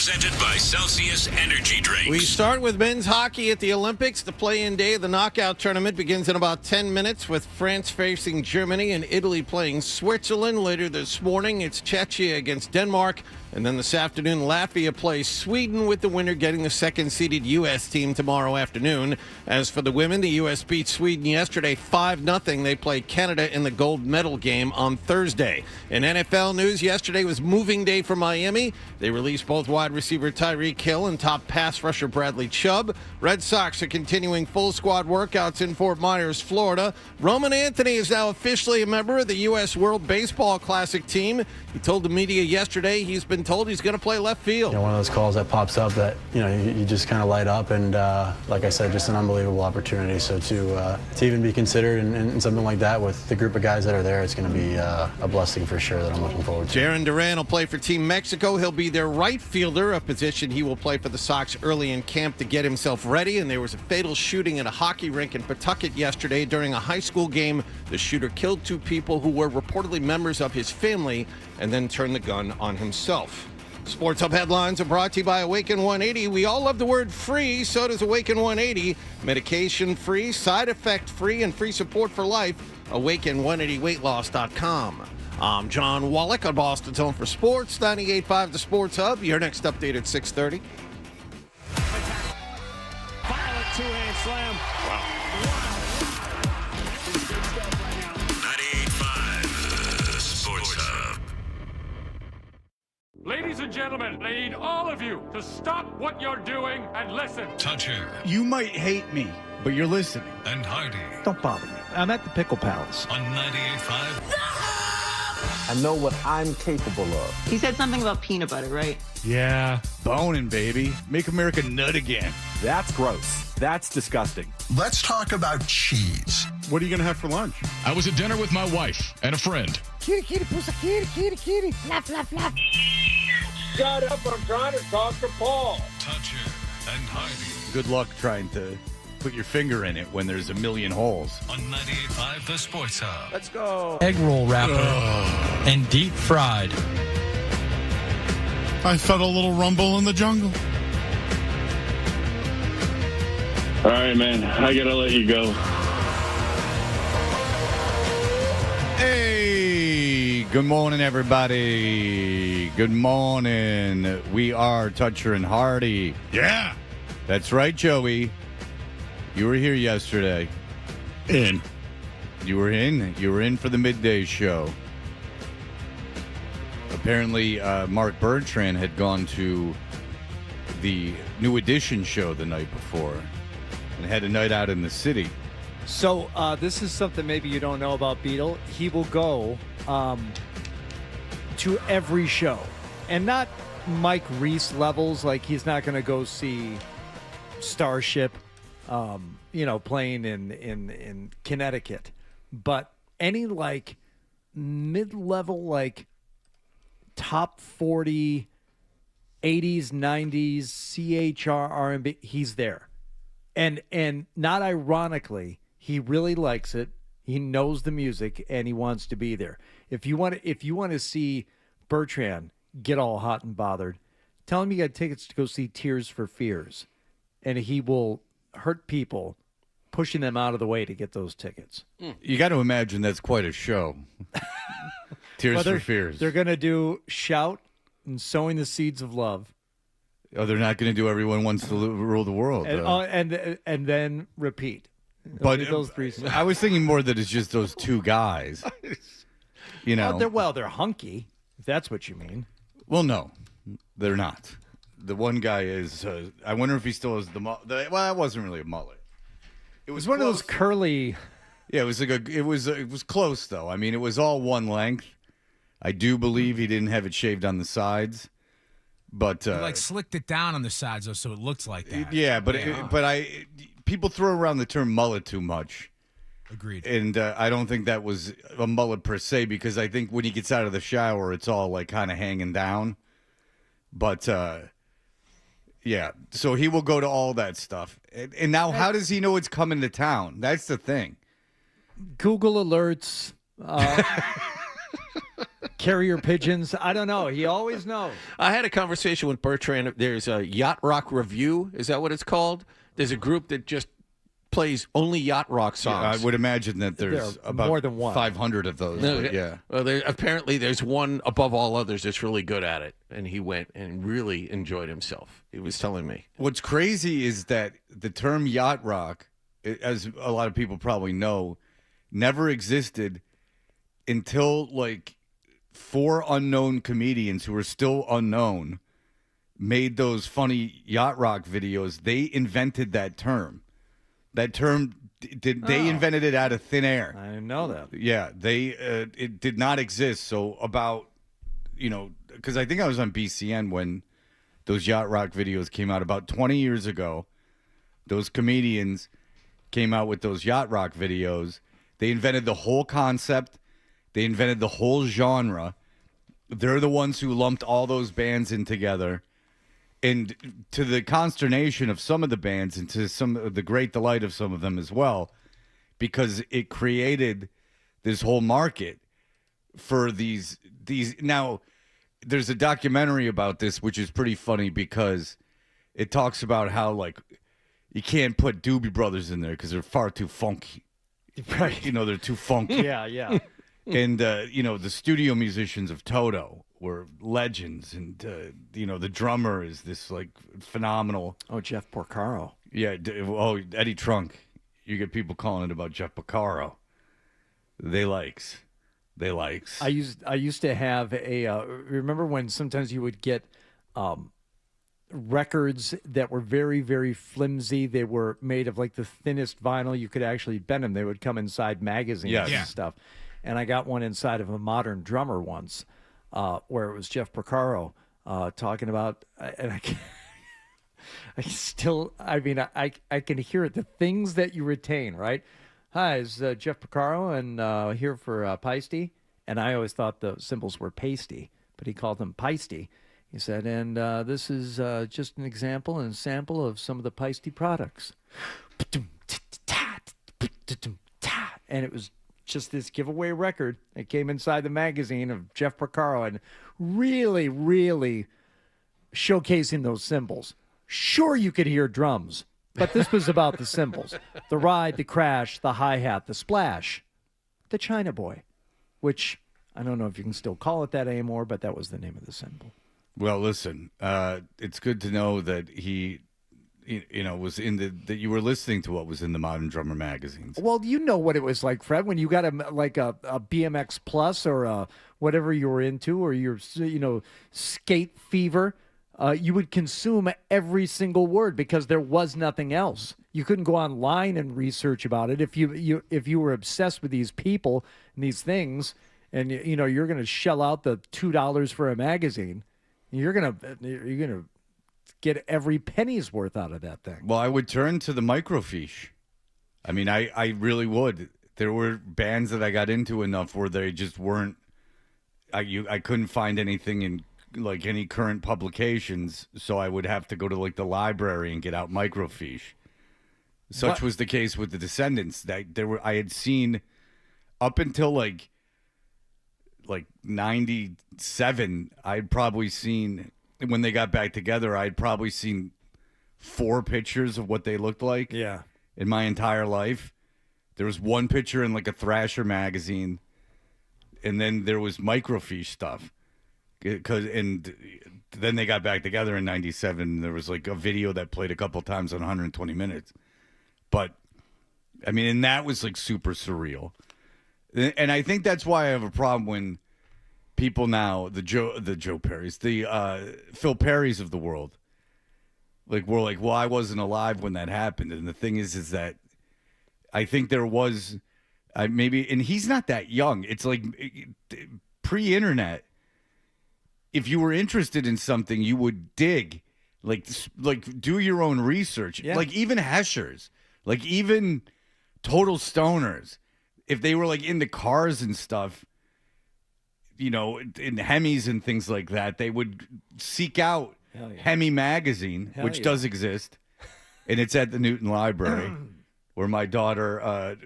Presented by Celsius Energy Drinks. We start with men's hockey at the Olympics. The play-in day of the knockout tournament begins in about 10 minutes with France facing Germany and Italy playing Switzerland. Later this morning, it's Czechia against Denmark. And then this afternoon, Latvia plays Sweden, with the winner getting the second-seeded U.S. team tomorrow afternoon. As for the women, the U.S. beat Sweden yesterday 5-0. They play Canada in the gold medal game on Thursday. In NFL news, yesterday was moving day for Miami. They released both wide receiver Tyreek Hill and top pass rusher Bradley Chubb. Red Sox are continuing full squad workouts in Fort Myers, Florida. Roman Anthony is now officially a member of the U.S. World Baseball Classic team. He told the media yesterday he's been told he's going to play left field. One of those calls that pops up that, you just kind of light up, and like I said, just an unbelievable opportunity. So to even be considered in something like that with the group of guys that are there, it's going to be a blessing for sure that I'm looking forward to. Jaron Duran will play for Team Mexico. He'll be their right fielder, a position he will play for the Sox early in camp to get himself ready. And there was a fatal shooting at a hockey rink in Pawtucket yesterday during a high school game. The shooter killed two people who were reportedly members of his family and then turned the gun on himself. Sports Hub headlines are brought to you by Awaken 180. We all love the word free, so does Awaken 180. Medication free, side effect free, and free support for life. Awaken180weightloss.com. I'm John Wallach on Boston's Home for Sports, 98.5 The Sports Hub. Your next update at 6:30. Violent two-hand slam. Wow. 98.5 The Sports Hub. Ladies and gentlemen, I need all of you to stop what you're doing and listen. Toucher You might hate me, but you're listening. and Hardy Don't bother me. I'm at the Pickle Palace. on 98.5. I know what I'm capable of. He said something about peanut butter, right? Yeah. Boning, baby. Make America nut again. That's gross. That's disgusting. Let's talk about cheese. What are you going to have for lunch? I was at dinner with my wife and a friend. Kitty, kitty, pussy, kitty, kitty, kitty. Flap, flap, flap. Shut up, I'm trying to talk to Paul. Toucher and Hardy Good luck trying to put your finger in it when there's a million holes. on 98.5 The Sports Hub. Let's go. Egg roll wrapper and deep fried. I felt a little rumble in the jungle. All right, man. I gotta let you go. Hey, good morning, everybody. Good morning. We are Toucher and Hardy. Yeah. That's right, Joey. You were here yesterday. In. You were in. You were in for the midday show. Apparently, Mark Bertrand had gone to the New Edition show the night before and had a night out in the city. So this is something maybe you don't know about Beetle. He will go to every show, and not Mike Reese levels. Like, he's not going to go see Starship, playing in Connecticut, but any like mid-level, like top 40, 80s, 90s, CHR, R&B, he's there. And not ironically, he really likes it. He knows the music and he wants to be there. If you want to see Bertrand get all hot and bothered, tell him you got tickets to go see Tears for Fears, and he will hurt people pushing them out of the way to get those tickets. You got to imagine that's quite a show. Tears for Fears. They're going to do Shout and Sowing the Seeds of Love. Oh, they're not going to do Everyone Wants to Rule the World. And then repeat. But those three. I was thinking more that it's just those two guys. They're hunky, if that's what you mean. Well, no, they're not. The one guy is. I wonder if he still has the mullet. Well, it wasn't really a mullet. It was one of those curly. Yeah, it was like it was close though. I mean, it was all one length. I do believe he didn't have it shaved on the sides, but He slicked it down on the sides though, so it looked like that. Yeah, but people throw around the term mullet too much. Agreed. And I don't think that was a mullet per se, because I think when he gets out of the shower, it's all like kind of hanging down. But yeah, so he will go to all that stuff. And now, how does he know it's coming to town? That's the thing. Google alerts. carrier pigeons. I don't know. He always knows. I had a conversation with Bertrand. There's a Yacht Rock Review. Is that what it's called? There's a group that just plays only yacht rock songs. I would imagine that there's There are about more than one. 500 of those. But yeah. Well, apparently there's one above all others that's really good at it, and he went and really enjoyed himself. He was telling me. What's crazy is that the term yacht rock, as a lot of people probably know, never existed until like 4 unknown comedians who are still unknown made those funny yacht rock videos. They invented that term. That term, they invented it out of thin air. I didn't know that. Yeah, it did not exist. So about, because I think I was on BCN when those yacht rock videos came out about 20 years ago. Those comedians came out with those yacht rock videos. They invented the whole concept. They invented the whole genre. They're the ones who lumped all those bands in together. And to the consternation of some of the bands and to some of the great delight of some of them as well, because it created this whole market for these. Now, there's a documentary about this, which is pretty funny because it talks about how, like, you can't put Doobie Brothers in there because they're far too funky. Right. They're too funky. Yeah. And, the studio musicians of Toto were legends. And, the drummer is this, like, phenomenal. Oh, Jeff Porcaro. Yeah. Eddie Trunk. You get people calling it about Jeff Porcaro. They likes. I used to have remember when sometimes you would get records that were very, very flimsy. They were made of like the thinnest vinyl. You could actually bend them. They would come inside magazines and stuff. And I got one inside of a Modern Drummer once where it was Jeff Porcaro talking about, and I can hear it, the things that you retain, right? Hi, it's Jeff Porcaro, and here for Peisty. And I always thought the symbols were pasty, but he called them Peisty. He said, and this is just an example and sample of some of the Peisty products. And it was just this giveaway record that came inside the magazine of Jeff Porcaro and really, really showcasing those symbols. Sure, you could hear drums, but this was about the cymbals. The ride, the crash, the hi-hat, the splash, the China Boy, which I don't know if you can still call it that anymore, but that was the name of the cymbal. Well, listen, it's good to know that he, was that you were listening to what was in the Modern Drummer magazines. Well, you know what it was like, Fred, when you got a BMX Plus or whatever you were into, or your, skate fever. You would consume every single word because there was nothing else. You couldn't go online and research about it. If you were obsessed with these people and these things, and you're going to shell out the $2 for a magazine, you're gonna get every penny's worth out of that thing. Well, I would turn to the microfiche. I mean, I really would. There were bands that I got into enough where they just weren't. I couldn't find anything in like any current publications, so I would have to go to like the library and get out microfiche. Such was the case with the Descendants. That I had seen up until like 97. I'd probably seen when they got back together. I'd probably seen 4 pictures of what they looked like. Yeah. In my entire life, there was one picture in like a Thrasher magazine, and then there was microfiche stuff. And then they got back together in 97. There was like a video that played a couple times on 120 minutes. But, I mean, and that was like super surreal. And I think that's why I have a problem when people now, the Joe Perrys, the Phil Perrys of the world, like we're like, well, I wasn't alive when that happened. And the thing is that I think there was maybe, and he's not that young. It's like pre-internet. If you were interested in something, you would dig, like do your own research. Yeah. Like even Heshers, like even total stoners, if they were like into cars and stuff, in Hemis and things like that, they would seek out Hemi magazine, which does exist, and it's at the Newton Library, where my daughter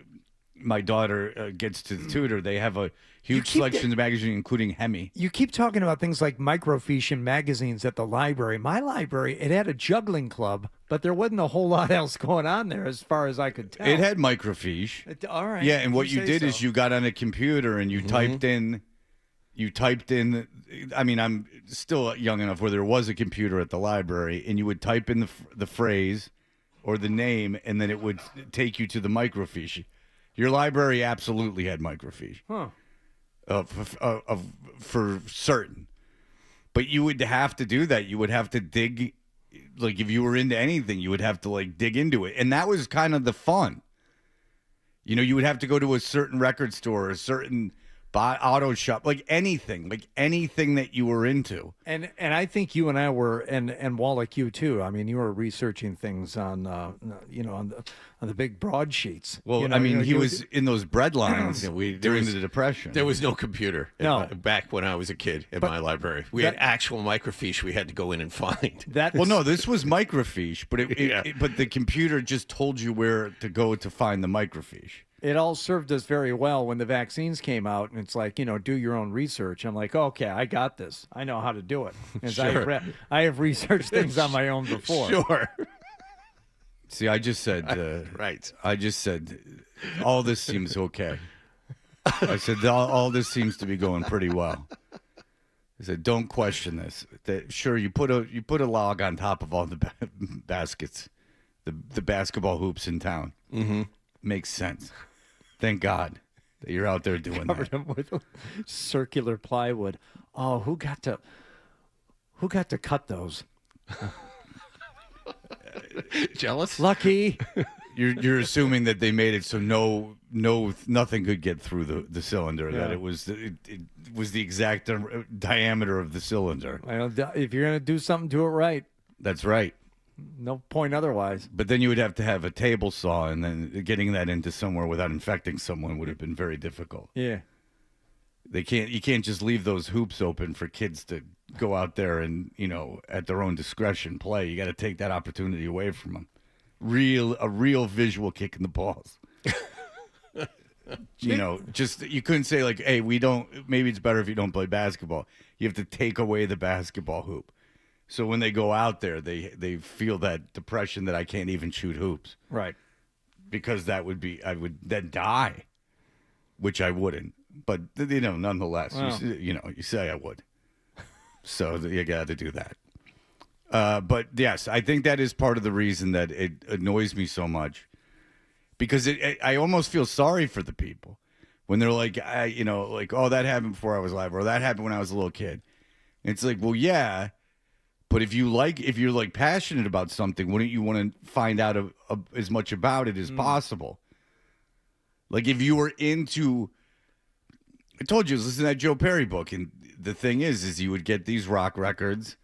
gets to the tutor. They have Huge selections of magazines, including Hemi. You keep talking about things like microfiche and magazines at the library. My library, it had a juggling club, but there wasn't a whole lot else going on there as far as I could tell. It had microfiche. All right. Yeah, and what you did so. is you got on a computer and you typed in. I mean, I'm still young enough where there was a computer at the library, and you would type in the phrase or the name, and then it would take you to the microfiche. Your library absolutely had microfiche. Huh. For certain. But you would have to do that. You would have to dig, like if you were into anything, you would have to like dig into it. And that was kind of the fun. You know, you would have to go to a certain record store, a certain auto shop, like anything that you were into. And I think you and I were, and Wallach, you too. I mean, you were researching things on, on the big broadsheets. Well, he was in those bread lines during the Depression. There was no computer back when I was a kid at my library. We had actual microfiche we had to go in and find. Well, no, this was microfiche, but but the computer just told you where to go to find the microfiche. It all served us very well when the vaccines came out, and it's like, do your own research. I'm like, okay, I got this. I know how to do it. Sure. I have researched things on my own before. Sure. See, I just said, right. I just said, all this seems okay. I said, all this seems to be going pretty well. I said, don't question this. Sure, you put a log on top of all the baskets, the basketball hoops in town. Mm-hmm. Makes sense. Thank God that you're out there doing Covered that. them with circular plywood. Oh, who got to cut those? Jealous? Lucky. You're assuming that they made it so nothing could get through the cylinder. Yeah. That it was the exact diameter of the cylinder. Well, if you're gonna do something, do it right. That's right. No point otherwise. But then you would have to have a table saw, and then getting that into somewhere without infecting someone would have been very difficult. Yeah. You can't just leave those hoops open for kids to go out there and, at their own discretion play. You got to take that opportunity away from them. A real visual kick in the balls. You couldn't say like, hey, maybe it's better if you don't play basketball. You have to take away the basketball hoop. So when they go out there, they feel that depression that I can't even shoot hoops. Right. Because I would then die, which I wouldn't. But, nonetheless, Wow. you say I would. So you got to do that. But, yes, I think that is part of the reason that it annoys me so much. Because I almost feel sorry for the people when they're like, oh, that happened before I was alive, or that happened when I was a little kid. And it's like, well, yeah. But if you're passionate about something, wouldn't you want to find out as much about it as possible? Like if you were into, I told you, I was listening to that Joe Perry book, and the thing is he would get these rock records,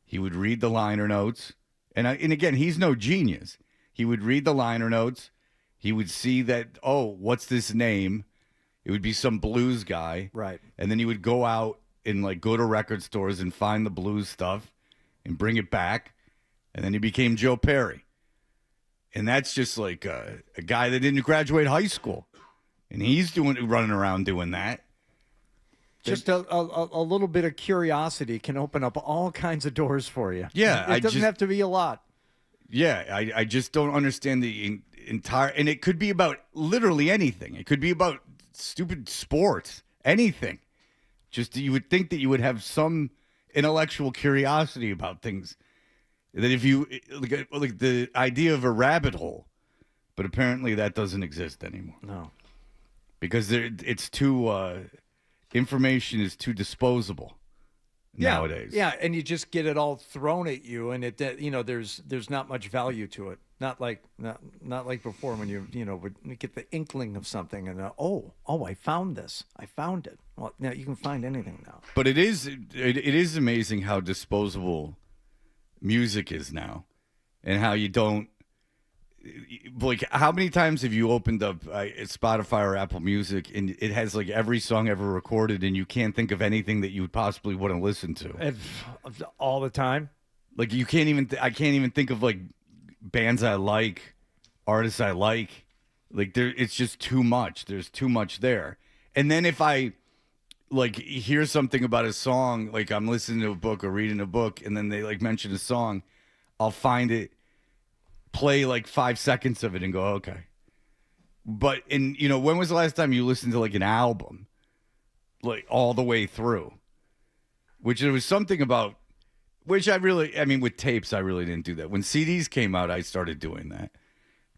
he would read the liner notes, and again, he's no genius. He would read the liner notes, he would see that, oh, what's this name? It would be some blues guy, Right. And then he would go out and go to record stores and find the blues stuff and bring it back, and then he became Joe Perry. And that's just like a guy that didn't graduate high school, and he's running around doing that. Just a little bit of curiosity can open up all kinds of doors for you. Yeah, it doesn't have to be a lot. Yeah, I just don't understand the entire, and it could be about literally anything. It could be about stupid sports, anything. Just you would think that you would have some intellectual curiosity about things, that if you like the idea of a rabbit hole, but apparently that doesn't exist anymore. No, because it's too information is too disposable nowadays. Yeah, and you just get it all thrown at you, and there's not much value to it. Not like before when you would get the inkling of something and I found this. I found it. Well, now you can find anything now. But it is amazing how disposable music is now, and how you don't like. How many times have you opened up Spotify or Apple Music and it has like every song ever recorded, and you can't think of anything that you would possibly want to listen to? And all the time. Like I can't even think of like bands I like, artists I like. Like it's just too much. There's too much there. And then if I like hear something about a song, like I'm listening to a book or reading a book, and then they like mention a song, I'll find it, play like 5 seconds of it, and go, okay. But when was the last time you listened to like an album, like all the way through? Which there was something about, which with tapes, I really didn't do that. When CDs came out, I started doing that.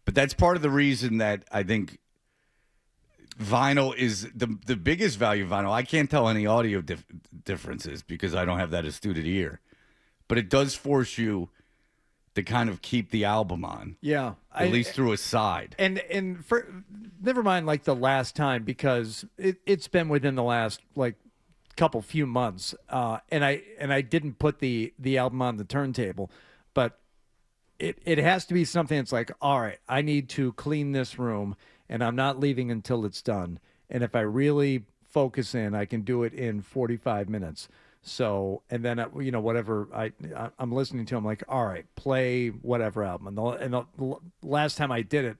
But that's part of the reason that I think vinyl is the biggest value of vinyl. I can't tell any audio differences because I don't have that astute ear. But it does force you to kind of keep the album on. Yeah. At least through a side. And for never mind like the last time, because it's been within the last like few months. And I didn't put the album on the turntable, but it has to be something that's like, all right, I need to clean this room and I'm not leaving until it's done. And if I really focus in, I can do it in 45 minutes. So, and then, whatever I'm listening to, I'm like, all right, play whatever album. And the last time I did it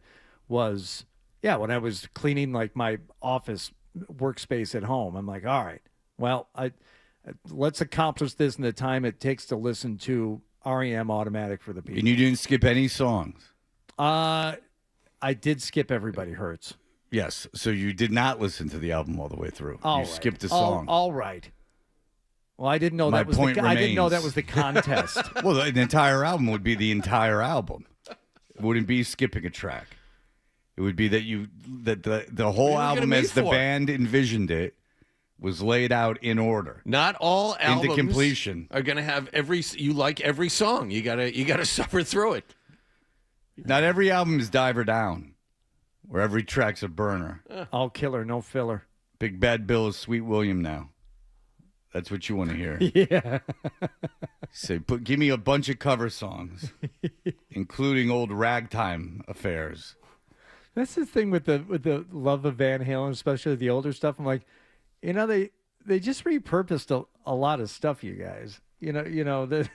was, when I was cleaning like my office workspace at home. I'm like, all right, well, let's accomplish this in the time it takes to listen to REM Automatic for the People. And you didn't skip any songs? I did skip Everybody Hurts. Yes. So you did not listen to the album all the way through. You skipped a song. All right. Well, I didn't know My that was point I didn't know that remains. was the contest. Well, the entire album would be the entire album. It wouldn't be skipping a track. It would be that the whole album, as the band envisioned it, was laid out in order. Not all albums into completion are going to have every song. You gotta suffer through it. Not every album is Diver Down, where every track's a burner. All killer, no filler. Big Bad Bill is Sweet William now. That's what you want to hear. Yeah. Say, give me a bunch of cover songs, including old ragtime affairs. That's the thing with the love of Van Halen, especially the older stuff. I'm like, they just repurposed a lot of stuff, you guys. The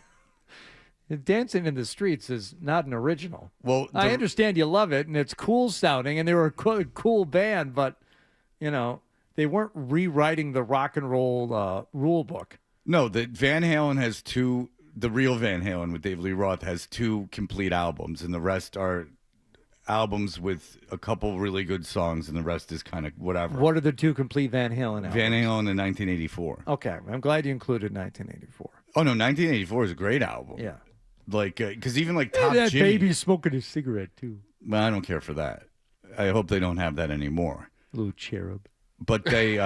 Dancing in the Streets is not an original. Well, I understand you love it and it's cool sounding, and they were a cool band, but they weren't rewriting the rock and roll rule book. No, the Van Halen has two. The real Van Halen with Dave Lee Roth has 2 complete albums, and the rest are albums with a couple really good songs, and the rest is kind of whatever. What are the 2 complete Van Halen albums? Van Halen in 1984. Okay, I'm glad you included 1984. Oh no, 1984 is a great album. Yeah, like because even like Top that Jimmy, baby smoking a cigarette too. Well, I don't care for that. I hope they don't have that anymore. Little cherub. But they,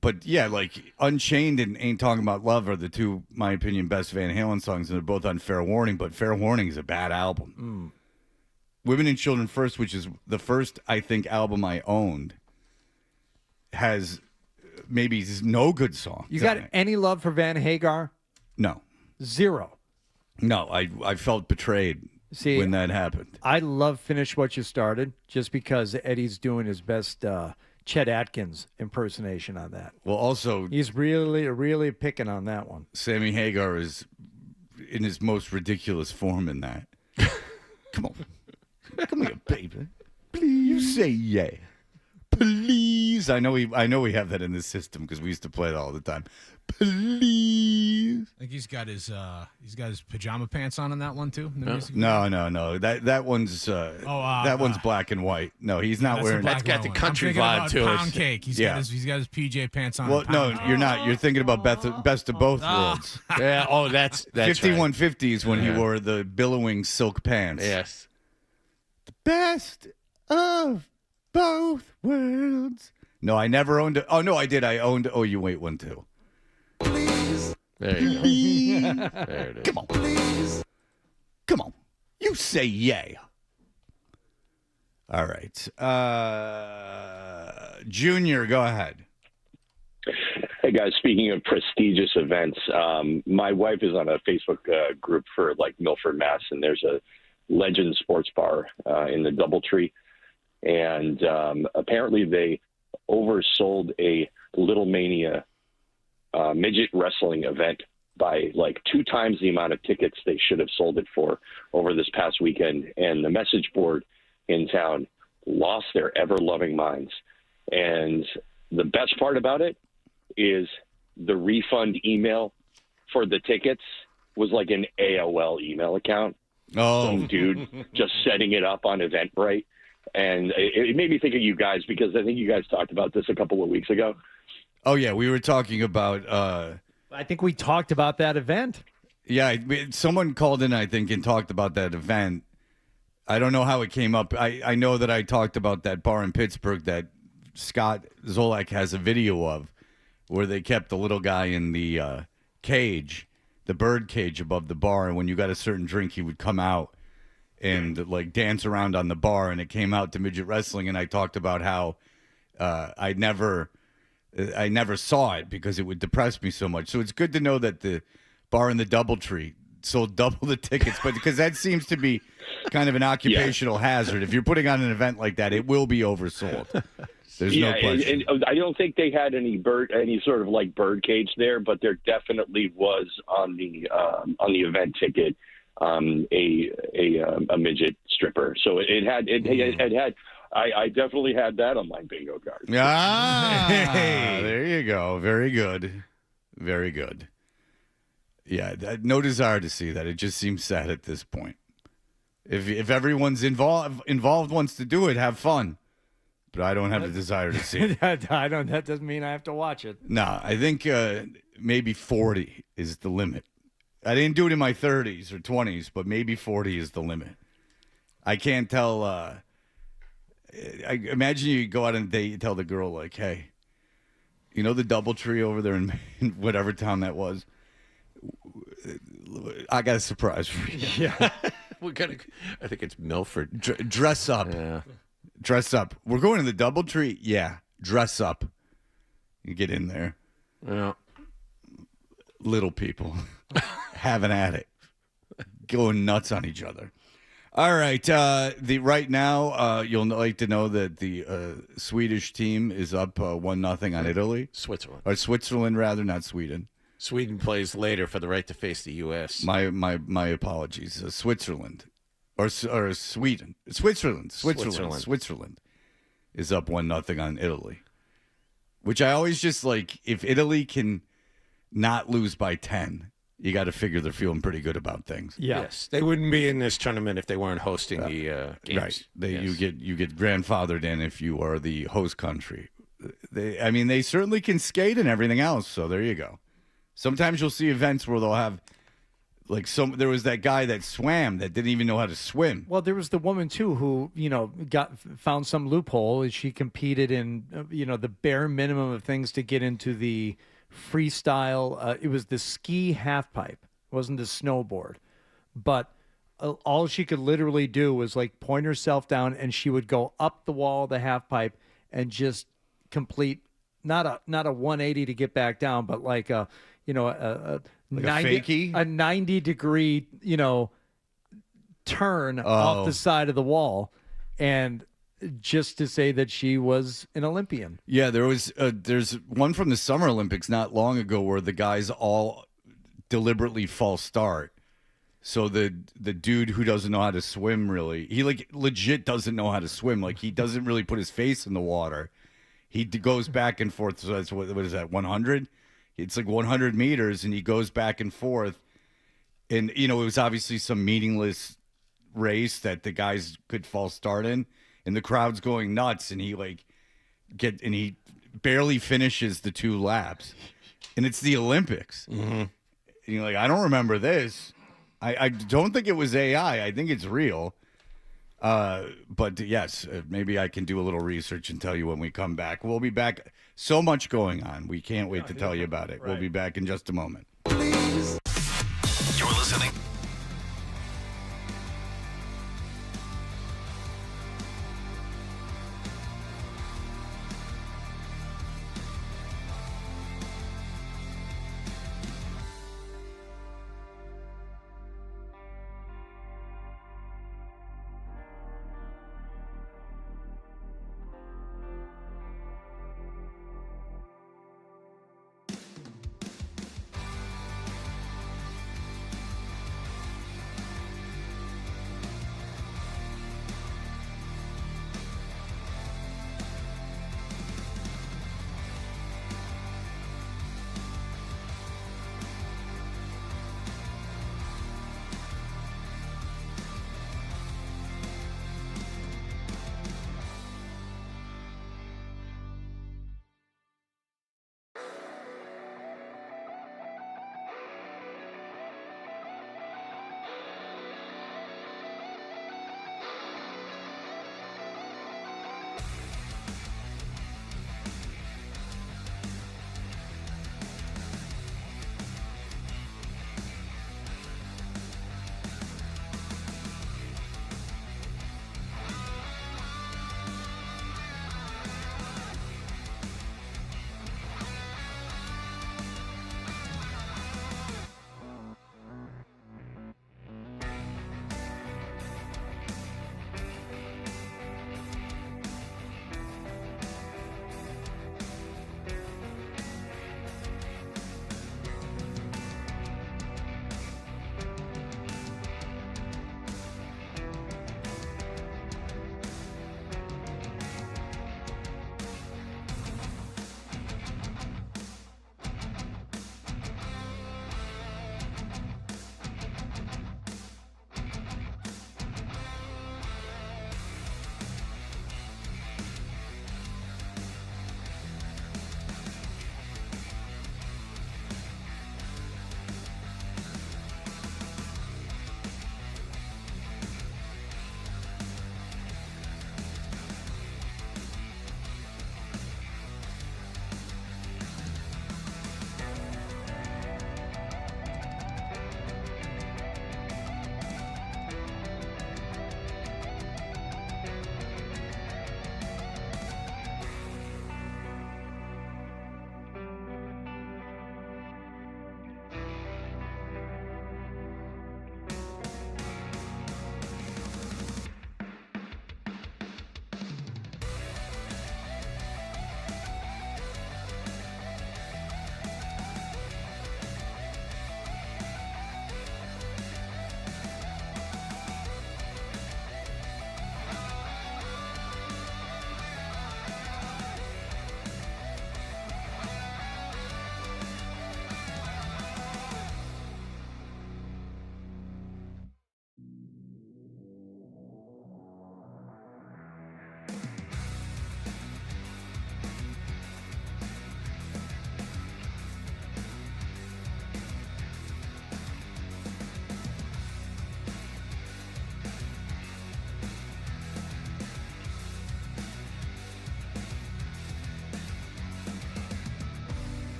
but yeah, like Unchained and Ain't Talking About Love are the 2, my opinion, best Van Halen songs, and they're both on Fair Warning. But Fair Warning is a bad album. Women and Children First, which is the first, I think, album I owned, has maybe no good songs. You got any love for Van Hagar? No. 0. No, I felt betrayed when that happened. I love Finish What You Started just because Eddie's doing his best Chet Atkins impersonation on that. Well, also, he's really picking on that one. Sammy Hagar is in his most ridiculous form in that. Come on. Come here, baby. Please. You say yeah. Please. I know we have that in the system because we used to play that all the time. Please. I think he's got his pajama pants on in that one too. In the music No. That one's that one's black and white. No, he's not wearing. That's got the country vibe vibe to it. Pound cake. He's got his PJ pants on. Well, no, you're not. You're thinking about best of both worlds. Yeah. Oh, that's 5150 right. is when he wore the billowing silk pants. Yes. The best of both worlds. No, I never owned it. Oh no, I did. I owned. Oh, you wait one too. Please. There you go. There it is. Come on. Please. Come on. You say yay. All right. Junior, go ahead. Hey, guys. Speaking of prestigious events, my wife is on a Facebook group for, like, Milford, Mass., and there's a Legend Sports Bar in the Doubletree. And apparently they oversold a Little Mania midget wrestling event by like 2 times the amount of tickets they should have sold it for over this past weekend. And the message board in town lost their ever-loving minds. And the best part about it is the refund email for the tickets was like an AOL email account. Oh, Some dude just setting it up on Eventbrite. And it made me think of you guys because I think you guys talked about this a couple of weeks ago. oh yeah, we were talking about. I think we talked about that event. Yeah, someone called in, I think, and talked about that event. I don't know how it came up. I know that I talked about that bar in Pittsburgh that Scott Zolak has a video of where they kept the little guy in the cage, the bird cage above the bar. And when you got a certain drink, he would come out and like dance around on the bar. And it came out to midget wrestling. And I talked about how I never saw it because it would depress me so much. So it's good to know that the bar in the DoubleTree sold double the tickets, but because that seems to be kind of an occupational hazard. If you're putting on an event like that, it will be oversold. There's no question. And I don't think they had any sort of like bird cage there, but there definitely was on the event ticket a midget stripper. So it had. I definitely had that on my bingo card. There you go. Very good. Very good. Yeah, no desire to see that. It just seems sad at this point. If everyone's involved wants to do it, have fun. But I don't have the desire to see it. That doesn't mean I have to watch it. No, I think maybe 40 is the limit. I didn't do it in my 30s or 20s, but maybe 40 is the limit. I can't tell. I imagine you go out on a date, you tell the girl, like, hey, you know the DoubleTree over there in whatever town that was? I got a surprise for you. Yeah. I think it's Milford. Dress up. Yeah. Dress up. We're going to the DoubleTree? Yeah. Dress up. You get in there. Yeah. Little people having at it. Going nuts on each other. All right. Right now, you'll like to know that the Swedish team is up 1-0 on Italy. Switzerland. Or Switzerland, rather, not Sweden. Sweden plays later for the right to face the U.S. My apologies. Switzerland. Or Sweden. Switzerland is up 1-0 on Italy. Which I always just like, if Italy can not lose by 10, you got to figure they're feeling pretty good about things. Yeah. Yes, they wouldn't be in this tournament if they weren't hosting the games. Right. Yes. You get grandfathered in if you are the host country. They certainly can skate and everything else, so there you go. Sometimes you'll see events where they'll have there was that guy that swam that didn't even know how to swim. Well, there was the woman too who, found some loophole. She competed in, the bare minimum of things to get into the freestyle. It was the ski half pipe. It wasn't the snowboard. But all she could literally do was like point herself down, and she would go up the wall of the half pipe and just complete not a 180 to get back down, but like a 90-degree, turn off the side of the wall, and just to say that she was an Olympian. Yeah, there's one from the Summer Olympics not long ago where the guys all deliberately false start. So the dude who doesn't know how to swim, really, he like legit doesn't know how to swim. Like he doesn't really put his face in the water. He goes back and forth. So that's what is that, 100? It's like 100 meters, and he goes back and forth. And, it was obviously some meaningless race that the guys could false start in. And the crowd's going nuts, and he barely finishes the 2 laps. And it's the Olympics. Mm-hmm. And you're like, I don't remember this. I don't think it was AI. I think it's real. But yes, maybe I can do a little research and tell you when we come back. We'll be back. So much going on. We can't wait to tell you about it. Right. We'll be back in just a moment. You're listening.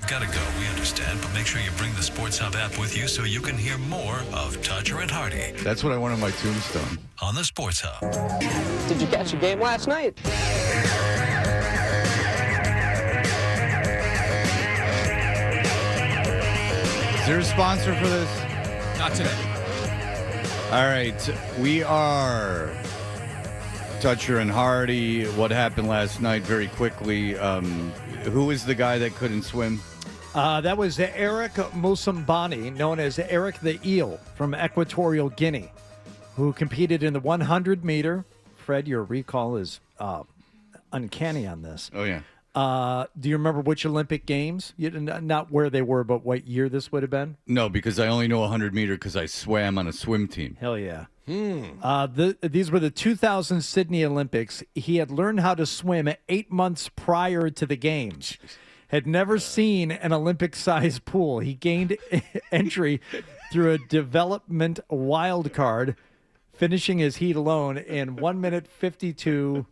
Gotta go, we understand, but make sure you bring the Sports Hub app with you so you can hear more of Toucher and Hardy That's what I want on my tombstone. on the Sports Hub. Did you catch the game last night? Is there a sponsor for this? Not today. All right, we are Toucher and Hardy. What happened last night? Very quickly. Who is the guy that couldn't swim? That was Eric Musambani, known as Eric the Eel from Equatorial Guinea, who competed in the 100-meter. Fred, your recall is uncanny on this. Oh, yeah. Do you remember which Olympic Games? Not where they were, but what year this would have been? No, because I only know 100-meter because I swam on a swim team. Hell yeah. These were the 2000 Sydney Olympics. He had learned how to swim 8 months prior to the games. Had never seen an Olympic-sized pool. He gained entry through a development wild card, finishing his heat alone in 1 minute 52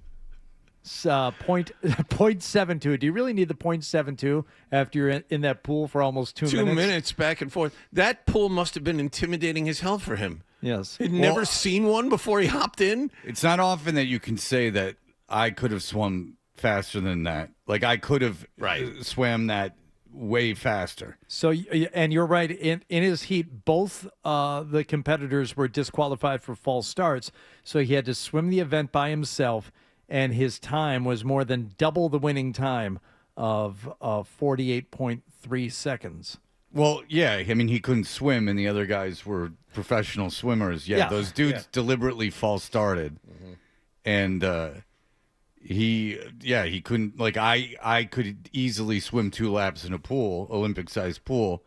.72. Do you really need the .72 after you're in that pool for almost 2 minutes? 2 minutes back and forth. That pool must have been intimidating as hell for him. Yes. He'd never seen one before he hopped in. It's not often that you can say that I could have swum faster than that. Like, I could have swam that way faster. So, and you're right. In his heat, both the competitors were disqualified for false starts. So he had to swim the event by himself, and his time was more than double the winning time of 48.3 seconds. Well, yeah. I mean, he couldn't swim, and the other guys were professional swimmers. Yeah, those dudes deliberately false started. Mm-hmm. And he couldn't. Like, I could easily swim 2 laps in a pool, Olympic-sized pool.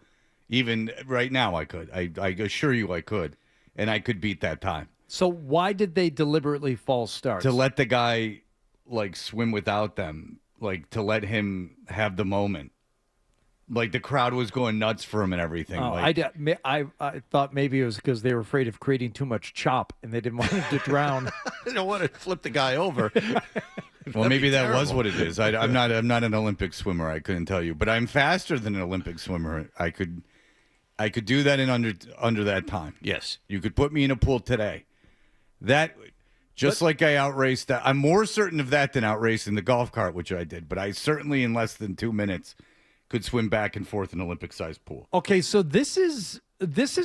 Even right now I could. I assure you I could. And I could beat that time. So why did they deliberately false start? To let the guy, like, swim without them. Like, to let him have the moment. Like, the crowd was going nuts for him and everything. Oh, like, I thought maybe it was because they were afraid of creating too much chop and they didn't want him to drown. They don't want to flip the guy over. Well, maybe that was what it is. I'm not an Olympic swimmer. I couldn't tell you, but I'm faster than an Olympic swimmer. I could do that in under that time. Yes, you could put me in a pool today. Like I outraced that. I'm more certain of that than outracing the golf cart, which I did. But I certainly, in less than 2 minutes, could swim back and forth in an Olympic-sized pool. Okay, so this is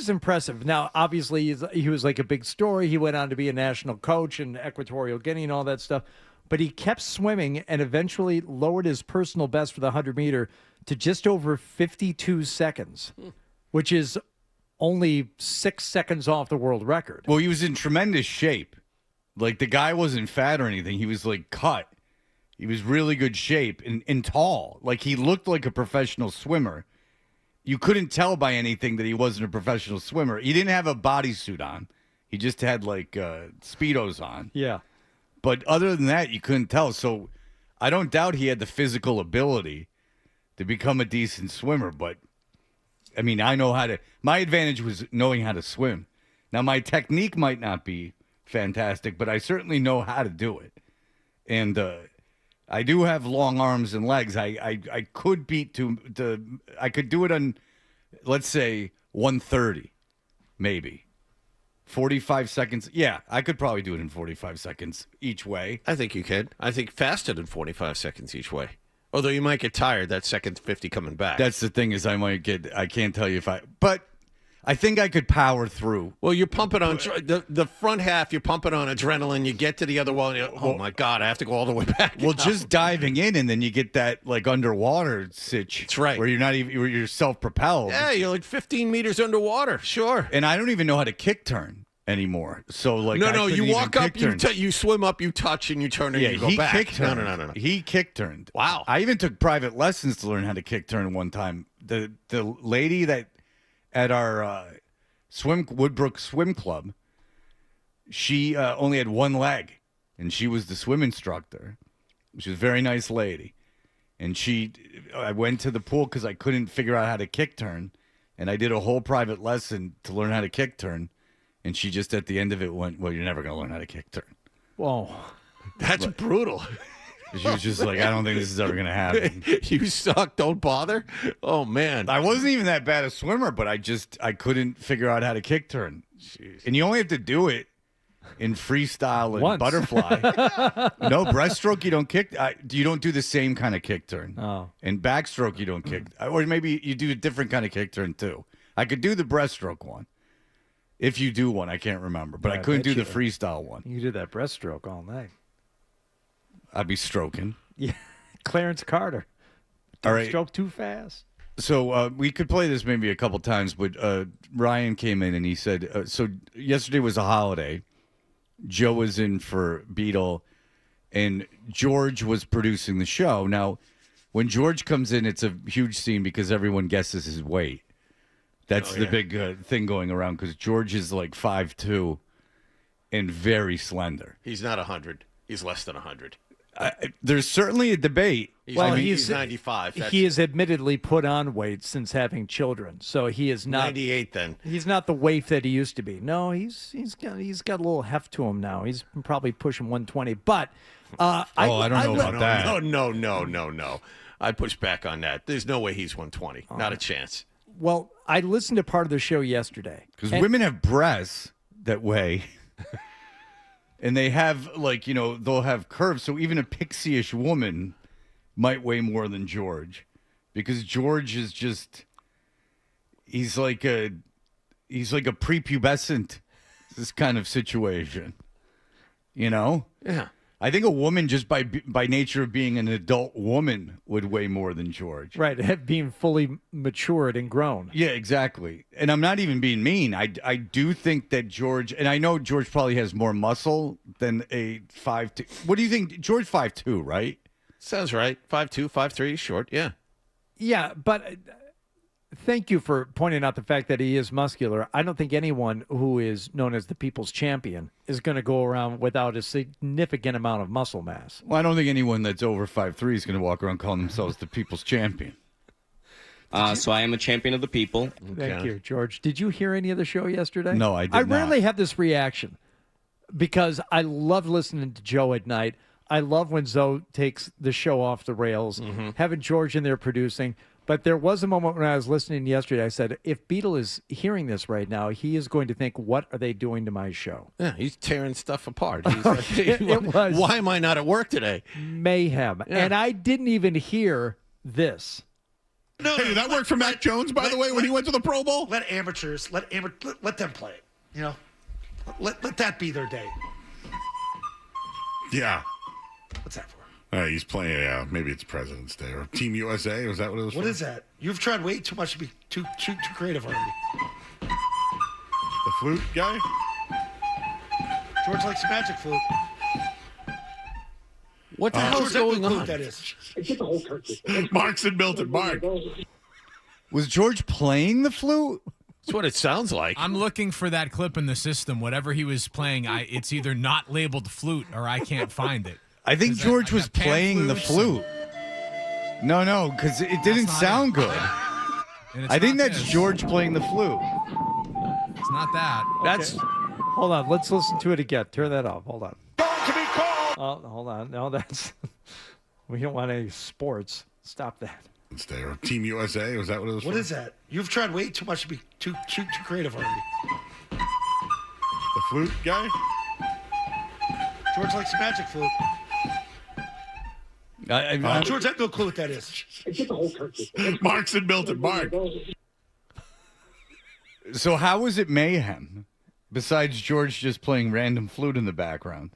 impressive. Now, obviously, he was like a big story. He went on to be a national coach in Equatorial Guinea and all that stuff. But he kept swimming and eventually lowered his personal best for the 100-meter to just over 52 seconds, which is only 6 seconds off the world record. Well, he was in tremendous shape. Like, the guy wasn't fat or anything. He was, like, cut. He was really good shape and tall. Like, he looked like a professional swimmer. You couldn't tell by anything that he wasn't a professional swimmer. He didn't have a bodysuit on. He just had, like, Speedos on. Yeah. But other than that, you couldn't tell. So I don't doubt he had the physical ability to become a decent swimmer. But, I mean, I know how to – my advantage was knowing how to swim. Now, my technique might not be fantastic, but I certainly know how to do it. And I do have long arms and legs. I could beat I could do it on, let's say, 130, maybe. 45 seconds. Yeah, I could probably do it in 45 seconds each way. I think you could. I think faster than 45 seconds each way. Although you might get tired that second 50 coming back. That's the thing is I can't tell you but I think I could power through. Well, you're pumping on the front half. You're pumping on adrenaline. You get to the other wall. And oh my God, I have to go all the way back. Well, just diving in, and then you get that like underwater sitch. That's right. Where you're not even you're self-propelled. Yeah, you're like 15 meters underwater. Sure. And I don't even know how to kick turn anymore. So like, no. You walk up, you swim up, you touch, and you turn, and you go back. Kick turned. No. He kick turned. Wow. I even took private lessons to learn how to kick turn one time. The lady that at our Woodbrook Swim Club, she only had one leg, and she was the swim instructor. She was a very nice lady, and I went to the pool because I couldn't figure out how to kick turn, and I did a whole private lesson to learn how to kick turn, and she just at the end of it went, "Well, you're never going to learn how to kick turn." Whoa, that's brutal. She was just like, I don't think this is ever going to happen. You suck. Don't bother. Oh, man. I wasn't even that bad a swimmer, but I couldn't figure out how to kick turn. Jeez. And you only have to do it in freestyle and Once. butterfly. No, breaststroke, you don't kick. You don't do the same kind of kick turn. Oh. And backstroke, you don't kick. Or maybe you do a different kind of kick turn, too. I could do the breaststroke one. If you do one, I can't remember. But I couldn't do the freestyle one. You did that breaststroke all night. I'd be stroking. Yeah, Clarence Carter. All right. Stroke too fast. So we could play this maybe a couple times, but Ryan came in and he said, so yesterday was a holiday. Joe was in for Beetle, and George was producing the show. Now, when George comes in, it's a huge scene because everyone guesses his weight. That's the big thing going around because George is like 5'2" and very slender. He's not 100. He's less than 100. There's certainly a debate. He's 95. He has admittedly put on weight since having children, so he is not 98. Then he's not the waif that he used to be. No, he's got a little heft to him now. He's probably pushing 120. But I don't know about that. No. I push back on that. There's no way he's 120. Not a chance. Well, I listened to part of the show yesterday Because women have breasts that weigh. And they have, they'll have curves. So even a pixie-ish woman might weigh more than George. Because George is just, he's like a prepubescent, this kind of situation. You know? Yeah. I think a woman, just by nature of being an adult woman, would weigh more than George. Right, being fully matured and grown. Yeah, exactly. And I'm not even being mean. I do think that George, and I know George probably has more muscle than a 5'2". What do you think? George 5'2", right? Sounds right. 5'2", 5'3", short. Yeah. Yeah, but thank you for pointing out the fact that he is muscular. I don't think anyone who is known as the people's champion is going to go around without a significant amount of muscle mass. Well, I don't think anyone that's over 5'3" is going to walk around calling themselves the people's champion. So I am a champion of the people. Thank you, George. Did you hear any of the show yesterday? No, I did I not. rarely have this reaction because I love listening to Joe at night. I love when Zoe takes the show off the rails, having George in there producing. But there was a moment when I was listening yesterday. I said, if Beetle is hearing this right now, he is going to think, what are they doing to my show? Yeah, he's tearing stuff apart. He's like, It was why am I not at work today? mayhem. Yeah. And I didn't even hear this. No, hey, that worked for Mac Jones, by the way, when he went to the Pro Bowl. Let amateurs, let them play it. You know, let that be their day. Yeah. What's that for? He's playing, maybe it's President's Day or Team USA. Was that what it was What for? is that? You've tried way too much to be too creative already. The flute guy? George likes the magic flute. What the hell's going flute on? that is. Mark's in Milton. Mark. Was George playing the flute? That's what it sounds like. I'm looking for that clip in the system. Whatever he was playing, it's either not labeled flute or I can't find it. I think George was pan playing the flutes flute. No, because it didn't sound good. And it's I think not that's this. George playing the flute. It's not that. That's Hold on. Let's listen to it again. Turn that off. Hold on. To be called. Oh, hold on. No, that's... We don't want any sports. Stop that. Day or Team USA. Was that what it was for? What is that? You've tried way too much to be too creative already. The flute guy? George likes the magic flute. George, I have no clue what that is. Mark's in Milton. Mark. So how was it mayhem? Besides George just playing random flute in the background.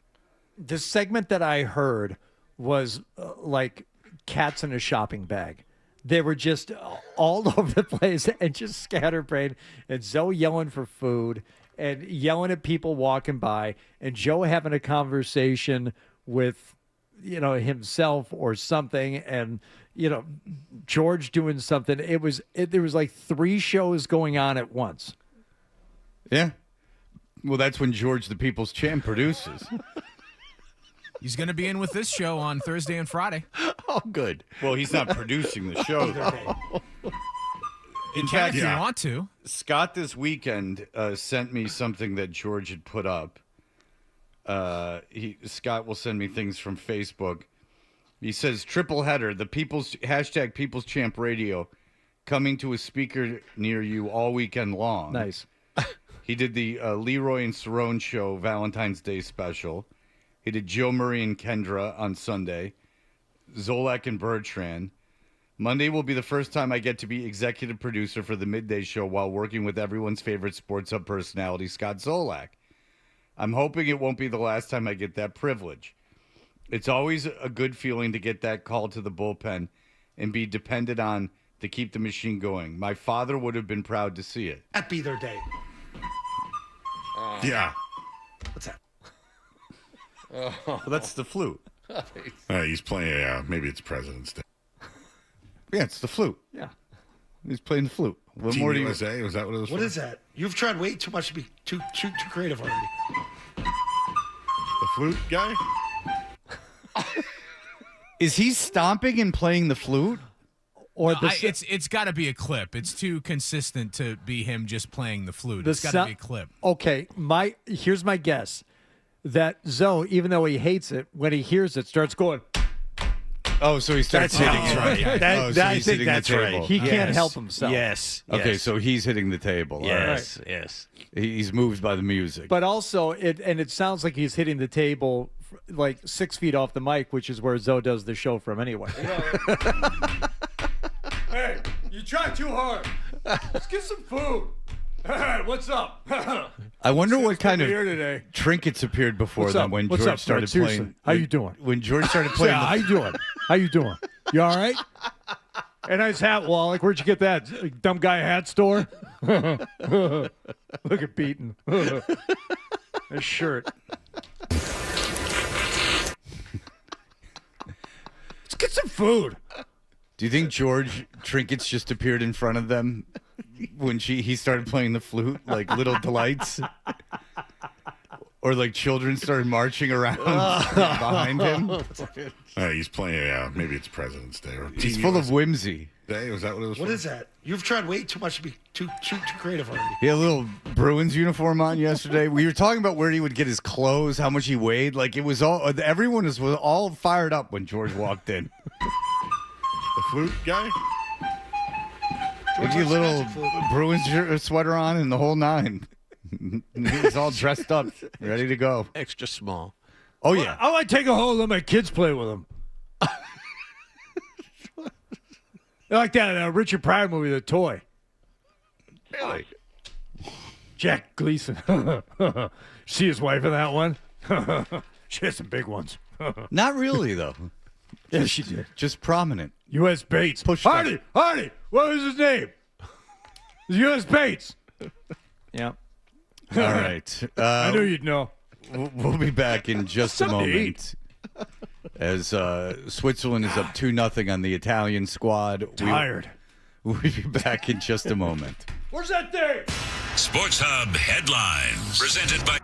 The segment that I heard was like cats in a shopping bag. They were just all over the place and just scatterbrained. And Zoe yelling for food and yelling at people walking by, and Joe having a conversation with, himself or something, and George doing something. There was like 3 shows going on at once. Yeah. Well, that's when George the People's Champ produces. He's going to be in with this show on Thursday and Friday. oh good. Well, he's not producing the show, though. In fact, If you want to. Scott this weekend sent me something that George had put up. Scott will send me things from Facebook. He says triple header, the People's hashtag People's Champ Radio, coming to a speaker near you all weekend long. Nice. He did the Leroy and Cerrone show Valentine's Day special. He did Joe Murray and Kendra on Sunday. Zolak and Bertrand. Monday will be the first time I get to be executive producer for the midday show while working with everyone's favorite Sports Hub personality, Scott Zolak. I'm hoping it won't be the last time I get that privilege. It's always a good feeling to get that call to the bullpen and be depended on to keep the machine going. My father would have been proud to see it. That be their day. Yeah. What's that? Well, that's the flute. He's playing, maybe it's President's Day. Yeah, it's the flute. Yeah. He's playing the flute. What Team more do you... USA, was that what it was What for? is that? You've tried way too much to be too creative already. The flute guy? Is he stomping and playing the flute? Or No, it's got to be a clip. It's too consistent to be him just playing the flute. The It's got to be a clip. Okay, here's my guess. That Zoe, even though he hates it, when he hears it, starts going. Oh, so he starts hitting it. right. He's hitting the table. He can't help himself. Yes. Okay, yes. so he's hitting the table. Yes. Yes. He's moved by the music. But also, it sounds like he's hitting the table like 6 feet off the mic, which is where Zoe does the show from anyway. Hey, you tried too hard. Let's get some food. What's up? I wonder what kind of here today. trinkets appeared before What's them up? when What's George up, started Fred? playing. Seriously, how you doing? When George started playing, Yeah, how you doing? How you doing? You all right? A nice hat, Wallach. Where'd you get that? Dumb guy hat store? Look at Beaton. His shirt. Let's get some food. Do you think George trinkets just appeared in front of them when he started playing the flute, like little delights? Or like children started marching around behind him? He's playing, maybe it's President's Day. Or He's Team full of USA whimsy. Day? Was that what it was What for? is that? You've tried way too much to be too creative already. He had a little Bruins uniform on yesterday. We were talking about where he would get his clothes, how much he weighed. Like it was all, everyone was all fired up when George walked in. The flute guy? With your little Bruins sweater on and the whole nine. He's all dressed up, ready to go. Extra small. Oh, yeah. I like to take a hole and let my kids play with them. Like that Richard Pryor movie, The Toy. Really? Jack Gleason. See his wife in that one? She has some big ones. Not really, though. Yeah, she did. Just prominent. U.S. Bates. Push Hardy! What was his name? U.S. Bates. Yeah. All right. I knew you'd know. We'll be back in just a Something to moment. As Switzerland is up 2-0 on the Italian squad. Tired. We'll be back in just a moment. Where's that thing? Sports Hub headlines presented by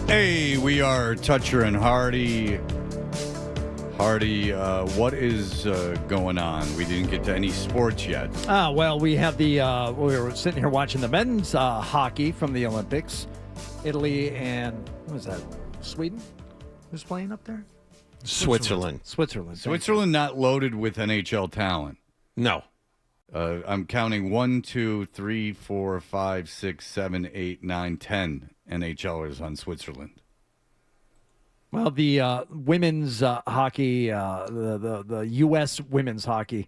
Hey, we are Toucher and Hardy. Hardy, what is going on? We didn't get to any sports yet. Well, we have we were sitting here watching the men's hockey from the Olympics. Italy and, what was that, Sweden? Who's playing up there? Switzerland. Switzerland not loaded with NHL talent. No. I'm counting 1, 2, 3, 4, 5, 6, 7, 8, 9, 10 NHLers on Switzerland. Well, the women's hockey, the U.S. women's hockey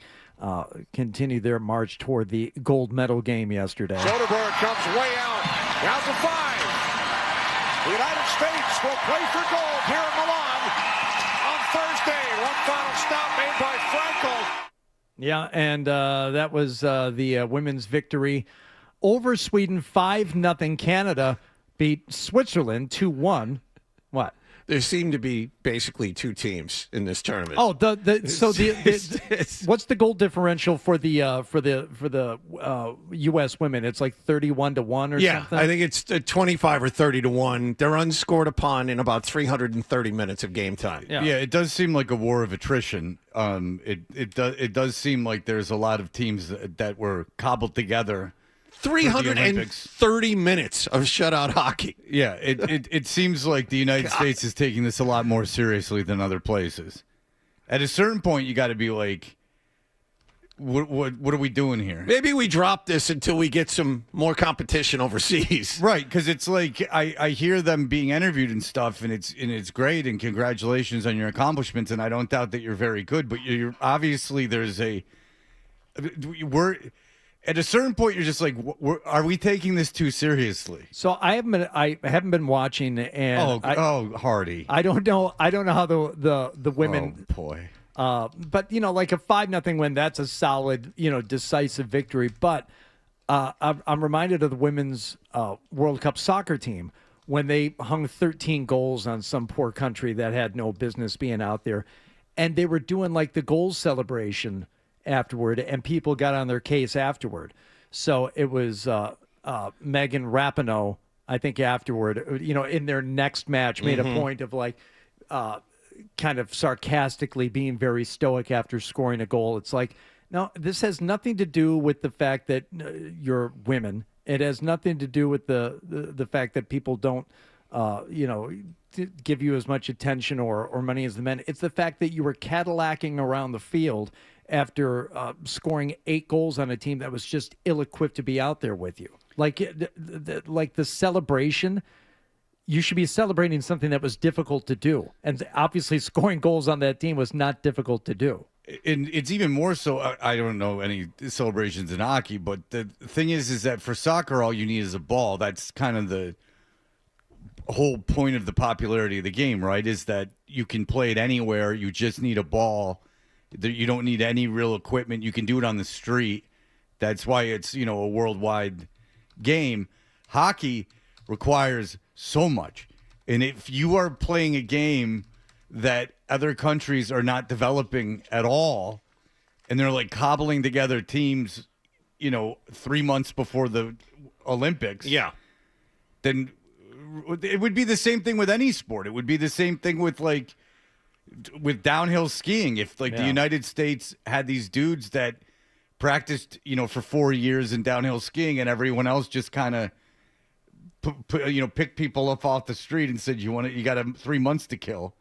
continued their march toward the gold medal game yesterday. Soderberg comes way out. Down to 5. The United States will play for gold here in Milan on Thursday. One final stop made by Frankel. Yeah, and that was the women's victory over Sweden, 5-0. Canada beat Switzerland 2-1. What? There seem to be basically two teams in this tournament. Oh, what's the goal differential for the U.S. women? It's like 31-1 or something. Yeah, I think it's 25 or 30-1. They're unscored upon in about 330 minutes of game time. Yeah, it does seem like a war of attrition. It does seem like there's a lot of teams that were cobbled together. 330 minutes of shutout hockey. Yeah, it seems like the United States is taking this a lot more seriously than other places. At a certain point, you got to be like, what are we doing here? Maybe we drop this until we get some more competition overseas. Right, because it's like I hear them being interviewed and stuff, and it's great, and congratulations on your accomplishments, and I don't doubt that you're very good, but you're obviously at a certain point, you're just like, are we taking this too seriously? So I haven't been watching, and Hardy. I don't know how the women. Oh boy. But like a 5-0 win, that's a solid, decisive victory. But I'm reminded of the women's World Cup soccer team when they hung 13 goals on some poor country that had no business being out there, and they were doing like the goals celebration afterward, and people got on their case afterward. So it was Megan Rapinoe, I think, afterward, in their next match made a point of like kind of sarcastically being very stoic after scoring a goal. It's like, no, this has nothing to do with the fact that you're women. It has nothing to do with the fact that people don't give you as much attention or money as the men. It's the fact that you were Cadillacing around the field after scoring 8 goals on a team that was just ill-equipped to be out there with you. Like the celebration, you should be celebrating something that was difficult to do. And obviously scoring goals on that team was not difficult to do. And it's even more so, I don't know any celebrations in hockey, but the thing is that for soccer, all you need is a ball. That's kind of the whole point of the popularity of the game, right? Is that you can play it anywhere. You just need a ball. You don't need any real equipment. You can do it on the street. That's why it's, a worldwide game. Hockey requires so much. And if you are playing a game that other countries are not developing at all, and they're like cobbling together teams, 3 months before the Olympics, then it would be the same thing with any sport. It would be the same thing with downhill skiing. If the United States had these dudes that practiced, for 4 years in downhill skiing, and everyone else just kind of, picked people up off the street and said, you got 3 months to kill.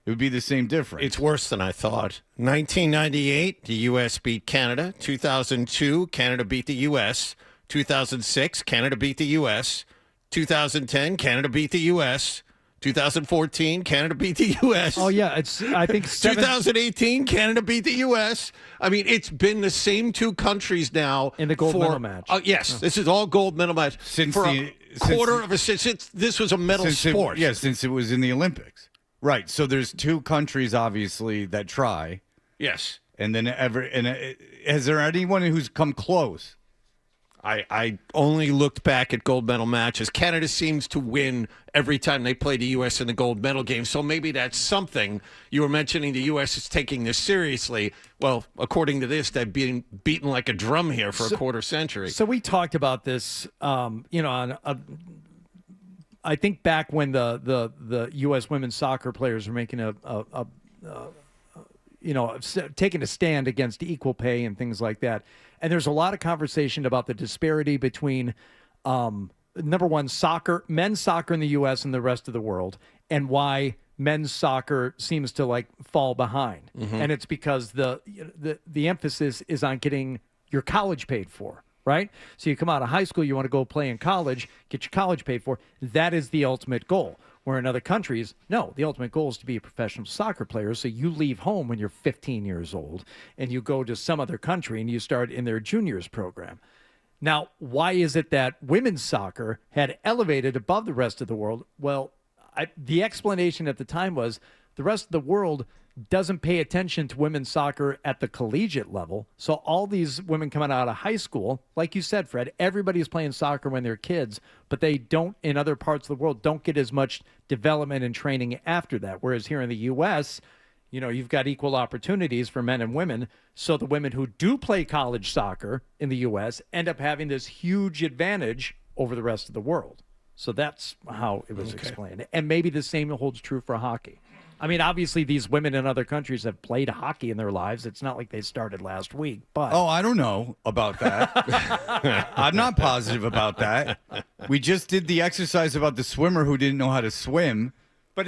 It would be the same difference. It's worse than I thought. 1998, the U.S. beat Canada. 2002, Canada beat the U.S. 2006, Canada beat the U.S. 2010, Canada beat the U.S. 2014, Canada beat the U.S. Oh, yeah. I think 2018, Canada beat the U.S. I mean, it's been the same two countries now. In the gold medal match. Yes, this is all gold medal match. Since this was a medal sport. Since it was in the Olympics. Right. So there's two countries, obviously, that try. Yes. And then has there anyone who's come close? I only looked back at gold medal matches. Canada seems to win every time they play the U.S. in the gold medal game, so maybe that's something. You were mentioning the U.S. is taking this seriously. Well, according to this, they've been beaten like a drum here for a quarter century. So we talked about this, on I think back when the U.S. women's soccer players were making taking a stand against equal pay and things like that. And there's a lot of conversation about the disparity between, number one, men's soccer in the U.S. and the rest of the world, and why men's soccer seems to fall behind. And it's because the emphasis is on getting your college paid for, right? So you come out of high school, you want to go play in college, get your college paid for. That is the ultimate goal. Where in other countries, no, the ultimate goal is to be a professional soccer player. So you leave home when you're 15 years old and you go to some other country and you start in their juniors program. Now, why is it that women's soccer had elevated above the rest of the world? Well, the explanation at the time was the rest of the world doesn't pay attention to women's soccer at the collegiate level. So all these women coming out of high school, like you said, Fred, everybody's playing soccer when they're kids, but they don't, in other parts of the world, don't get as much development and training after that. Whereas here in the U.S., you've got equal opportunities for men and women. So the women who do play college soccer in the U.S. end up having this huge advantage over the rest of the world. So that's how it was explained. And maybe the same holds true for hockey. I mean, obviously, these women in other countries have played hockey in their lives. It's not like they started last week, but... Oh, I don't know about that. I'm not positive about that. We just did the exercise about the swimmer who didn't know how to swim. But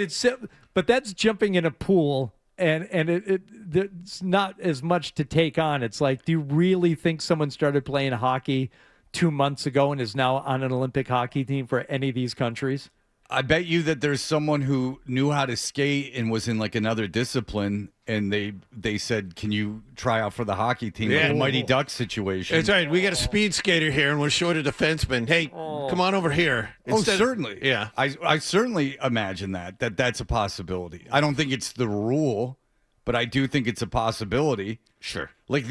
that's jumping in a pool, and it's not as much to take on. It's like, do you really think someone started playing hockey 2 months ago and is now on an Olympic hockey team for any of these countries? I bet you that there's someone who knew how to skate and was in another discipline, and they said, "Can you try out for the hockey team?" Yeah. Like a Mighty Ducks situation. That's right. We got a speed skater here, and we're short a defenseman. Hey, come on over here. Certainly. Yeah. I certainly imagine that's a possibility. I don't think it's the rule, but I do think it's a possibility. Sure. Like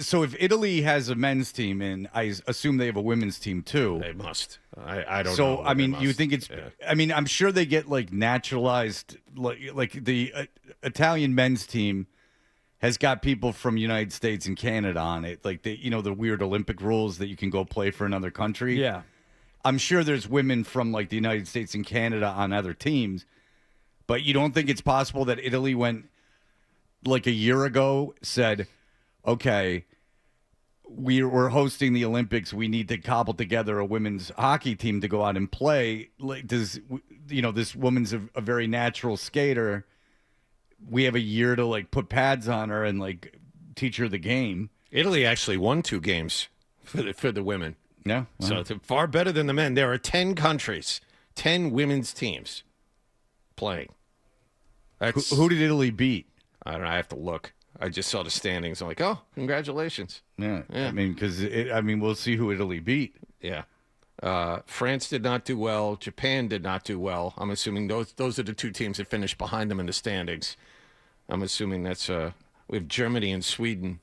so if Italy has a men's team, and I assume they have a women's team too. They must. I don't know. So, I mean, you think it's, I mean, I'm sure they get naturalized, like the Italian men's team has got people from United States and Canada on it. Like the weird Olympic rules that you can go play for another country. Yeah. I'm sure there's women from the United States and Canada on other teams, but you don't think it's possible that Italy went a year ago, said, okay, we're hosting the Olympics. We need to cobble together a women's hockey team to go out and play. This woman's a very natural skater. We have a year to put pads on her and teach her the game. Italy actually won 2 games for the women. Yeah. Wow. So it's far better than the men. There are 10 countries, 10 women's teams playing. Who did Italy beat? I don't know. I have to look. I just saw the standings. I'm like, oh, congratulations. Yeah. I mean, because we'll see who Italy beat. Yeah. France did not do well. Japan did not do well. I'm assuming those are the 2 teams that finished behind them in the standings. I'm assuming that's we have Germany and Sweden.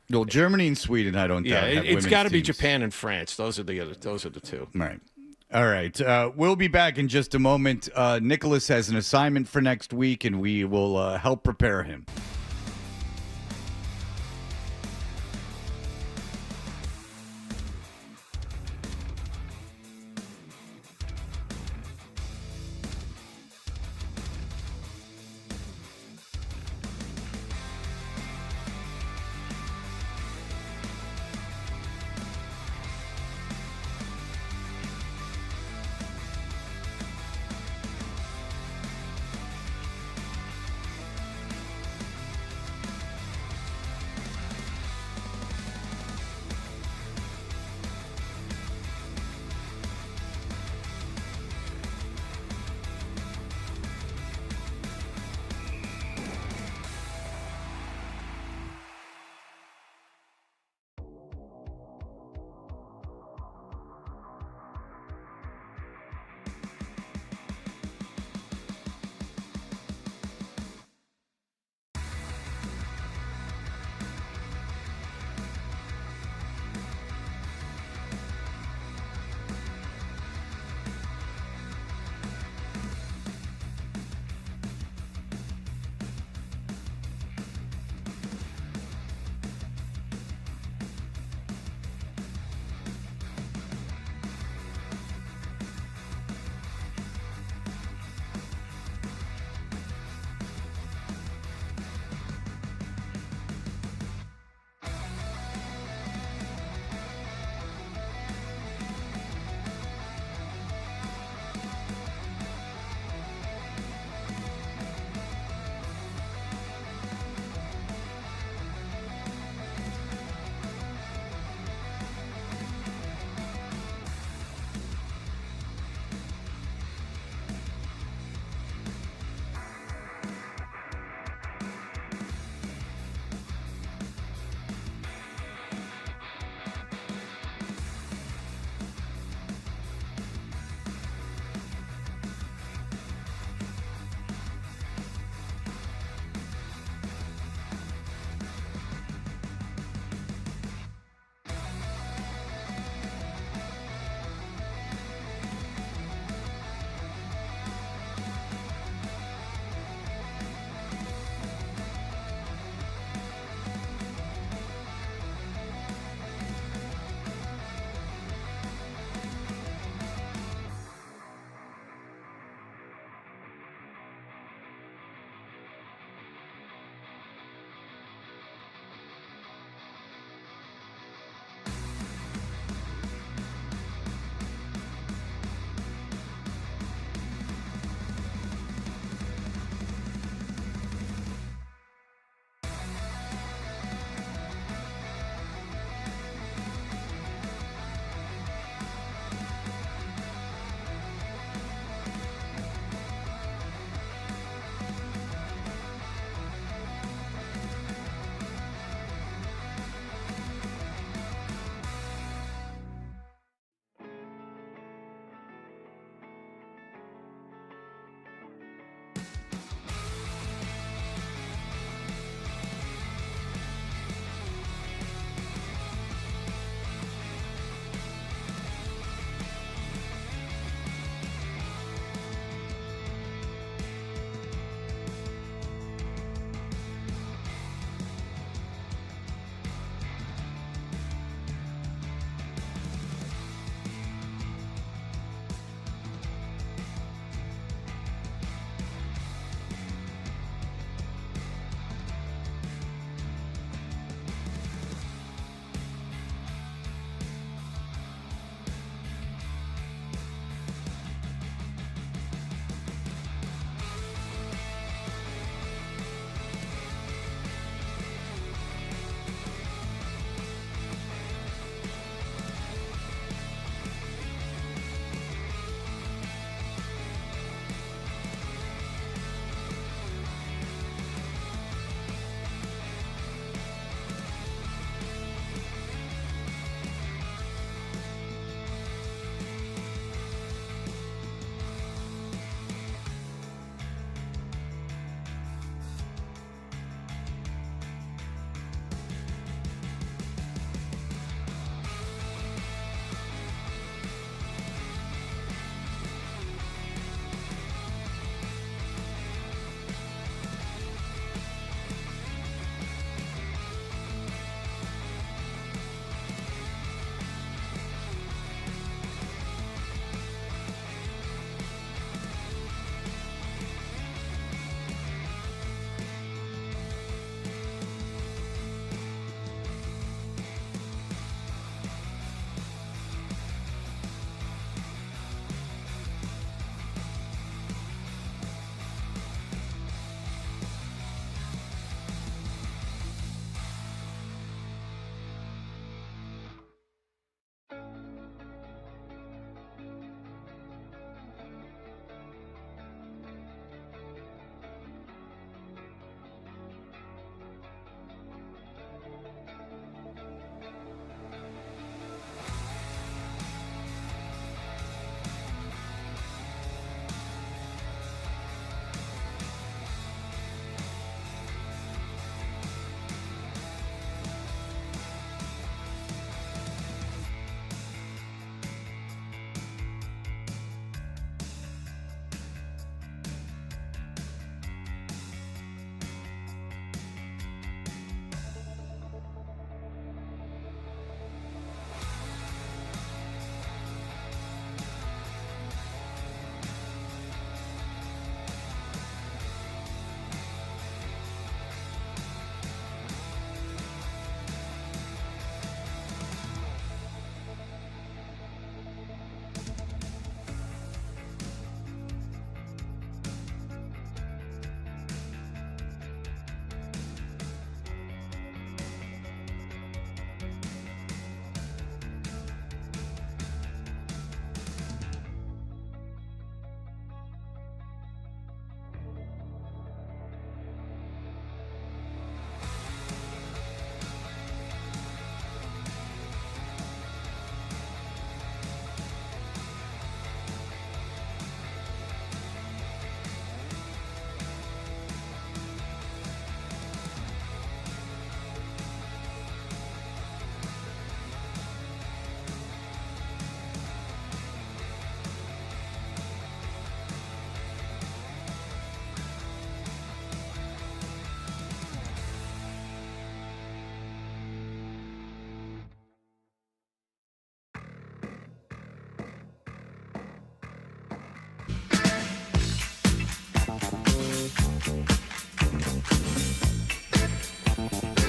Well, Germany and Sweden, I don't doubt. Yeah, it's got to be Japan and France. Those are the 2. Right. All right. We'll be back in just a moment. Nicholas has an assignment for next week, and we will help prepare him.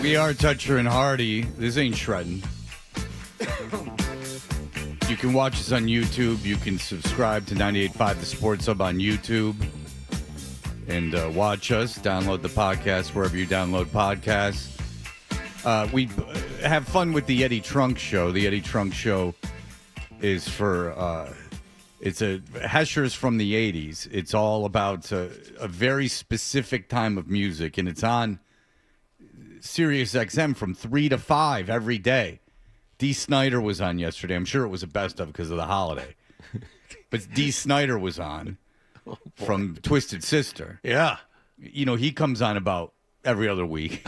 We are Toucher and Hardy. This ain't shredding. You can watch us on YouTube. You can subscribe to 98.5 The Sports Hub on YouTube. And watch us. Download the podcast wherever you download podcasts. We have fun with the Eddie Trunk Show. The Eddie Trunk Show is for... it's a Hesher's from the 80s. It's all about a very specific time of music. And it's on Sirius XM from 3 to 5 every day. Dee Snider was on yesterday. I'm sure it was a best of because of the holiday. But Dee Snider was on from Twisted Sister. Yeah. You know, he comes on about every other week.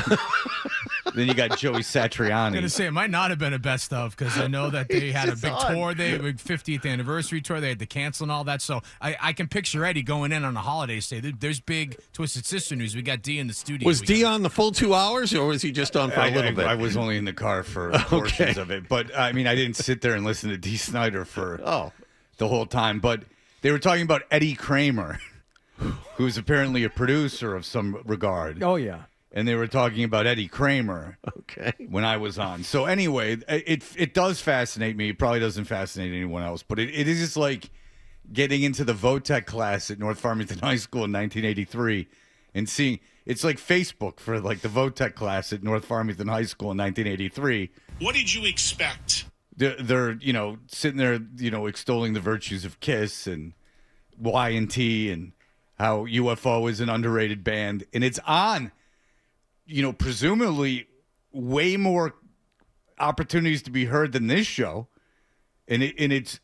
Then you got Joey Satriani. I'm going to say, it might not have been a best of because I know that they had a big tour. They had a big 50th anniversary tour. They had to cancel and all that. So I can picture Eddie going in on a holiday. Say, there's big Twisted Sister news. We got Dee in the studio. Was Dee on the full 2 hours, or was he just on for a little bit? I was only in the car for portions of it. But, I mean, I didn't sit there and listen to Dee Snider for the whole time. But they were talking about Eddie Kramer, who's apparently a producer of some regard. Oh, yeah. And they were talking about Eddie Kramer when I was on. So anyway, it does fascinate me. It probably doesn't fascinate anyone else. But it is just like getting into the Votech class at North Farmington High School in 1983 and seeing – it's like Facebook for like the Votech class at North Farmington High School in 1983. What did you expect? They're you know, sitting there, you know, extolling the virtues of KISS and Y&T and how UFO is an underrated band. And it's on – you know, presumably way more opportunities to be heard than this show. And it's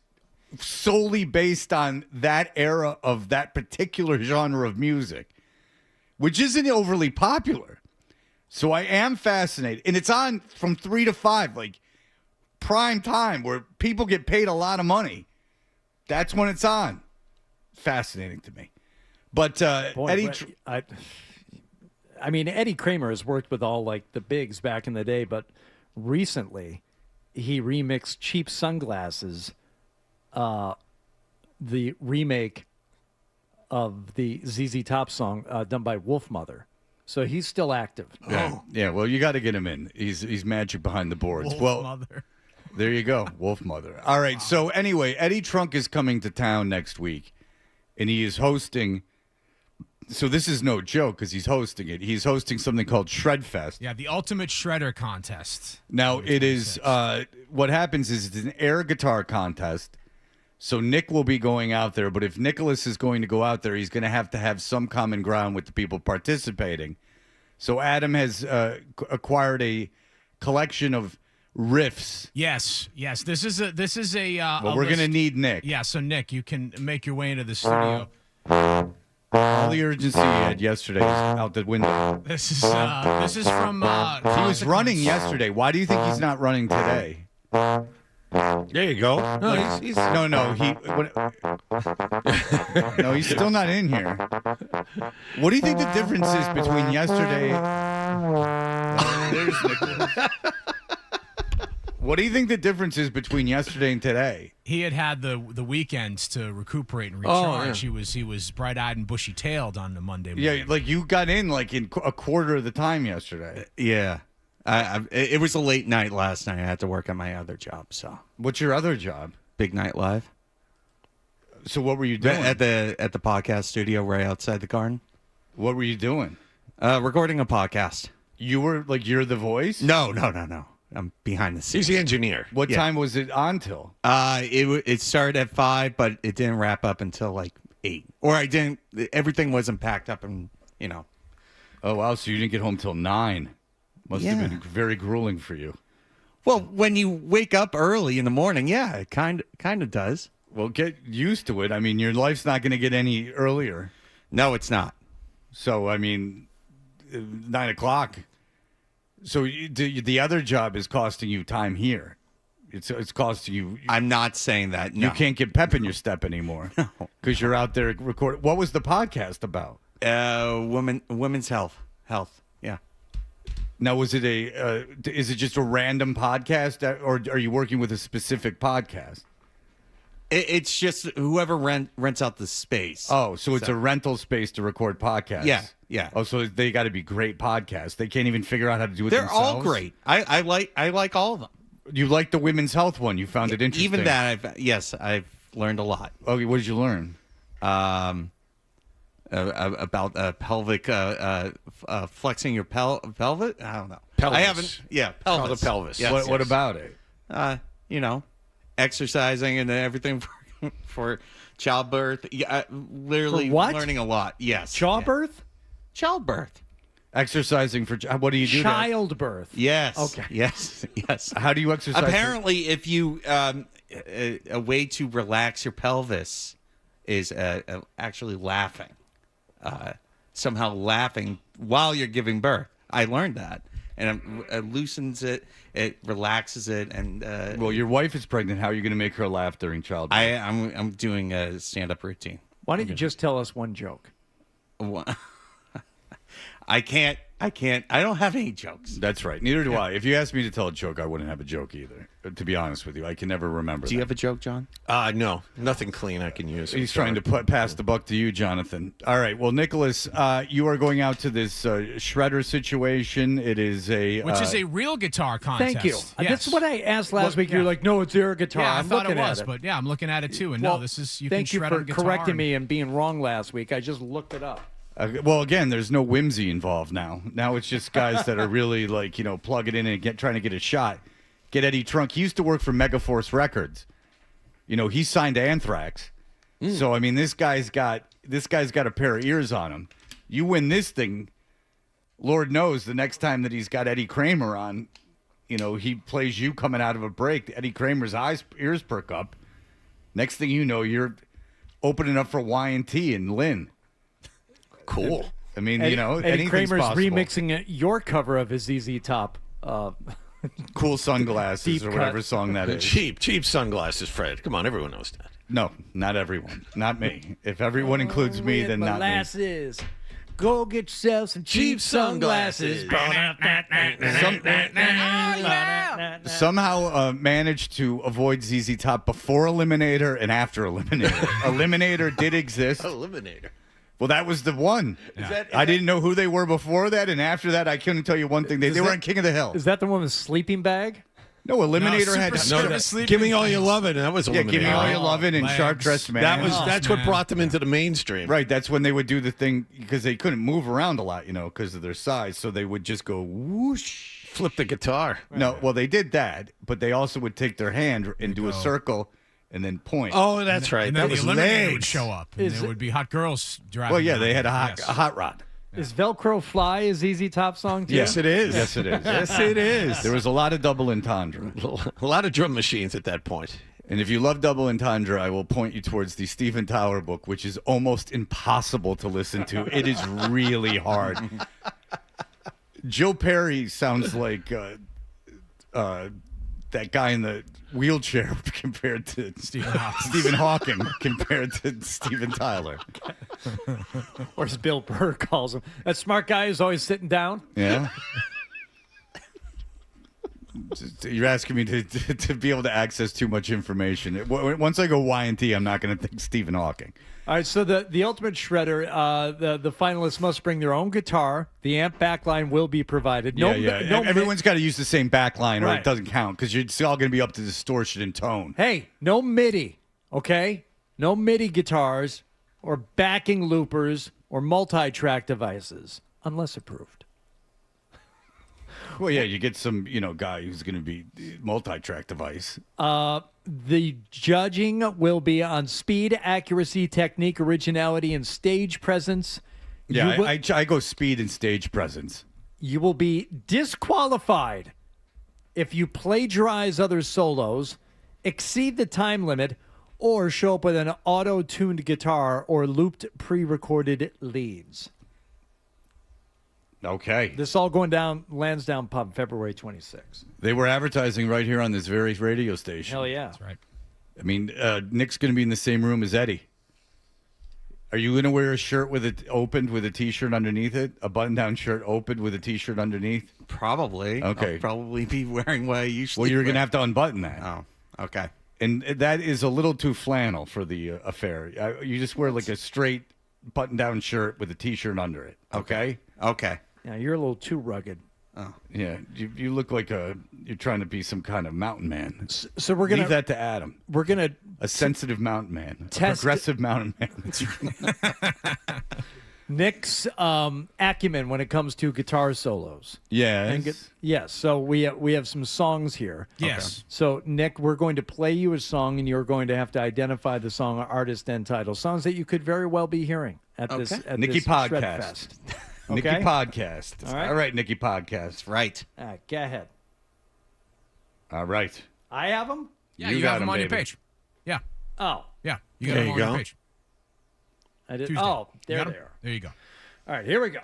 solely based on that era of that particular genre of music, which isn't overly popular. So I am fascinated. And it's on from 3 to 5, like prime time where people get paid a lot of money. That's when it's on. Fascinating to me. But Eddie... I mean, Eddie Kramer has worked with all like the bigs back in the day, but recently he remixed Cheap Sunglasses, the remake of the ZZ Top song done by Wolfmother. So he's still active. Yeah. Well, you got to get him in. He's magic behind the boards. Wolfmother. There you go, Wolfmother. All right. So anyway, Eddie Trunk is coming to town next week, and he is hosting. So this is no joke because he's hosting it. He's hosting something called Shredfest. Yeah, the Ultimate Shredder Contest. Now, it is what happens is it's an air guitar contest. So Nick will be going out there, but if Nicholas is going to go out there, he's going to have some common ground with the people participating. So Adam has acquired a collection of riffs. Yes. This is a. Well, we're going to need Nick. Yeah, so Nick, you can make your way into the studio. All the urgency he had yesterday is out the window. This is from. He was running yesterday. Why do you think he's not running today? There you go. No, he's no, he's still not in here. What do you think the difference is between yesterday? There's Nicholas. What do you think the difference is between yesterday and today? He had the weekends to recuperate and recharge. He was bright-eyed and bushy-tailed on the Monday morning. Yeah, like you got in like in a quarter of the time yesterday. Yeah. It was a late night last night. I had to work on my other job. So, what's your other job? Big Night Live. So what were you doing at the podcast studio right outside the garden? What were you doing? Recording a podcast. You were like you're the voice? No. I'm behind the scenes. He's the engineer. What time was it on till? It started at 5, but it didn't wrap up until like 8. Or I didn't. Everything wasn't packed up, and you know. Oh wow! So you didn't get home till 9. Must have been very grueling for you. Well, when you wake up early in the morning, yeah, it kind of does. Well, get used to it. I mean, your life's not going to get any earlier. No, it's not. So I mean, 9 o'clock. So the other job is costing you time here. It's costing you. I'm not saying that. No. You can't get pep in your step anymore because you're out there recording. What was the podcast about? Women's health. Yeah. Now, was it is it just a random podcast, or are you working with a specific podcast? It's just whoever rents out the space. Oh, so it's a rental space to record podcasts. Yeah. Oh, so they got to be great podcasts. They can't even figure out how to do it They're themselves? all great. I like all of them. You like the women's health one. You found it interesting. Even that, I've learned a lot. Okay, what did you learn? About pelvic flexing your pelvis. I don't know. Pelvis. I haven't. Yeah, pelvis. Called a pelvis. Yes, What about it? Exercising and everything for childbirth. Yeah, literally For what? learning a lot. Yes, Childbirth? Childbirth. Exercising for what do you do? Childbirth. Yes. Okay. Yes. How do you exercise? Apparently, if you a way to relax your pelvis is actually laughing. Somehow laughing while you're giving birth. I learned that, and it loosens it, it relaxes it, and well, your wife is pregnant. How are you going to make her laugh during childbirth? I'm doing a stand-up routine. Why don't you just tell us one joke? I can't. I don't have any jokes. That's right. Neither do I. If you asked me to tell a joke, I wouldn't have a joke either. To be honest with you, I can never remember. Do you have a joke, John? No, nothing clean I can use. He's trying to pass the buck to you, Jonathan. All right. Well, Nicholas, you are going out to this shredder situation. It is which is a real guitar contest. Thank you. Yes. That's what I asked last week. You're like, no, it's air guitar. Yeah, I I'm thought looking it was, at it. but yeah, I'm looking at it too. And Well, no, this is thank can you shred for on guitar correcting and- me and being wrong last week. I just looked it up. Well, again, there's no whimsy involved now. Now it's just guys that are really plug it in and trying to get a shot. Get Eddie Trunk. He used to work for Megaforce Records. He signed Anthrax. So I mean, this guy's got a pair of ears on him. You win this thing, Lord knows the next time that he's got Eddie Kramer on, he plays you coming out of a break. Eddie Kramer's ears perk up. Next thing you know, you're opening up for Y&T and Lynn. Cool. I mean, Eddie anything's Kramer's possible. remixing your cover of his ZZ Top. Cool Sunglasses Deep or whatever cut. song that is. Cheap sunglasses, Fred. Come on, everyone knows that. No, not everyone. Not me. If everyone includes me, then not me. Molasses. Go get yourself some cheap sunglasses. Somehow managed to avoid ZZ Top before Eliminator and after Eliminator. Eliminator did exist. Eliminator. Well, that was the one. I didn't know who they were before that, and after that, I couldn't tell you one thing. They were on King of the Hill. Is that the one with sleeping bag? No, Eliminator had Give Me All You Lovin'. That was Eliminator. Give Me All You Lovin' and Sharp Dressed Man. That's what brought them into the mainstream. Right, that's when they would do the thing because they couldn't move around a lot, because of their size. So they would just go whoosh, flip the guitar. No, well they did that, but they also would take their hand and do a circle and then point. Oh, that's right. And That then was the Eliminator legs. would show up. And there would be hot girls driving. Well, yeah, they had around. a hot rod. Is Velcro Fly a ZZ Top song too? Yes, it is. Yes, it is. Yes, it is. There was a lot of double entendre. A lot of drum machines at that point. And if you love double entendre, I will point you towards the Stephen Tyler book, which is almost impossible to listen to. It is really hard. Joe Perry sounds like that guy in the wheelchair compared to Stephen Hawking compared to Stephen Tyler. Or as Bill Burr calls him. That smart guy who's always sitting down. Yeah. You're asking me to be able to access too much information. Once I go Y&T, I'm not going to think Stephen Hawking. All right, so the Ultimate Shredder, the finalists must bring their own guitar. The amp backline will be provided. No, Everyone's got to use the same backline or Right. it doesn't count because it's all going to be up to distortion and tone. Hey, no MIDI, okay? No MIDI guitars or backing loopers or multi-track devices, unless approved. Well, yeah, you get some, guy who's going to be multi-track device. The judging will be on speed, accuracy, technique, originality, and stage presence. Yeah, You will- I go speed and stage presence. You will be disqualified if you plagiarize other solos, exceed the time limit, or show up with an auto-tuned guitar or looped pre-recorded leads. Okay. This all going down Lansdowne Pub, February 26th. They were advertising right here on this very radio station. Hell yeah. That's right. I mean, Nick's going to be in the same room as Eddie. Are you going to wear a shirt with it opened with a T-shirt underneath it? A button-down shirt opened with a T-shirt underneath? Probably. Okay. I'll probably be wearing what I usually Well, you're going to wear. have to unbutton that. Oh, okay. And that is a little too flannel for the affair. You just wear like a straight button-down shirt with a T-shirt under it. Okay? Okay. Yeah, you're a little too rugged. Oh. Yeah, you look like you're trying to be some kind of mountain man. So we're gonna leave that to Adam. We're gonna a sensitive mountain man, a test- progressive mountain man. Nick's acumen when it comes to guitar solos. Yes. Yes. So we have some songs here. Yes. Okay. So Nick, we're going to play you a song, and you're going to have to identify the song, artist, and title. Songs that you could very well be hearing at this at Nikki this Podcast. Shredfest. Nikki Okay? Podcast. All right, Nikki Podcast. Right. All right, go ahead. All right. I have them. Yeah, You you, got have them on your baby. page. Yeah. Oh, Yeah. You got There them you on your go. page. I did. Tuesday. Oh, You there got 'em? they are. There you go. All right, here we go.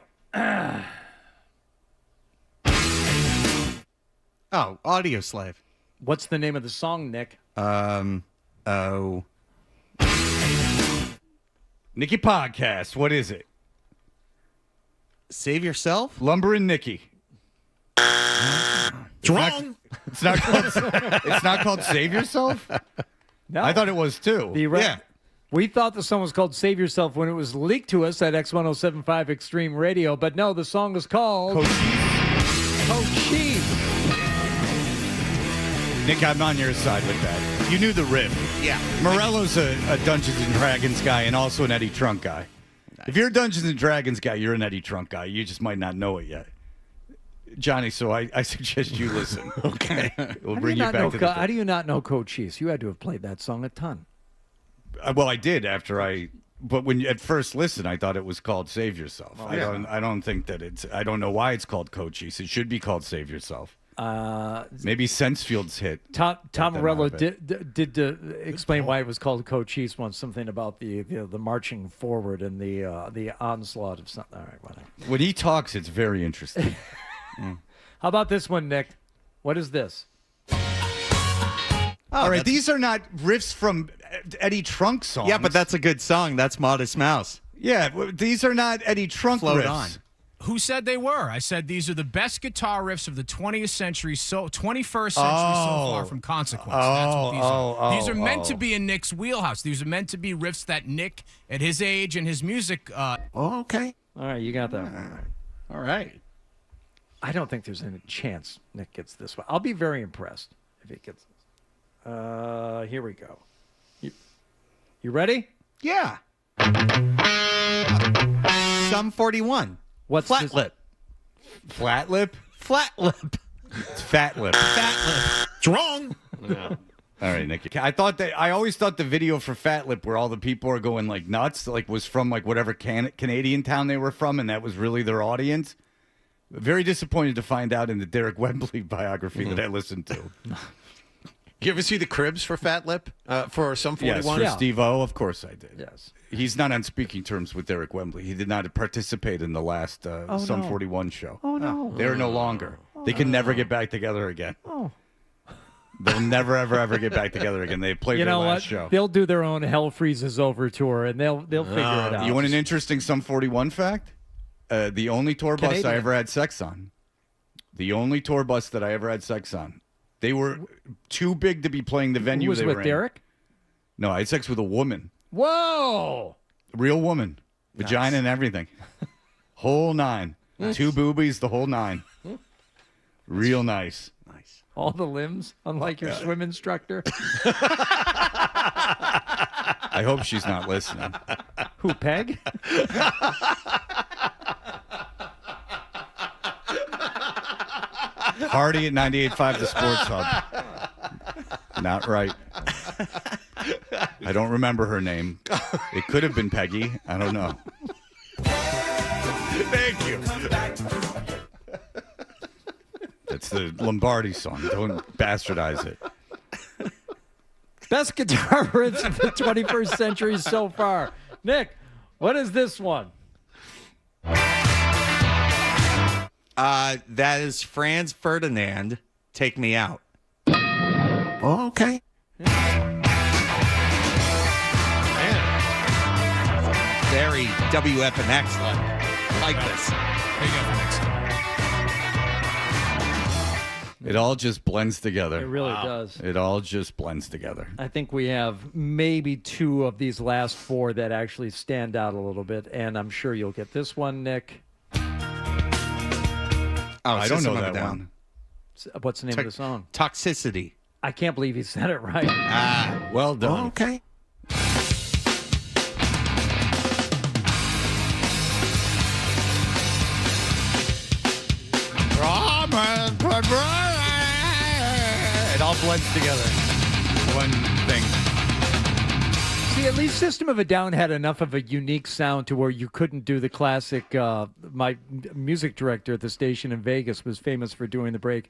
Oh, Audio Slave. What's the name of the song, Nick? Oh. Nikki Podcast. What is it? Save Yourself? Lumber and Nikki. It's wrong. It's not called. It's not called Save Yourself. No, I thought it was too. Yeah. We thought the song was called Save Yourself when it was leaked to us at X1075 Extreme Radio, but no, the song is called Cochise. Nick, I'm on your side with that. You knew the riff. Yeah. Morello's a Dungeons and Dragons guy and also an Eddie Trunk guy. If you're a Dungeons and Dragons guy, you're an Eddie Trunk guy. You just might not know it yet. Johnny, so I suggest you listen. Okay. We'll bring you back to the How do you not know Cochise? You had to have played that song a ton. Well, I did but when you at first listen, I thought it was called Save Yourself. I don't think that I don't know why it's called Cochise. It should be called Save Yourself. Maybe Sensfield's hit. Tom Morello out of it. did explain why it was called Cochise once. Something about the marching forward and the onslaught of something. All right, whatever. When he talks, it's very interesting. How about this one, Nick? What is this? All right, these are not riffs from Eddie Trunk songs. Yeah, but that's a good song. That's Modest Mouse. Yeah, these are not Eddie Trunk Float riffs. on. Who said they were? I said these are the best guitar riffs of the 21st century so far from Consequence. That's what these are. These are meant to be in Nick's wheelhouse. These are meant to be riffs that Nick, at his age and his music. Okay. All right, you got that one. All right. I don't think there's any chance Nick gets this one. I'll be very impressed if he gets this. Here we go. You ready? Yeah. Sum 41. What's Flat this? lip? Flat lip? Flat lip. It's fat lip. Fat lip. It's wrong. All right, Nikki. I always thought the video for Fat Lip, where all the people are going like nuts, like was from like whatever Canadian town they were from, and that was really their audience. Very disappointed to find out in the Derek Wembley biography that I listened to. You ever see the cribs for Fat Lip? For Sum 41? Yes, for Steve-O, of course I did. Yes. He's not on speaking terms with Derek Wembley. He did not participate in the last Sum 41 show. Oh, no. They're no longer. They can never get back together again. Oh. They'll never, ever get back together again. They played You their know last what? show. They'll do their own Hell Freezes Over tour, and they'll figure it out. You want an interesting Sum 41 fact? The only tour bus Canadian. I ever had sex on. The only tour bus that I ever had sex on. They were too big to be playing the venue Who was they with were Derek? in. No, I had sex with a woman. Whoa! Real woman. Vagina and everything. Whole nine. 2 boobies, the whole 9. Real nice. Nice. All the limbs, unlike your swim instructor. I hope she's not listening. Who, Peg? Hardy at 98.5 The Sports Hub. Not right. I don't remember her name. It could have been Peggy. I don't know. Thank you. That's the Lombardi song. Don't bastardize it. Best guitar riffs of the 21st century so far. Nick, what is this one? That is Franz Ferdinand, Take Me Out. Okay. Very WFNX like this. Big FNX. It all just blends together. It really does. It all just blends together. I think we have maybe 2 of these last 4 that actually stand out a little bit, and I'm sure you'll get this one, Nick. I don't know that one. What's the name of the song? Toxicity. I can't believe he said it right. Well done. Okay. It all blends together. One thing. See, at least System of a Down had enough of a unique sound to where you couldn't do the classic. My music director at the station in Vegas was famous for doing the break.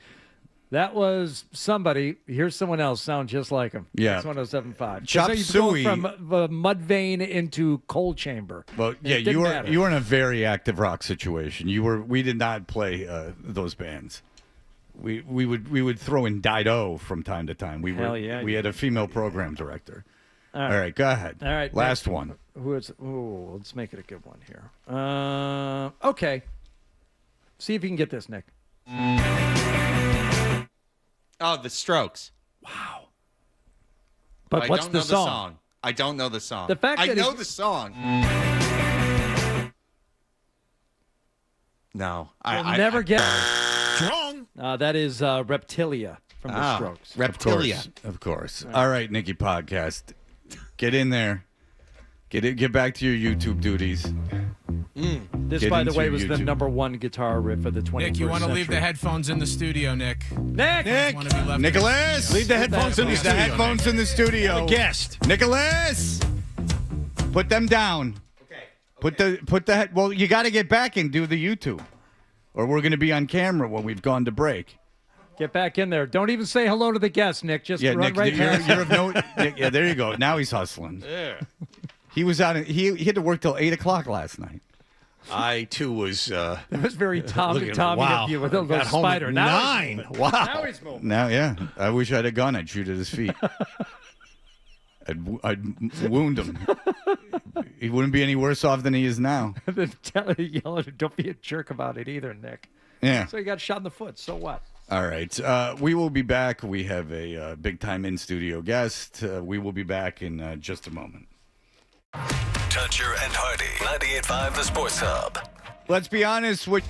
That was somebody. Here's someone else sound just like him. Yeah. It's 107.5. Chop So you're Suey. going from the mud vein into cold chamber. Well, yeah, It didn't matter. you were in a very active rock situation. We did not play those bands. We would throw in Dido from time to time. We had a female program director. All right, go ahead. All right, last Nick, one. Let's make it a good one here. Okay. See if you can get this, Nick. Oh, The Strokes. Wow. But I what's don't the know song? I don't know the song. The fact I that know it's- the song. No, You'll never get it. Wrong. That is Reptilia from the Strokes. Reptilia. Of course. All right, Nikki Podcast. Get in there. Get back to your YouTube duties. This, Get by the into way, was the YouTube. #1 guitar riff of the 21st Nick, you want to leave the century. headphones in the studio, Nick? Nick! Want to be left Nicholas, Leave the headphones in the Leave the studio. headphones in the studio. Guest. Nicholas, put them down. Okay. Put the well. You got to get back and do the YouTube, or we're going to be on camera when we've gone to break. Get back in there. Don't even say hello to the guest, Nick. Just Yeah, run Nick, right you're, past you're of no. Nick, yeah, there you go. Now he's hustling. Yeah. He was out. He had to work till 8:00 last night. I too was. That was very Tommy wow. of you with a little Got home at spider. Now he's 9. moving. Wow. Now he's moving. Now, yeah, I wish I had a gun. I'd shoot at his feet. I'd wound him. He wouldn't be any worse off than he is now. Yelling, don't be a jerk about it either, Nick. Yeah. So he got shot in the foot. So what? All right. We will be back. We have a big time in studio guest. We will be back in just a moment. Toucher and Hardy, 98.5 The Sports Hub. Let's be honest with.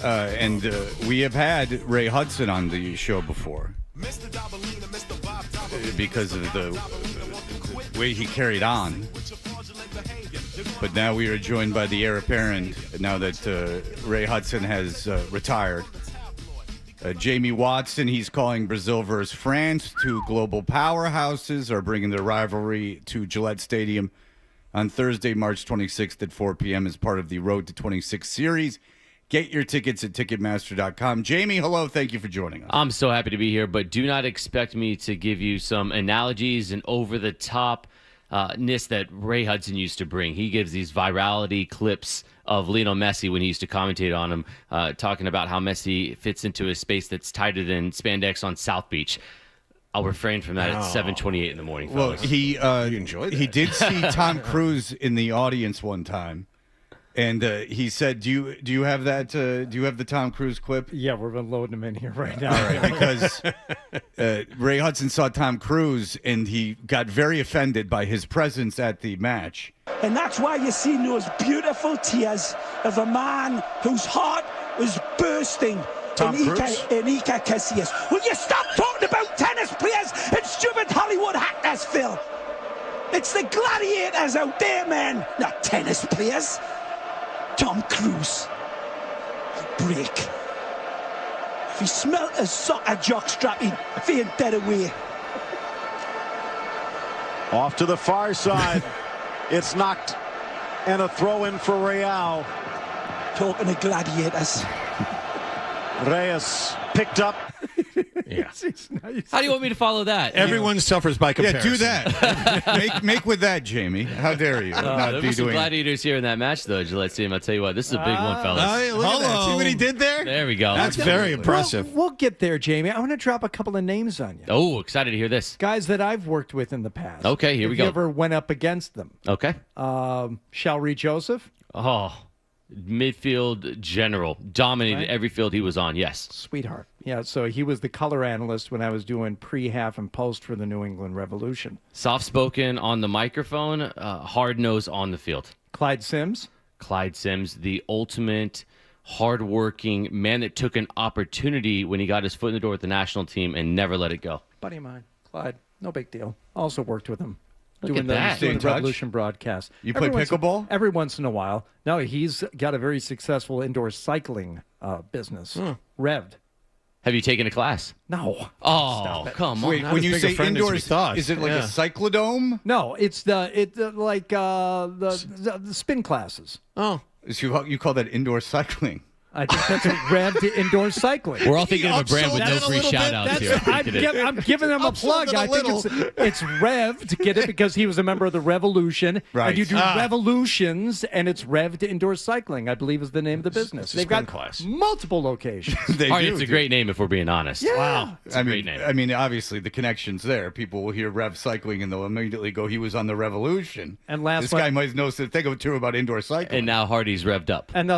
And we have had Ray Hudson on the show before because of the way he carried on. But now we are joined by the heir apparent now that Ray Hudson has retired. Jamie Watson, he's calling Brazil versus France. Two global powerhouses are bringing their rivalry to Gillette Stadium on Thursday, March 26th at 4 p.m. as part of the Road to 26 series. Get your tickets at Ticketmaster.com. Jamie, hello. Thank you for joining us. I'm so happy to be here, but do not expect me to give you some analogies and over-the-top-ness that Ray Hudson used to bring. He gives these virality clips of Lionel Messi when he used to commentate on him, talking about how Messi fits into a space that's tighter than spandex on South Beach. I'll refrain from that at 7:28 in the morning, fellas. Well, he enjoyed that. He did see Tom Cruise in the audience one time. And he said, "Do you have that? Do you have the Tom Cruise clip?" Yeah, we're loading him in here right now. All right, because Ray Hudson saw Tom Cruise and he got very offended by his presence at the match. And that's why you see those beautiful tears of a man whose heart was bursting. Tom Cruise? Iker Casillas. Will you stop talking about tennis players and stupid Hollywood actors, Phil? It's the gladiators out there, man, not tennis players. Tom Cruise. Break. If he smelt a soccer jockstrap, he'd faint dead away. Off to the far side. It's knocked. And a throw in for Real. Talking to gladiators. Reyes picked up. Yeah. How do you want me to follow that? Everyone suffers by comparison. Yeah, do that. make with that, Jamie. How dare you? There were some gladiators here in that match, though, Gillette Stadium. I'll tell you what, this is a big one, fellas. Look at that. See what he did there? There we go. That's very impressive. We'll get there, Jamie. I want to drop a couple of names on you. Oh, excited to hear this. Guys that I've worked with in the past. Okay, here we go. If you ever went up against them. Okay. Shalrie Joseph. Oh, midfield general. Dominated every field he was on, yes. Sweetheart. Yeah, so he was the color analyst when I was doing pre, half, and post for the New England Revolution. Soft-spoken on the microphone, hard-nosed on the field. Clyde Sims. Clyde Sims, the ultimate hard-working man that took an opportunity when he got his foot in the door with the national team and never let it go. Buddy of mine, Clyde. No big deal. Also worked with him. Look at that. Doing the Revolution broadcast. You play pickleball? Every once in a while. No, he's got a very successful indoor cycling business. Revved. Have you taken a class? No. Oh, come on. Wait, when you say indoors, is it like a cyclodome? No, it's the spin classes. Oh. So you call that indoor cycling? I think that's a revved indoor cycling. We're all thinking of a brand with no free shout-outs here. I'm giving him a plug. I think it's Rev, get it? Because he was a member of the Revolution. Right. And you do revolutions, and it's Rev to Indoor Cycling, I believe is the name of the business. They've got multiple locations. It's a great name if we're being honest. Yeah. Wow. It's a great name. I mean, obviously, the connection's there. People will hear Rev Cycling, and they'll immediately go, he was on the Revolution. And this guy might know a thing or two about indoor cycling. And now Hardy's revved up. And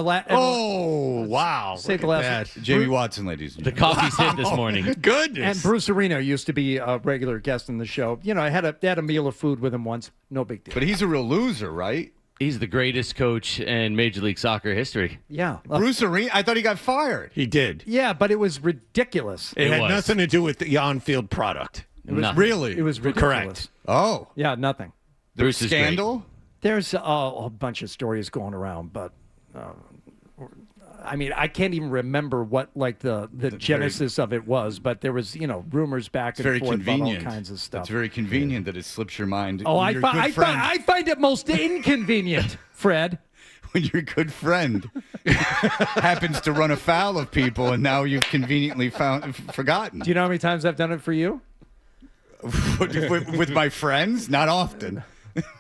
wow. Say the last Jamie Watson, ladies and the gentlemen. coffee's hit this morning. Goodness. And Bruce Arena used to be a regular guest in the show. You know, I had a meal of food with him once. No big deal. But he's a real loser, right? He's the greatest coach in Major League Soccer history. Yeah. Bruce Arena? I thought he got fired. He did. Yeah, but it was ridiculous. It had nothing to do with the on-field product. It was really. It was ridiculous. Correct. Oh. Yeah, nothing. Bruce is scandal? great. There's a bunch of stories going around, but I mean, I can't even remember what the genesis of it was, but there was, rumors back and forth about all kinds of stuff. It's very convenient that it slips your mind. Oh, I find it most inconvenient, Fred. When your good friend happens to run afoul of people, and now you've conveniently forgotten. Do you know how many times I've done it for you? with my friends? Not often.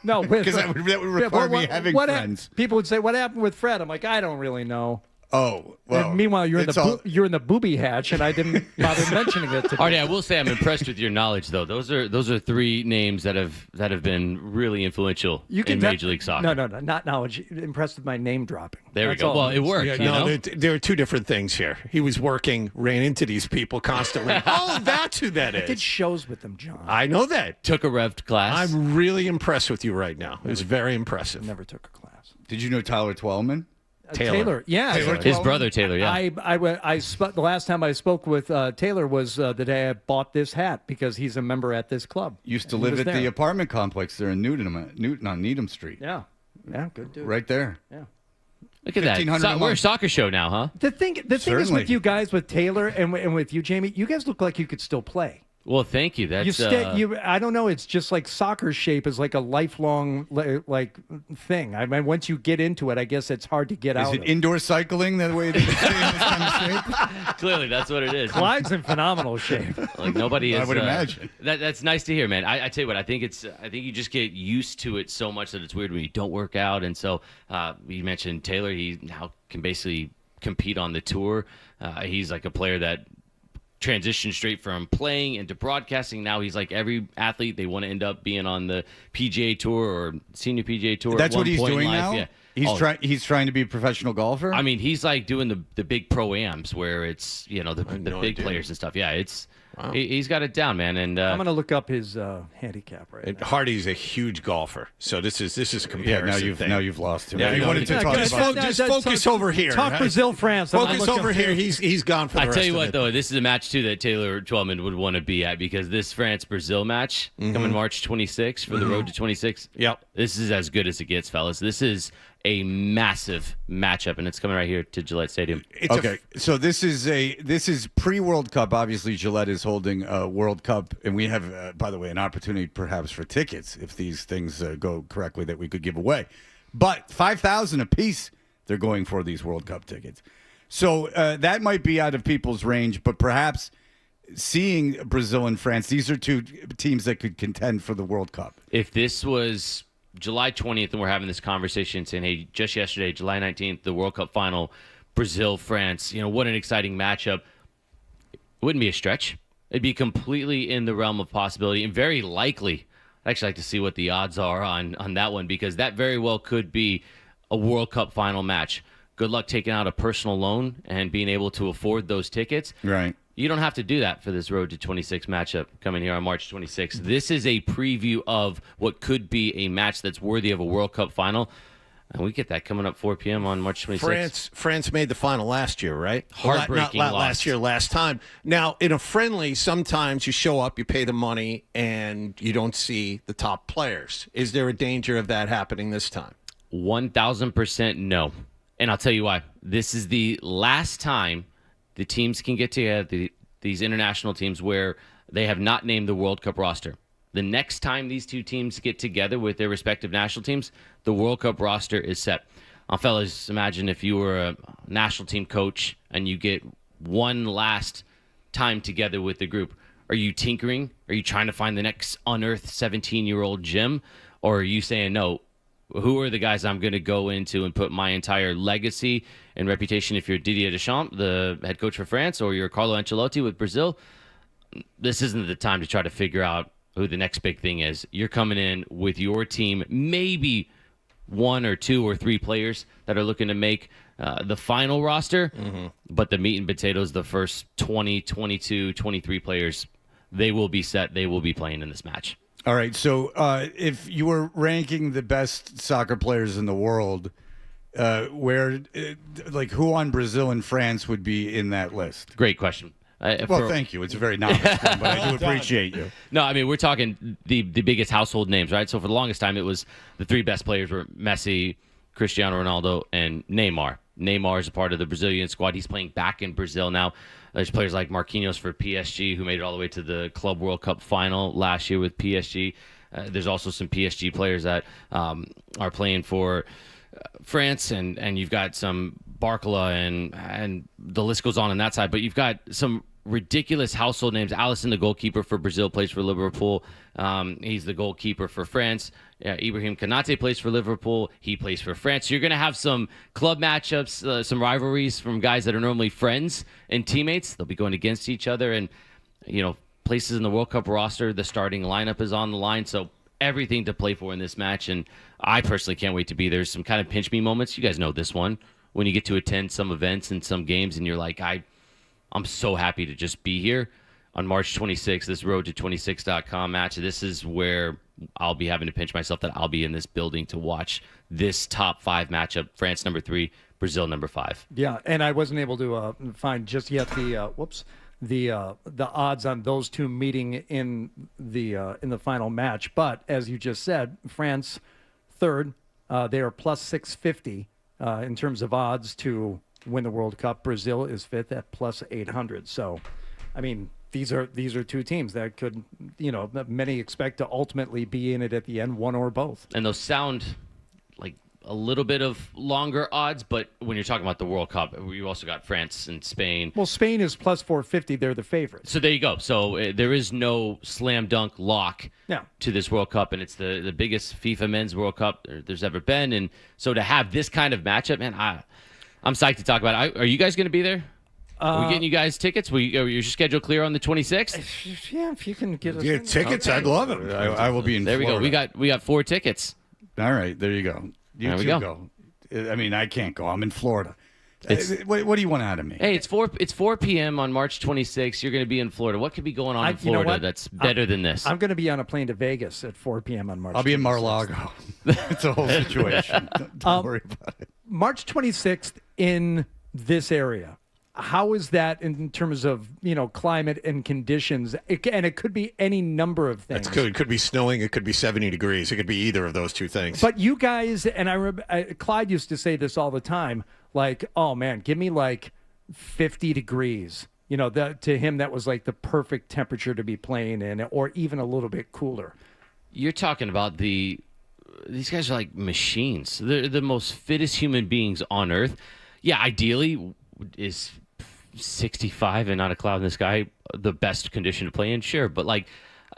No, because that would require me having friends. People would say, "What happened with Fred?" I'm like, "I don't really know." Oh, well. And meanwhile, you're in the booby hatch, and I didn't bother mentioning it today. Artie, I will say I'm impressed with your knowledge, though. Those are three names that have been really influential in Major League Soccer. No, not knowledge. Impressed with my name dropping. There we go. Well, it worked. There are two different things here. He was working, ran into these people constantly. Oh, that's who that is. I did shows with them, John. I know that. Took a revved class. I'm really impressed with you right now. It was very impressive. Never took a class. Did you know Tyler Twellman? Taylor, yeah. His brother Taylor, yeah. The last time I spoke with Taylor was the day I bought this hat because he's a member at this club. Used to live at the apartment complex there in Newton on Needham Street. Yeah, good dude. Right there. Yeah. Look at that. We're a soccer show now, huh? The thing is with you guys, with Taylor and with you, Jamie, you guys look like you could still play. Well, thank you. That's I don't know. It's just like soccer shape is like a lifelong like thing. I mean, once you get into it, I guess it's hard to get out. Is it indoor cycling that way? Stay in this kind of shape? Clearly, that's what it is. Clyde's in phenomenal shape. Like nobody is. I would imagine. That's nice to hear, man. I tell you what, I think you just get used to it so much that it's weird when you don't work out. And so you mentioned Taylor. He now can basically compete on the tour. He's like a player that transitioned straight from playing into broadcasting. Now he's like every athlete. They want to end up being on the PGA Tour or senior PGA Tour. That's at one what he's point doing in life. now? Yeah. He's trying to be a professional golfer? I mean, he's like doing the big pro-ams where it's, the big players and stuff. Yeah, it's he's got it down, man. And I'm going to look up his handicap right now. Hardy's a huge golfer, so this is comparison. Now you've lost him. Yeah, You wanted to talk about just focus over here. Talk Brazil, France. Focus over here. He's gone for the I rest tell you of what, it. though, this is a match too that Taylor Twellman would want to be at because this France-Brazil match coming March 26 for the road to 26. Yep, this is as good as it gets, fellas. This is a massive matchup, and it's coming right here to Gillette Stadium. So this is pre-World Cup. Obviously, Gillette is holding a World Cup, and we have, by the way, an opportunity perhaps for tickets if these things go correctly that we could give away. But 5,000 apiece, they're going for these World Cup tickets. So that might be out of people's range, but perhaps seeing Brazil and France, these are two teams that could contend for the World Cup. If this was July 20th, and we're having this conversation saying, hey, just yesterday, July 19th, the World Cup final, Brazil, France, what an exciting matchup. It wouldn't be a stretch. It'd be completely in the realm of possibility and very likely. I'd actually like to see what the odds are on that one because that very well could be a World Cup final match. Good luck taking out a personal loan and being able to afford those tickets. Right. You don't have to do that for this Road to 26 matchup coming here on March 26th. This is a preview of what could be a match that's worthy of a World Cup final. And we get that coming up 4 p.m. on March 26th. France made the final last year, right? Heartbreaking not loss. last year, last time. Now, in a friendly, sometimes you show up, you pay the money, and you don't see the top players. Is there a danger of that happening this time? 1,000% no. And I'll tell you why. This is the last time the teams can get together, these international teams, where they have not named the World Cup roster. The next time these two teams get together with their respective national teams, the World Cup roster is set. Fellas, imagine if you were a national team coach and you get one last time together with the group. Are you tinkering? Are you trying to find the next unearthed 17-year-old Jim? Or are you saying, no, who are the guys I'm going to go into and put my entire legacy and reputation? If you're Didier Deschamps, the head coach for France, or you're Carlo Ancelotti with Brazil, this isn't the time to try to figure out who the next big thing is. You're coming in with your team, maybe one or two or three players that are looking to make the final roster, but the meat and potatoes, the first 20, 22, 23 players, they will be set. They will be playing in this match. All right, so if you were ranking the best soccer players in the world, who on Brazil and France would be in that list? Great question. Thank you. It's a very novice one, but I do appreciate you. No, I mean, we're talking the biggest household names, right? So for the longest time, it was the three best players were Messi, Cristiano Ronaldo, and Neymar. Neymar is a part of the Brazilian squad. He's playing back in Brazil now. There's players like Marquinhos for PSG who made it all the way to the Club World Cup final last year with PSG. There's also some PSG players that are playing for France, and you've got some Barcola and the list goes on that side. But you've got some ridiculous household names. Alisson, the goalkeeper for Brazil, plays for Liverpool. He's the goalkeeper for France. Ibrahim Konate plays for Liverpool. He plays for France. So you're going to have some club matchups, some rivalries from guys that are normally friends and teammates. They'll be going against each other. And, places in the World Cup roster, the starting lineup is on the line. So everything to play for in this match. And I personally can't wait to be there. Some kind of pinch me moments. You guys know this one. When you get to attend some events and some games and you're like, I'm so happy to just be here. On March 26th, this Road to 26.com match, this is where I'll be having to pinch myself that I'll be in this building to watch this top 5 matchup: France number 3, Brazil number 5. Yeah, and I wasn't able to find just yet the odds on those two meeting in the final match. But as you just said, France third, they are plus 650 in terms of odds to win the World Cup. Brazil is fifth at plus 800. So, I mean, these are two teams that could, many expect to ultimately be in it at the end, one or both. And those sound like a little bit of longer odds, but when you're talking about the World Cup, you also got France and Spain. Well, Spain is plus 450. They're the favorites. So there you go. So there is no slam dunk lock to this World Cup, and it's the biggest FIFA Men's World Cup there's ever been. And so to have this kind of matchup, man, I'm psyched to talk about it. Are you guys going to be there? Are we getting you guys tickets? Are your schedule clear on the 26th? Yeah, if you can get us tickets, Okay. I'd love it. I will be in There Florida. we go. We got 4 tickets. All right, there you go. You There we two go. I mean, I can't go. I'm in Florida. It's- What do you want out of me? Hey, it's 4 p.m. on March 26th. You're going to be in Florida. What could be going on in you know Florida what? that's better than this? I'm going to be on a plane to Vegas at 4 p.m. on March I'll be in 26th. Mar-a-Lago. It's a whole situation. Don't worry about it. March 26th in this area. How is that in terms of, climate and conditions? And it could be any number of things. It could be snowing. It could be 70 degrees. It could be either of those two things. But you guys, and I remember Clyde used to say this all the time, like, oh man, give me like 50 degrees. To him, that was like the perfect temperature to be playing in, or even a little bit cooler. You're talking about these guys are like machines. They're the most fittest human beings on earth. Yeah, ideally is 65 and not a cloud in the sky the best condition to play in? Sure, but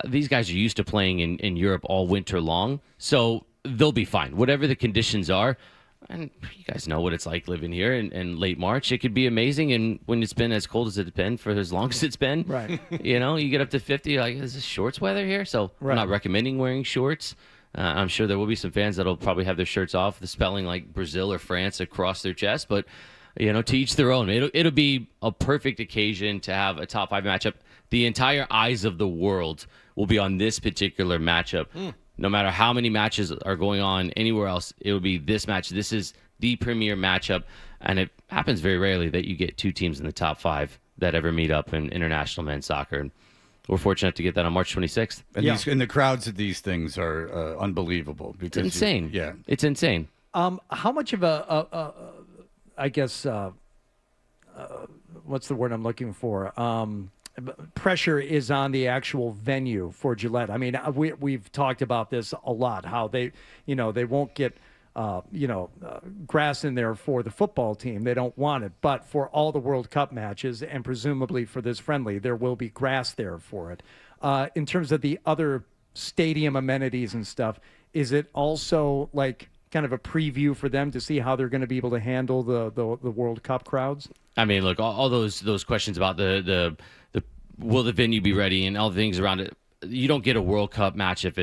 these guys are used to playing in Europe all winter long, so they'll be fine. Whatever the conditions are, and you guys know what it's like living here in late March. It could be amazing, and when it's been as cold as it's been for as long as it's been, right? You get up to 50, you're like, is this shorts weather here? So Right. I'm not recommending wearing shorts. I'm sure there will be some fans that'll probably have their shirts off, the spelling like Brazil or France across their chest, but to each their own. It'll be a perfect occasion to have a top 5 matchup. The entire eyes of the world will be on this particular matchup. No matter how many matches are going on anywhere else, it will be this match. This is the premier matchup, and it happens very rarely that you get 2 teams in the top 5 that ever meet up in international men's soccer. And we're fortunate to get that on March 26th. And the crowds at these things are unbelievable. Because It's insane. Yeah. It's insane. How much of I guess, what's the word I'm looking for? Pressure is on the actual venue for Gillette. I mean, we've talked about this a lot, how they won't get, grass in there for the football team. They don't want it. But for all the World Cup matches and presumably for this friendly, there will be grass there for it. In terms of the other stadium amenities and stuff, is it also like kind of a preview for them to see how they're going to be able to handle the World Cup crowds? I mean, look, all those questions about the will the venue be ready and all the things around it. You don't get a World Cup match if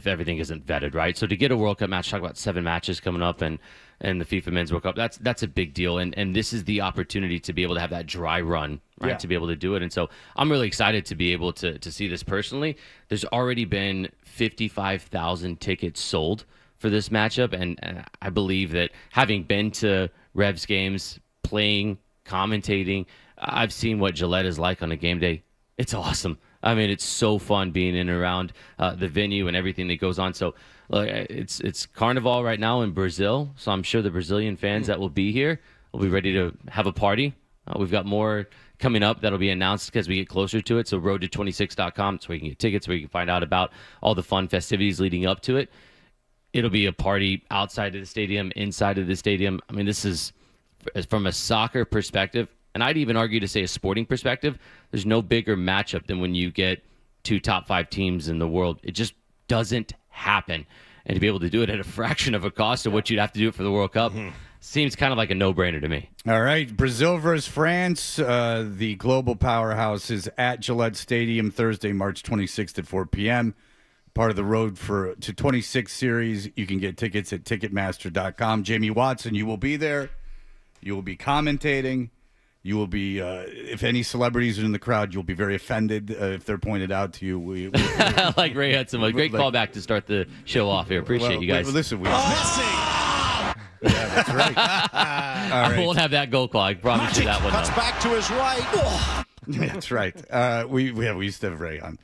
everything isn't vetted, right? So to get a World Cup match, talk about 7 matches coming up and the FIFA Men's World Cup, that's a big deal. And this is the opportunity to be able to have that dry run, right? Yeah. To be able to do it. And so I'm really excited to be able to see this personally. There's already been 55,000 tickets sold for this matchup, and I believe that having been to Revs games, playing, commentating, I've seen what Gillette is like on a game day. It's awesome. I mean, it's so fun being in and around the venue and everything that goes on. So it's Carnival right now in Brazil, so I'm sure the Brazilian fans that will be here will be ready to have a party. We've got more coming up that'll be announced as we get closer to it. So roadto26.com, that's where you can get tickets, where you can find out about all the fun festivities leading up to it. It'll be a party outside of the stadium, inside of the stadium. I mean, this is, from a soccer perspective, and I'd even argue to say a sporting perspective, there's no bigger matchup than when you get 2 top 5 teams in the world. It just doesn't happen. And to be able to do it at a fraction of a cost of what you'd have to do it for the World Cup seems kind of like a no-brainer to me. All right, Brazil versus France. The global powerhouse is at Gillette Stadium Thursday, March 26th at 4 p.m. Part of the Road to 26 series. You can get tickets at Ticketmaster.com. Jamie Watson, you will be there. You will be commentating. You will be, if any celebrities are in the crowd, you'll be very offended if they're pointed out to you. We like Ray Hudson. A great callback to start the show off here. Appreciate you guys. Listen, Messi. Yeah, that's right. All right. I won't have that goal call. I promise you that one. Cuts back to his right. That's right. We used to have Ray on.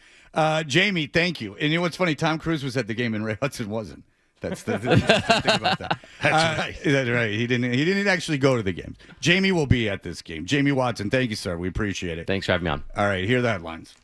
Jamie, thank you. And you know what's funny? Tom Cruise was at the game and Ray Hudson wasn't. That's the thing about that. That's right. That's right. He didn't actually go to the games. Jamie will be at this game. Jamie Watson, thank you, sir. We appreciate it. Thanks for having me on. All right, here are the headlines.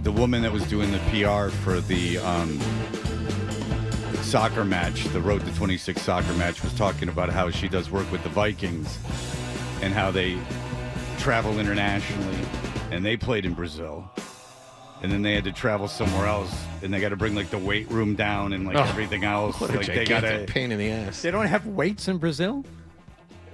the woman that was doing the PR for the soccer match, the Road to 26 soccer match, was talking about how she does work with the Vikings and how they travel internationally, and they played in Brazil. And then they had to travel somewhere else, and they got to bring like the weight room down and like everything else. What a like gigantic pain in the ass. They don't have weights in Brazil?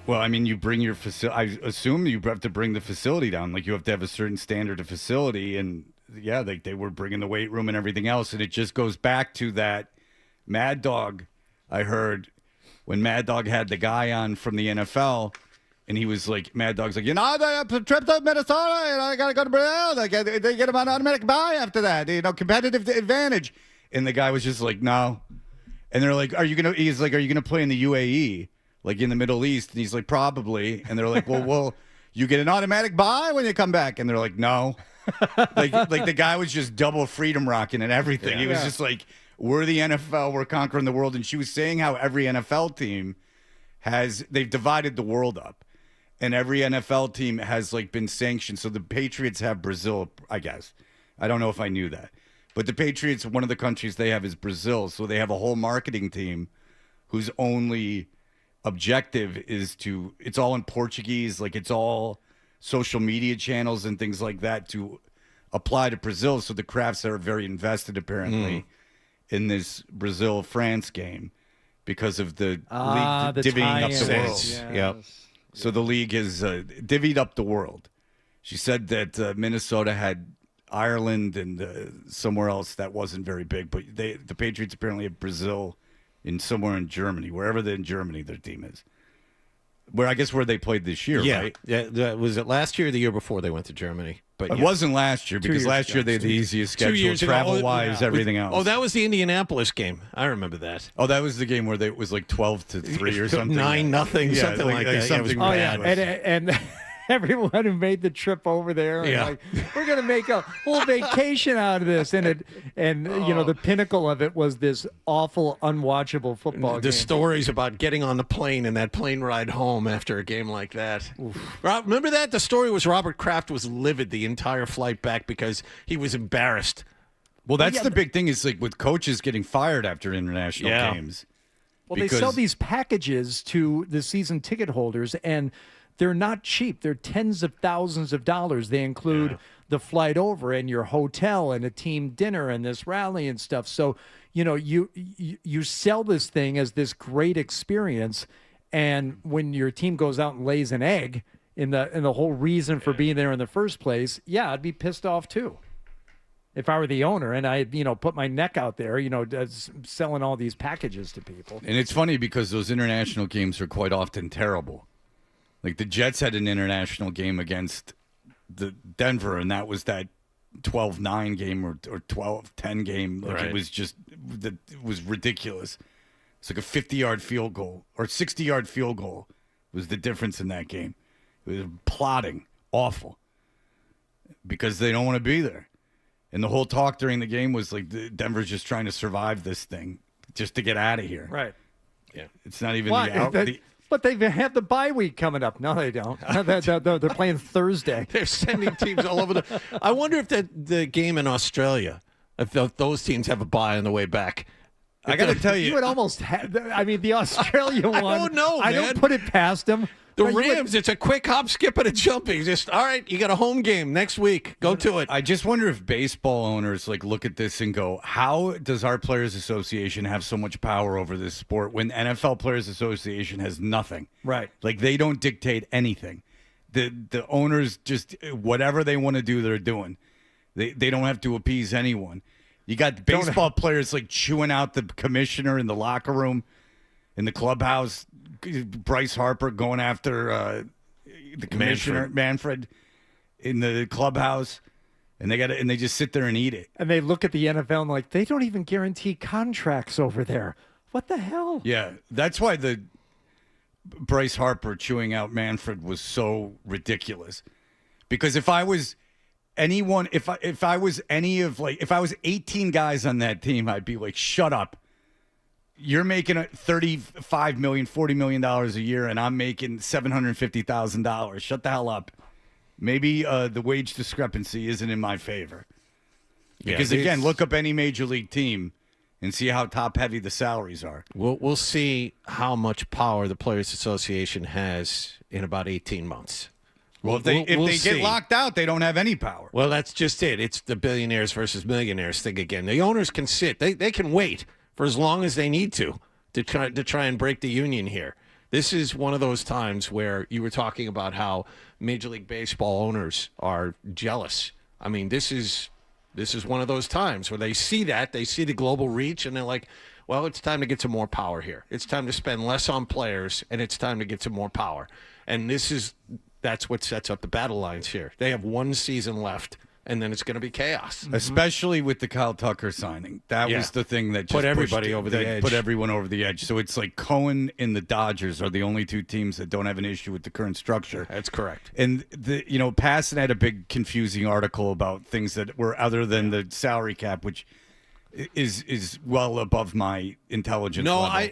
Well, I mean, you bring your facility. I assume you have to bring the facility down. Like you have to have a certain standard of facility, and yeah, they were bringing the weight room and everything else. And it just goes back to that Mad Dog. I heard when Mad Dog had the guy on from the NFL. And he was like, Mad Dog's like, they have a trip to Minnesota, and I got to go to Brazil. They get him on automatic buy after that, competitive advantage. And the guy was just like, no. And they're like, he's like, are you going to play in the UAE, like in the Middle East? And he's like, probably. And they're like, well, you get an automatic buy when you come back. And they're like, no. like the guy was just double freedom rocking and everything. He was just like, we're the NFL, we're conquering the world. And she was saying how every NFL team they've divided the world up. And every NFL team has like been sanctioned. So the Patriots have Brazil, I guess. I don't know if I knew that. But the Patriots, one of the countries they have is Brazil. So they have a whole marketing team whose only objective is it's all in Portuguese. Like it's all social media channels and things like that to apply to Brazil. So the Crafts are very invested apparently in this Brazil-France game because of the league divvying up the world. Yes. Yep. So the league has divvied up the world. She said that Minnesota had Ireland and somewhere else that wasn't very big, but the Patriots apparently have Brazil and somewhere in Germany, wherever in Germany their team is. Where they played this year, right? Yeah, was it last year or the year before they went to Germany? But it wasn't last year because last year they had the easiest schedule, travel-wise, everything else. Oh, that was the Indianapolis game. I remember that. Oh, that was the game where it was like 12-3 or something. 9-0, something like that. Something And everyone who made the trip over there, and like, we're going to make a whole vacation out of this. And the pinnacle of it was this awful, unwatchable football game. The stories about getting on the plane and that plane ride home after a game like that. Rob, remember that? The story was Robert Kraft was livid the entire flight back because he was embarrassed. Well, that's the big thing is like with coaches getting fired after international games. Well, they sell these packages to the season ticket holders, and they're not cheap. They're tens of thousands of dollars. They include the flight over and your hotel and a team dinner and this rally and stuff. So, you sell this thing as this great experience, and when your team goes out and lays an egg in the whole reason for being there in the first place, I'd be pissed off too. If I were the owner and I, put my neck out there, selling all these packages to people. And it's funny because those international games are quite often terrible. Like the Jets had an international game against the Denver, and that was that 12-9 game or 12-10 game. Like it was just it was ridiculous. It's like a 50-yard field goal or 60-yard field goal was the difference in that game. It was plotting, awful, because they don't want to be there. And the whole talk during the game was like Denver's just trying to survive this thing just to get out of here. Right. Yeah. It's not even but they have the bye week coming up. No, they don't. They're playing Thursday. They're sending teams all over the. I wonder if the game in Australia, if those teams have a bye on the way back. I got to tell you, you would almost have. I mean, the Australia one. I don't know, man. I don't put it past them. The Rams, it's a quick hop, skip, and a jumping. Just all right. You got a home game next week. Go to it. I just wonder if baseball owners look at this and go, "How does our Players Association have so much power over this sport when NFL Players Association has nothing?" Right. Like they don't dictate anything. The owners just whatever they want to do, they're doing. They don't have to appease anyone. You got baseball players chewing out the commissioner in the locker room, in the clubhouse. Bryce Harper going after the commissioner Manfred in the clubhouse, and they just sit there and eat it. And they look at the NFL and they don't even guarantee contracts over there. What the hell? Yeah, that's why the Bryce Harper chewing out Manfred was so ridiculous. Because if I was anyone, if I was any of if I was 18 guys on that team, I'd be like, shut up. You're making $35 million, $40 million a year, and I'm making $750,000. Shut the hell up. Maybe the wage discrepancy isn't in my favor. Because, again, look up any major league team and see how top-heavy the salaries are. We'll see how much power the Players Association has in about 18 months. Well, if they get locked out, they don't have any power. Well, that's just it. It's the billionaires versus millionaires thing again. The owners can sit. They can wait for as long as they need to try and break the union here. This is one of those times where you were talking about how Major League Baseball owners are jealous. I mean, this is one of those times where they see the global reach, and they're like, well, it's time to get some more power here. It's time to spend less on players, and it's time to get some more power. And that's what sets up the battle lines here. They have one season left, and then it's going to be chaos. Especially with the Kyle Tucker signing. That was the thing that just put everybody over the edge. Put everyone over the edge. So it's like Cohen and the Dodgers are the only two teams that don't have an issue with the current structure. That's correct. And Passan had a big confusing article about things that were other than the salary cap, which is well above my intelligence level.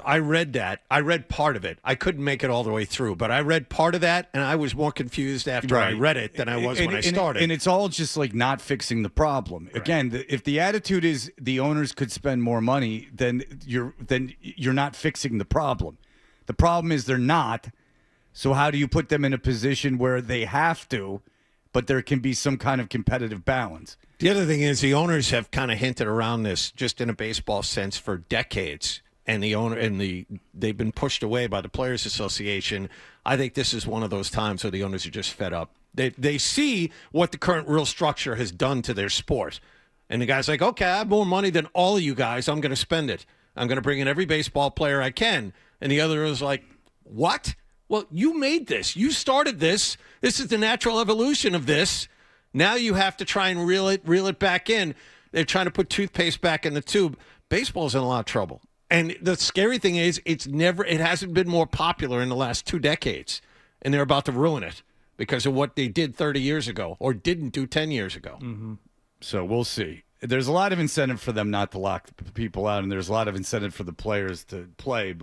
I read that. I read part of it. I couldn't make it all the way through, but I read part of that, and I was more confused after I read it than I was when I started. And it's all just like not fixing the problem. Right. Again, if the attitude is the owners could spend more money, then you're not fixing the problem. The problem is they're not. So how do you put them in a position where they have to, but there can be some kind of competitive balance? The other thing is the owners have kind of hinted around this just in a baseball sense for decades, and they've been pushed away by the Players Association. I think this is one of those times where the owners are just fed up. They see what the current real structure has done to their sport, and the guy's like, okay, I have more money than all of you guys. I'm going to spend it. I'm going to bring in every baseball player I can. And the other is like, what? Well, you made this. You started this. This is the natural evolution of this. Now you have to try and reel it back in. They're trying to put toothpaste back in the tube. Baseball's in a lot of trouble. And the scary thing is it hasn't been more popular in the last 2 decades. And they're about to ruin it because of what they did 30 years ago or didn't do 10 years ago. Mm-hmm. So we'll see. There's a lot of incentive for them not to lock people out, and there's a lot of incentive for the players to play,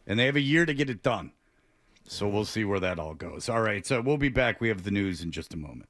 and they have a year to get it done. So we'll see where that all goes. All right, so we'll be back. We have the news in just a moment.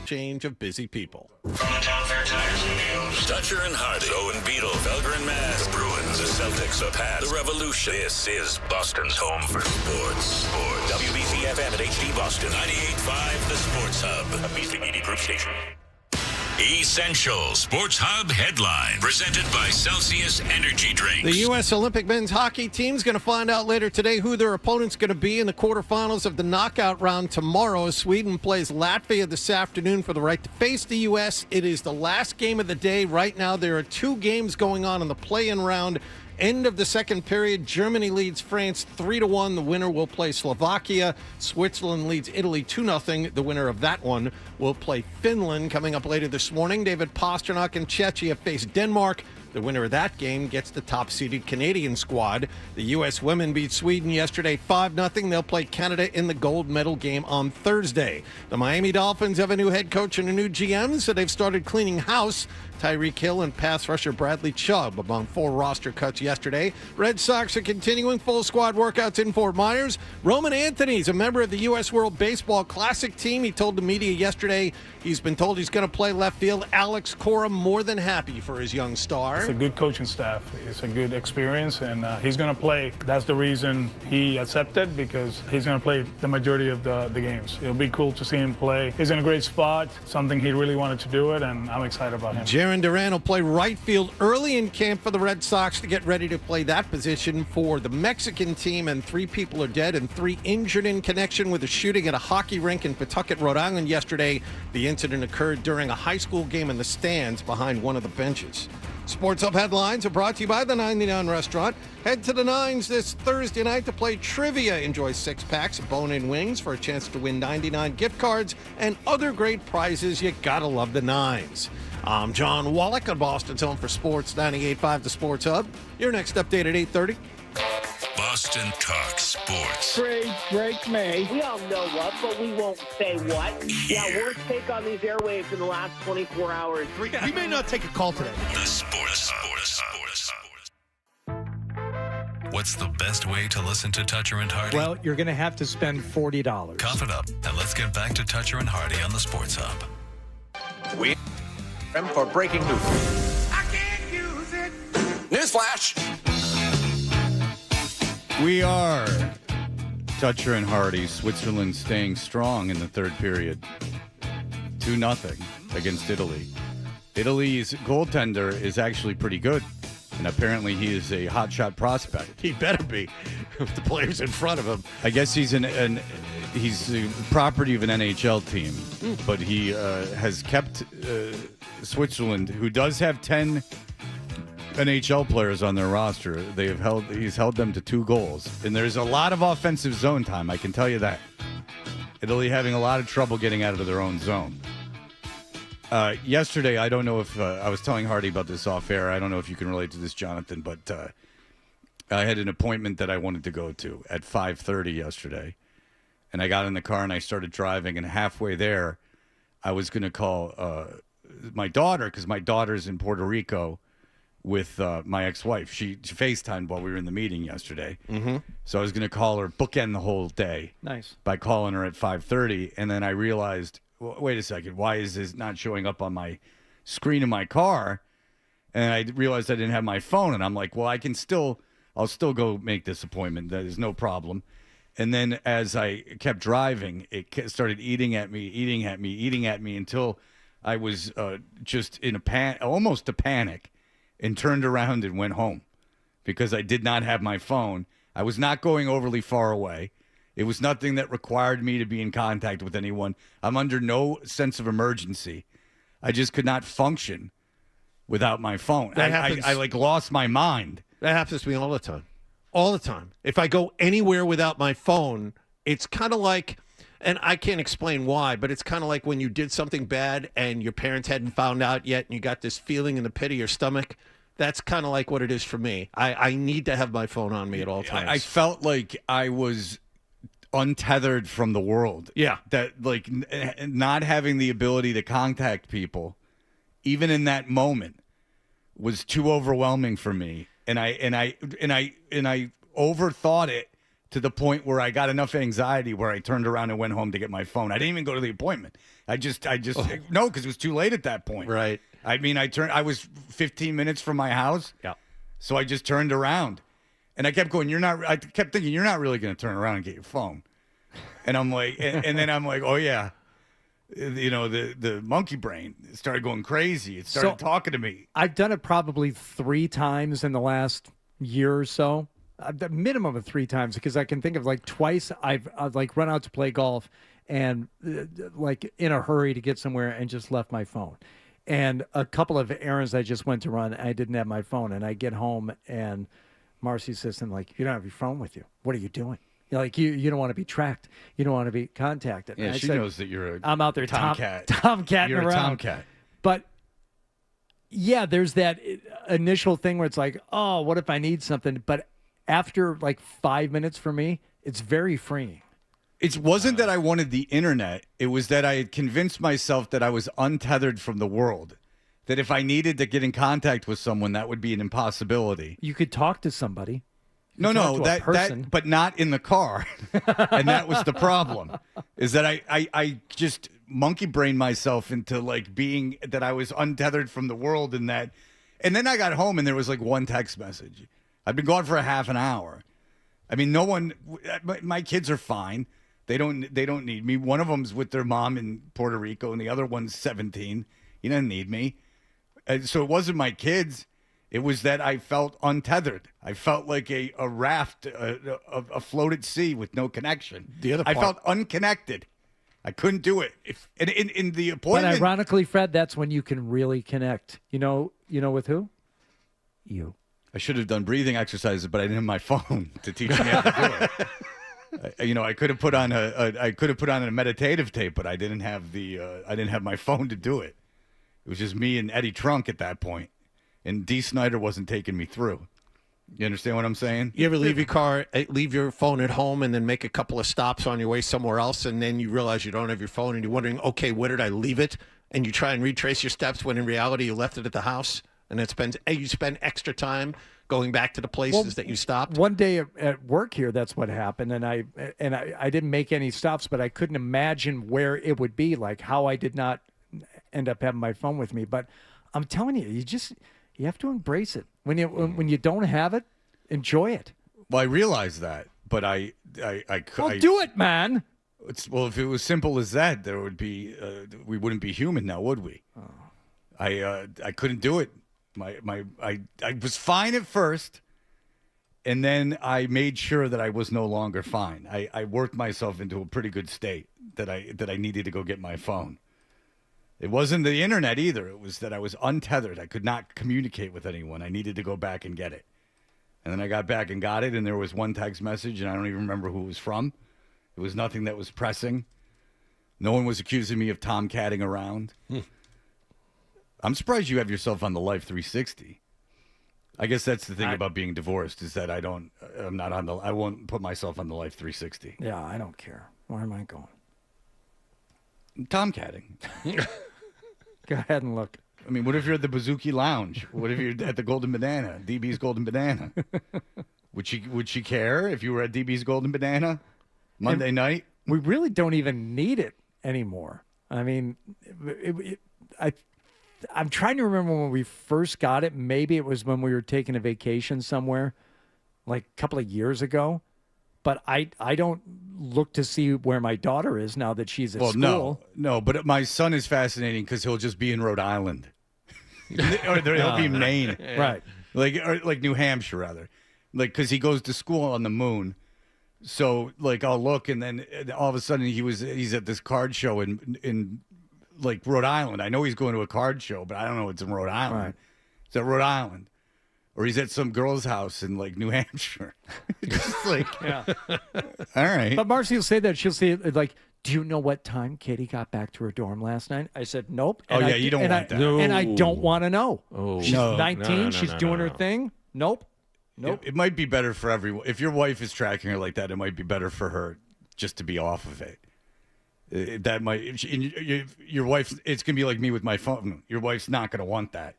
Change of busy people. Dutcher and Hardy, Owen Beetle, Felger and Maz, the Bruins, the Celtics, the Pats, the Revolution. This is Boston's home for sports. WBC-FM at HD Boston, 98.5 The Sports Hub, a Beasley Media Group station. Essential Sports Hub headline, presented by Celsius Energy Drinks. The U.S. Olympic men's hockey team is going to find out later today who their opponent's going to be in the quarterfinals of the knockout round tomorrow. Sweden plays Latvia this afternoon for the right to face the U.S. It is the last game of the day. Right now, there are 2 games going on in the play-in round. End of the second period, Germany leads France 3-1. The winner will play Slovakia. Switzerland leads Italy 2-0. The winner of that one will play Finland. Coming up later this morning, David Pastrnak and Czechia face Denmark. The winner of that game gets the top-seeded Canadian squad. The U.S. women beat Sweden yesterday 5-0. They'll play Canada in the gold medal game on Thursday. The Miami Dolphins have a new head coach and a new GM, so they've started cleaning house. Tyreek Hill and pass rusher Bradley Chubb among 4 roster cuts yesterday. Red Sox are continuing full squad workouts in Fort Myers. Roman Anthony's a member of the U.S. World Baseball Classic team. He told the media yesterday he's been told he's going to play left field. Alex Cora more than happy for his young star. It's a good coaching staff. It's a good experience, and he's going to play. That's the reason he accepted, because he's going to play the majority of the games. It'll be cool to see him play. He's in a great spot, something he really wanted to do it, and I'm excited about him. Jarren Duran will play right field early in camp for the Red Sox to get ready to play that position for the Mexican team, and 3 people are dead and 3 injured in connection with a shooting at a hockey rink in Pawtucket, Rhode Island yesterday. The incident occurred during a high school game in the stands behind one of the benches. Sports Hub headlines are brought to you by the 99 Restaurant. Head to the Nines this Thursday night to play trivia. Enjoy 6 packs of bone-in wings for a chance to win 99 gift cards and other great prizes. You gotta love the Nines. I'm John Wallach on Boston's Home for Sports, 98.5 The Sports Hub. Your next update at 8:30. Boston Talk Sports. Break May. We all know what, but we won't say what. Yeah, worst take on these airwaves in the last 24 hours. We may not take a call today. The Sports Hub. What's the best way to listen to Toucher and Hardy? Well, you're going to have to spend $40. Cough it up, and let's get back to Toucher and Hardy on the Sports Hub. We for breaking news. I can't use it. Newsflash. We are Toucher and Hardy. Switzerland staying strong in the third period. 2-0 against Italy. Italy's goaltender is actually pretty good, and apparently he is a hotshot prospect. He better be if the players in front of him. I guess he's he's the property of an NHL team, but he has kept Switzerland, who does have 10 NHL players on their roster. He's held them to 2 goals, and there's a lot of offensive zone time. I can tell you that. Italy having a lot of trouble getting out of their own zone. Yesterday, I don't know if I was telling Hardy about this off air. I don't know if you can relate to this, Jonathan, but I had an appointment that I wanted to go to at 5:30 yesterday, and I got in the car and I started driving, and halfway there, I was going to call my daughter, because my daughter's in Puerto Rico with my ex-wife. She FaceTimed while we were in the meeting yesterday. Mm-hmm. So I was going to call her, bookend the whole day. Nice. By calling her at 5:30, and then I realized, wait a second, why is this not showing up on my screen in my car? And I realized I didn't have my phone, and I'm like, well, I'll still go make this appointment. That is no problem. And then as I kept driving, it started eating at me until I was just in almost a panic, and turned around and went home because I did not have my phone. I was not going overly far away. It was nothing that required me to be in contact with anyone. I'm under no sense of emergency. I just could not function without my phone. That happens. I lost my mind. That happens to me all the time. All the time. If I go anywhere without my phone, it's kind of like, and I can't explain why, but it's kind of like when you did something bad and your parents hadn't found out yet and you got this feeling in the pit of your stomach. That's kind of like what it is for me. I need to have my phone on me at all times. I felt like I was untethered from the world. Yeah. That, like, not having the ability to contact people, even in that moment, was too overwhelming for me. And I overthought it to the point where I got enough anxiety where I turned around and went home to get my phone. I didn't even go to the appointment. I just no, because it was too late at that point. Right. I mean, I was 15 minutes from my house. Yeah. So I just turned around, and I kept going. I kept thinking, you're not really going to turn around and get your phone. And I'm like, and then I'm like, oh yeah, the monkey brain started going crazy. It started talking to me. I've done it probably 3 times in the last year or so. A minimum of 3 times, because I can think of like twice I've like run out to play golf and like in a hurry to get somewhere and just left my phone. And a couple of errands I just went to run, I didn't have my phone, and I get home and Marcy says something like, "You don't have your phone with you. What are you doing?" You don't want to be tracked. You don't want to be contacted. Yeah, she knows that you're I'm out there tomcat. Tomcatting You're around. a tomcat. But yeah, there's that initial thing where it's like, oh, what if I need something? But after like 5 minutes for me, it's very freeing. It wasn't that I wanted the internet. It was that I had convinced myself that I was untethered from the world. That if I needed to get in contact with someone, that would be an impossibility. You could talk to somebody. No, that, but not in the car. And that was the problem, is that I just monkey brained myself into like being that I was untethered from the world, and then I got home and there was like one text message. I've been gone for a half an hour. I mean, no one. My kids are fine. They don't need me. One of them's with their mom in Puerto Rico, and the other one's 17. He doesn't need me. And so it wasn't my kids. It was that I felt untethered. I felt like a raft, a floated sea with no connection. I felt unconnected. I couldn't do it. In the appointment. But ironically, Fred, that's when you can really connect. You know with who? You. I should have done breathing exercises, but I didn't have my phone to teach me how to do it. I could have put on a meditative tape, but I didn't have my phone to do it. It was just me and Eddie Trunk at that point, and Dee Snider wasn't taking me through. You understand what I'm saying? You ever leave your phone at home and then make a couple of stops on your way somewhere else, and then you realize you don't have your phone, and you're wondering, okay, where did I leave it? And you try and retrace your steps when in reality you left it at the house, and you spend extra time going back to the places that you stopped. One day at work here, that's what happened, and I didn't make any stops, but I couldn't imagine where it would be, like how I did not end up having my phone with me. But I'm telling you, you have to embrace it. When you don't have it, enjoy it. Well, I realize that, but I do it, man. Well, if it was simple as that, there would be we wouldn't be human now, would we? Oh. I couldn't do it. I was fine at first, and then I made sure that I was no longer fine. I worked myself into a pretty good state that I needed to go get my phone. It wasn't the internet either. It was that I was untethered. I could not communicate with anyone. I needed to go back and get it. And then I got back and got it, and there was one text message, and I don't even remember who it was from. It was nothing that was pressing. No one was accusing me of tomcatting around. I'm surprised you have yourself on the Life 360. I guess that's the thing about being divorced, is that I won't put myself on the Life 360. Yeah, I don't care. Where am I going? Tomcatting. Go ahead and look. I mean, what if you're at the Bouzouki Lounge? What if you're at the Golden Banana, DB's Golden Banana? Would she care if you were at DB's Golden Banana Monday night? We really don't even need it anymore. I mean, I'm trying to remember when we first got it. Maybe it was when we were taking a vacation somewhere, like a couple of years ago. But I don't look to see where my daughter is now that she's at school. No, but my son is fascinating because he'll just be in Rhode Island. Or he'll be in Maine. Right. Like New Hampshire, rather. Like, because he goes to school on the moon. So, like, I'll look, and then all of a sudden he's at this card show in like, Rhode Island. I know he's going to a card show, but I don't know it's in Rhode Island. Right. It's at Rhode Island. Or he's at some girl's house in, like, New Hampshire. Just like, yeah. All right. But Marcy will say that. She'll say, like, do you know what time Katie got back to her dorm last night? I said, nope. And you don't want that. No. And I don't want to know. Oh. She's 19. She's doing her thing. Nope. It might be better for everyone. If your wife is tracking her like that, it might be better for her just to be off of it. That might, your wife, it's going to be like me with my phone. Your wife's not going to want that.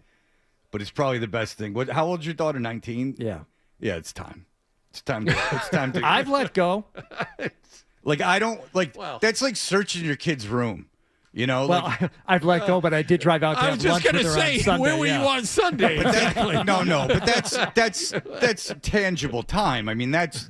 But it's probably the best thing. How old's your daughter? 19? Yeah. Yeah, it's time. It's time to. I've let go. Like I don't like. That's like searching your kid's room. You know. Well, like, I've let go, but I did drive out to I have was just lunch going with to her on say, Sunday. where were you on Sunday? Exactly. No, but that's tangible time. I mean, that's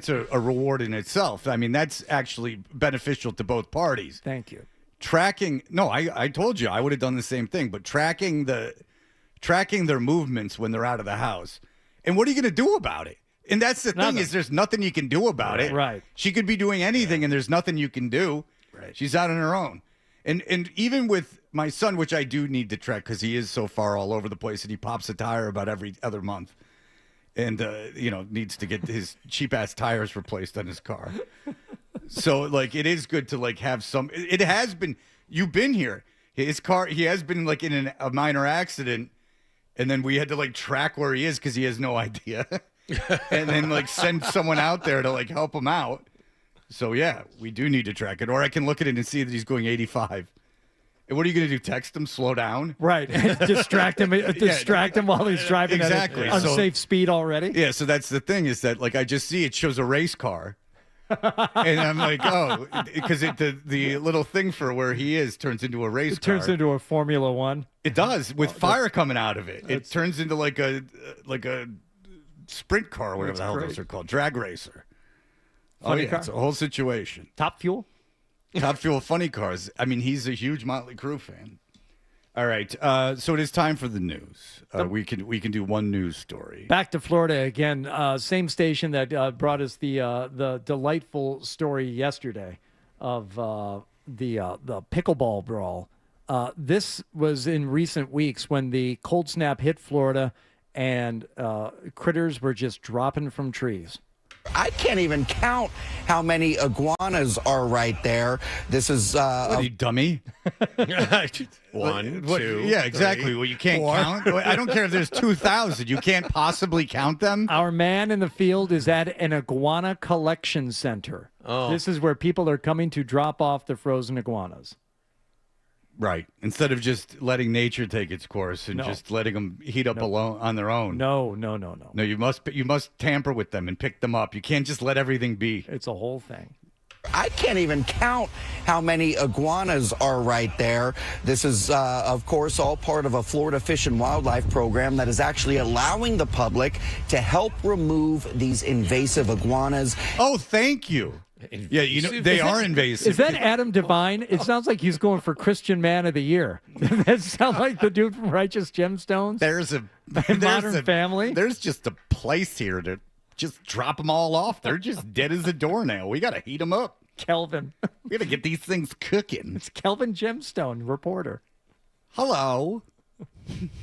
a reward in itself. I mean, that's actually beneficial to both parties. Thank you. Tracking. No, I told you I would have done the same thing, but tracking their movements when they're out of the house. And what are you going to do about it? And that's the thing is there's nothing you can do about it. Right. She could be doing anything and there's nothing you can do. Right. She's out on her own. And even with my son, which I do need to track because he is so far all over the place and he pops a tire about every other month. And, needs to get his cheap ass tires replaced on his car. So like, it is good to like have some, it has been, you've been here. His car, he has been like in a minor accident. And then we had to like track where he is because he has no idea. And then like send someone out there to like help him out. So yeah, we do need to track it. Or I can look at it and see that he's going 85. And what are you going to do? Text him, slow down? Right. distract him while he's driving exactly. at an unsafe speed already. Yeah, so that's the thing is that like I just see it shows a race car. And I'm like, oh, because the little thing for where he is turns into a race car. It turns into a Formula One. It does, with fire coming out of it. It turns into like a sprint car, whatever the hell those are called, drag racer. Funny car. It's a whole situation. Top Fuel? Top Fuel funny cars. I mean, he's a huge Motley Crue fan. All right, so it is time for the news. We can do one news story. Back to Florida again. Same station that brought us the delightful story yesterday of the pickleball brawl. This was in recent weeks when the cold snap hit Florida and critters were just dropping from trees. I can't even count how many iguanas are right there. This is what are you, dummy? 1, 2. Yeah, exactly. 3, Well, you can't 4. count. I don't care if there's 2,000. You can't possibly count them. Our man in the field is at an iguana collection center. Oh. This is where people are coming to drop off the frozen iguanas. Right. Instead of just letting nature take its course and just letting them heat up alone on their own. No. No, you must tamper with them and pick them up. You can't just let everything be. It's a whole thing. I can't even count how many iguanas are right there. This is, of course, all part of a Florida Fish and Wildlife program that is actually allowing the public to help remove these invasive iguanas. Oh, thank you. Yeah, they are invasive. Is that Adam Devine? It sounds like he's going for Christian Man of the Year. Does that sound like the dude from Righteous Gemstones? There's Modern Family. There's just a place here to just drop them all off. They're just dead as a doornail. We got to heat them up. Kelvin. We got to get these things cooking. It's Kelvin Gemstone, reporter. Hello.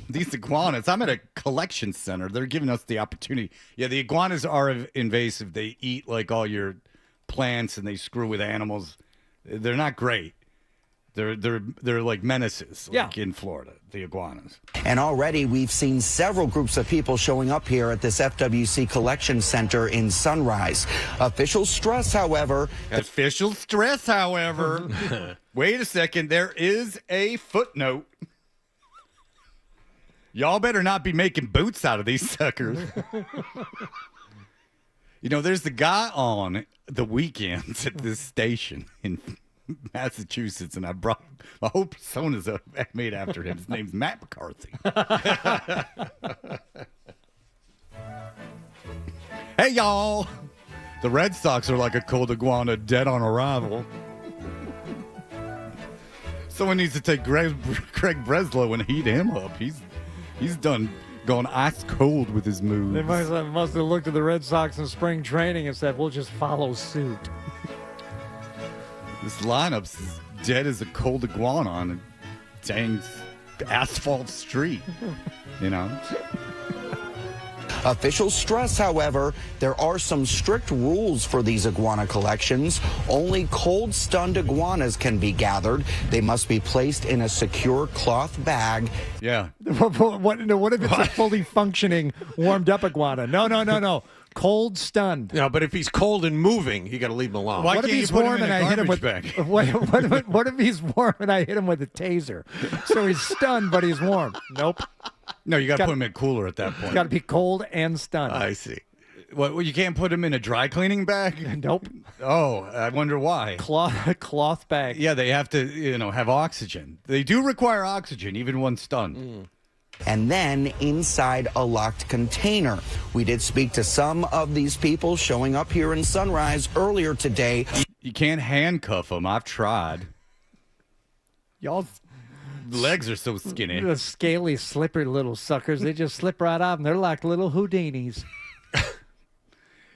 These iguanas. I'm at a collection center. They're giving us the opportunity. Yeah, the iguanas are invasive. They eat like all your plants and they screw with animals. They're not great. They're like menaces in Florida, the iguanas. And already we've seen several groups of people showing up here at this FWC collection center in Sunrise. Officials stress, however, wait a second, there is a footnote. Y'all better not be making boots out of these suckers. There's the guy on the weekends at this station in Massachusetts, and I brought my whole persona's made after him. His name's Matt McCarthy. Hey, y'all. The Red Sox are like a cold iguana dead on arrival. Someone needs to take Craig Breslow and heat him up. He's done gone ice cold with his moves. They must have looked at the Red Sox in spring training and said, we'll just follow suit. This lineup's as dead as a cold iguana on a dang asphalt street, Officials stress, however, there are some strict rules for these iguana collections. Only cold, stunned iguanas can be gathered. They must be placed in a secure cloth bag. Yeah. What if it's a fully functioning, warmed-up iguana? No. Cold, stunned. No, but if he's cold and moving, you got to leave him alone. Why What if can't you he's put him warm in and a I hit him with garbage bag? what if he's warm and I hit him with a taser? So he's stunned, but he's warm. Nope. No, you got to put him in cooler at that point. Got to be cold and stunned. I see. What? Well, you can't put them in a dry cleaning bag? Nope. Oh, I wonder why. Cloth bag. Yeah, they have to, have oxygen. They do require oxygen, even when stunned. And then inside a locked container. We did speak to some of these people showing up here in Sunrise earlier today. You can't handcuff them. I've tried. Y'all legs are so skinny. The scaly, slippery little suckers. They just slip right off, and they're like little Houdinis.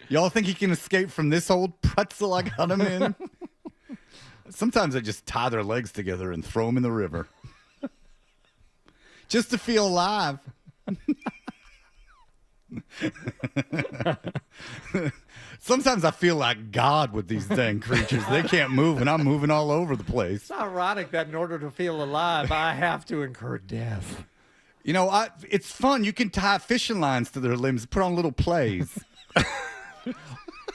Y'all think he can escape from this old pretzel I got him in? Sometimes I just tie their legs together and throw them in the river. Just to feel alive. Sometimes I feel like God with these dang creatures. They can't move, and I'm moving all over the place. It's ironic that in order to feel alive, I have to incur death. It's fun. You can tie fishing lines to their limbs, put on little plays.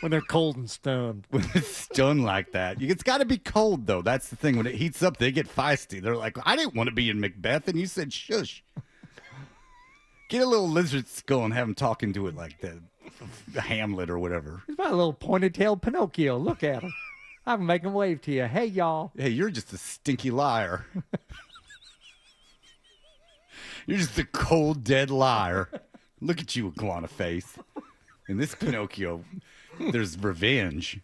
When they're cold and stunned. When it's stunned like that. It's got to be cold, though. That's the thing. When it heats up, they get feisty. They're like, I didn't want to be in Macbeth, and you said shush. Get a little lizard skull and have him talking to it like the Hamlet or whatever. He's got a little pointed-tailed Pinocchio. Look at him. I can make him wave to you. Hey, y'all. Hey, you're just a stinky liar. You're just a cold, dead liar. Look at you, iguana face. In this Pinocchio, there's revenge.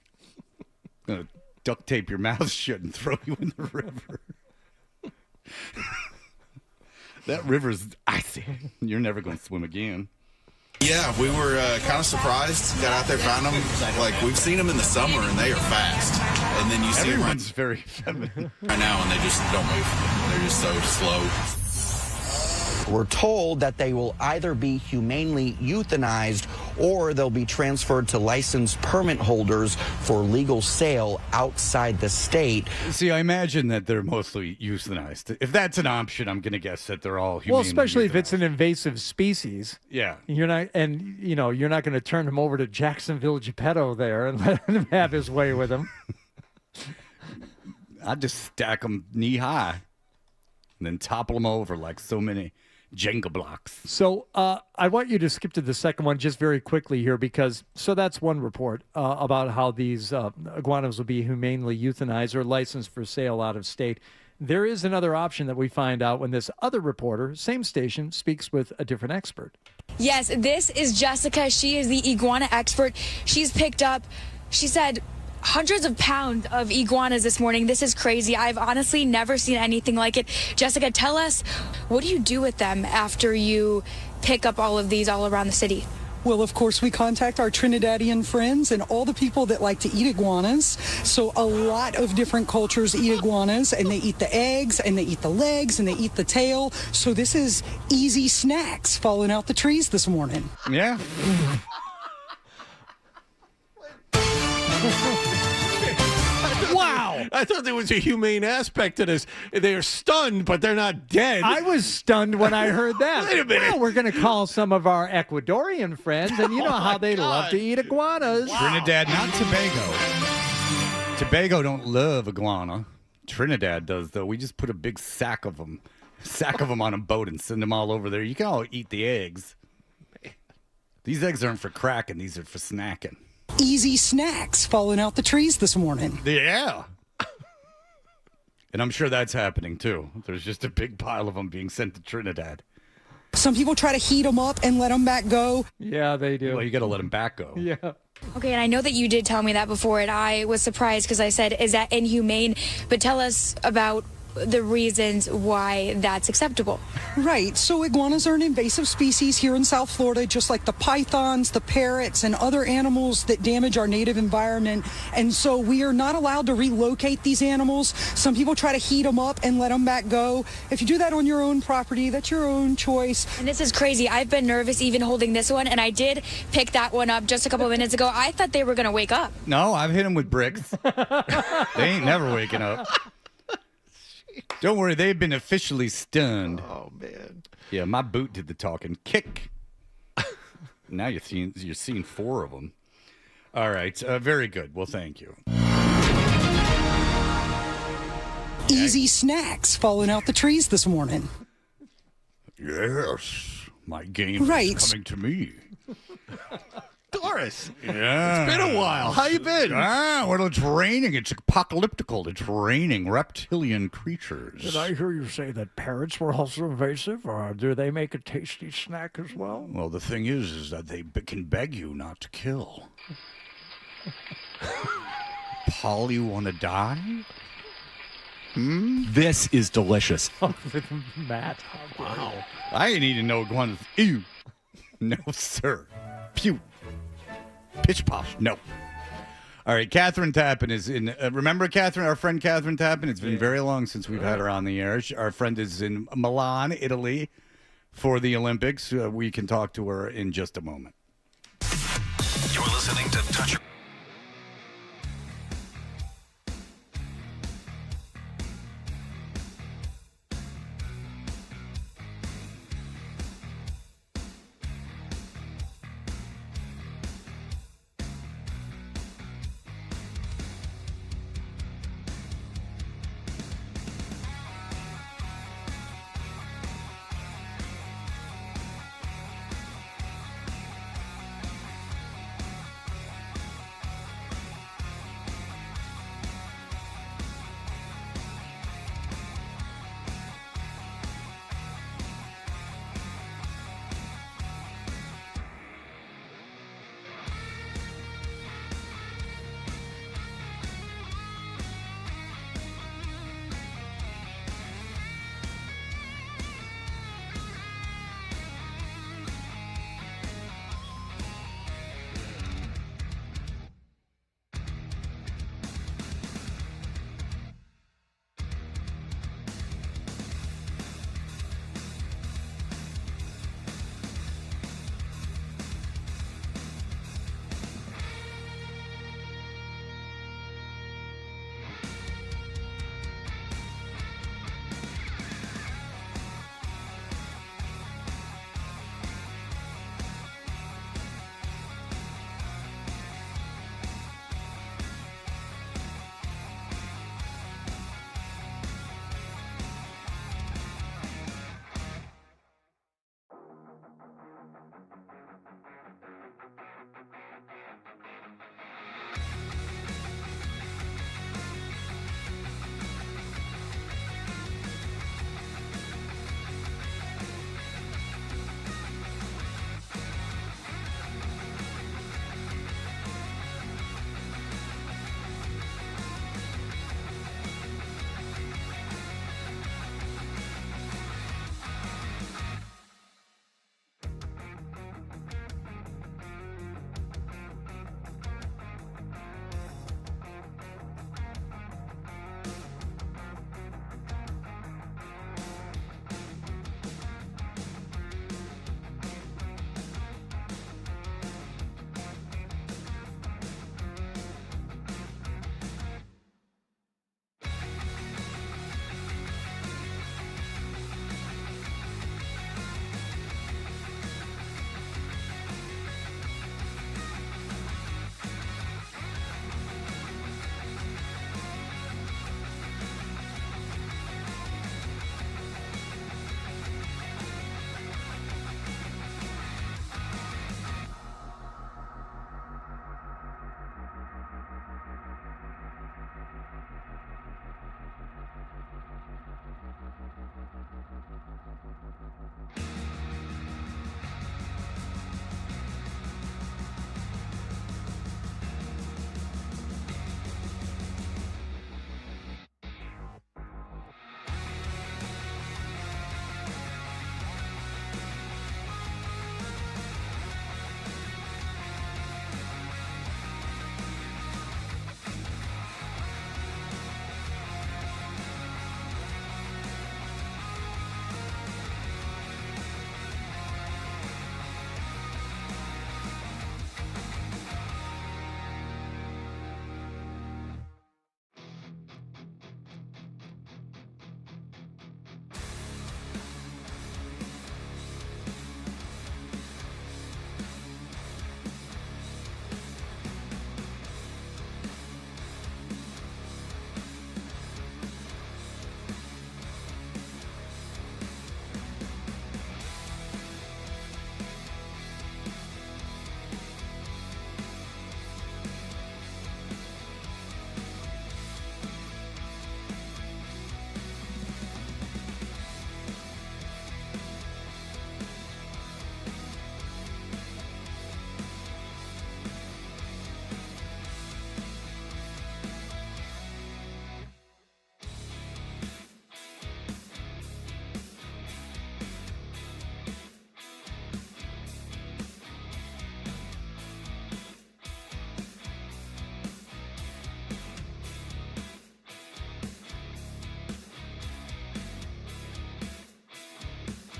I'm going to duct tape your mouth shut and throw you in the river. That river's icy. You're never going to swim again. Yeah, we were kind of surprised. Got out there, found them. Like, we've seen them in the summer, and they are fast. And then you see them Everyone's very feminine. right now, and they just don't move. They're just so slow. We're told that they will either be humanely euthanized or they'll be transferred to licensed permit holders for legal sale outside the state. See, I imagine that they're mostly euthanized. If that's an option, I'm going to guess that they're all humanely Well, especially euthanized. if it's an invasive species. Yeah. You're not going to turn him over to Jacksonville Geppetto there and let him have his way with him. I'd just stack them knee high and then topple them over like so many Jenga blocks. So I want you to skip to the second one just very quickly here because that's one report about how these iguanas will be humanely euthanized or licensed for sale out of state. There is another option that we find out when this other reporter, same station, speaks with a different expert. Yes, this is Jessica. She is the iguana expert. She's picked up, she said, hundreds of pounds of iguanas this morning. This is crazy. I've honestly never seen anything like it. Jessica, tell us, what do you do with them after you pick up all of these all around the city? Well, of course, we contact our Trinidadian friends and all the people that like to eat iguanas. So a lot of different cultures eat iguanas, and they eat the eggs, and they eat the legs, and they eat the tail. So this is easy snacks falling out the trees this morning. Yeah. Wow. I thought there was a humane aspect to this. They're stunned, but they're not dead. I was stunned when I heard that. Wait a minute. Well, we're going to call some of our Ecuadorian friends, and you know how they love to eat iguanas. Wow. Trinidad, not Tobago. Tobago don't love iguana. Trinidad does, though. We just put a big sack of them on a boat and send them all over there. You can all eat the eggs. These eggs aren't for cracking. These are for snacking. Easy snacks falling out the trees this morning. Yeah. And I'm sure that's happening, too. There's just a big pile of them being sent to Trinidad. Some people try to heat them up and let them back go. Yeah, they do. Well, you got to let them back go. Yeah. Okay, and I know that you did tell me that before, and I was surprised because I said, is that inhumane? But tell us about the reasons why that's acceptable. Right. So iguanas are an invasive species here in South Florida, just like the pythons, the parrots, and other animals that damage our native environment. And so we are not allowed to relocate these animals. Some people try to heat them up and let them back go. If you do that on your own property, that's your own choice. And this is crazy. I've been nervous even holding this one, and I did pick that one up just a couple of minutes ago. I thought they were going to wake up. No, I've hit them with bricks. They ain't never waking up. Don't worry, they've been officially stunned. Oh, man. Yeah, my boot did the talking. Kick. Now you're seeing 4 of them. All right, very good. Well, thank you. Easy snacks falling out the trees this morning. Yes, my game Right. is coming to me. Doris. Yeah. It's been a while. How you been? Well, it's raining. It's apocalyptical. It's raining. Reptilian creatures. Did I hear you say that parrots were also invasive, or do they make a tasty snack as well? Well, the thing is that they can beg you not to kill. Paul, you want to die? This is delicious. Matt. Wow. I ain't eating no iguanas. Ew. No, sir. Pew. Pitch posh. No. All right, Catherine Tappan is in. Remember Catherine, our friend Catherine Tappan? It's been very long since we've had her on the air. Our friend is in Milan, Italy, for the Olympics. We can talk to her in just a moment. You're listening to Touch.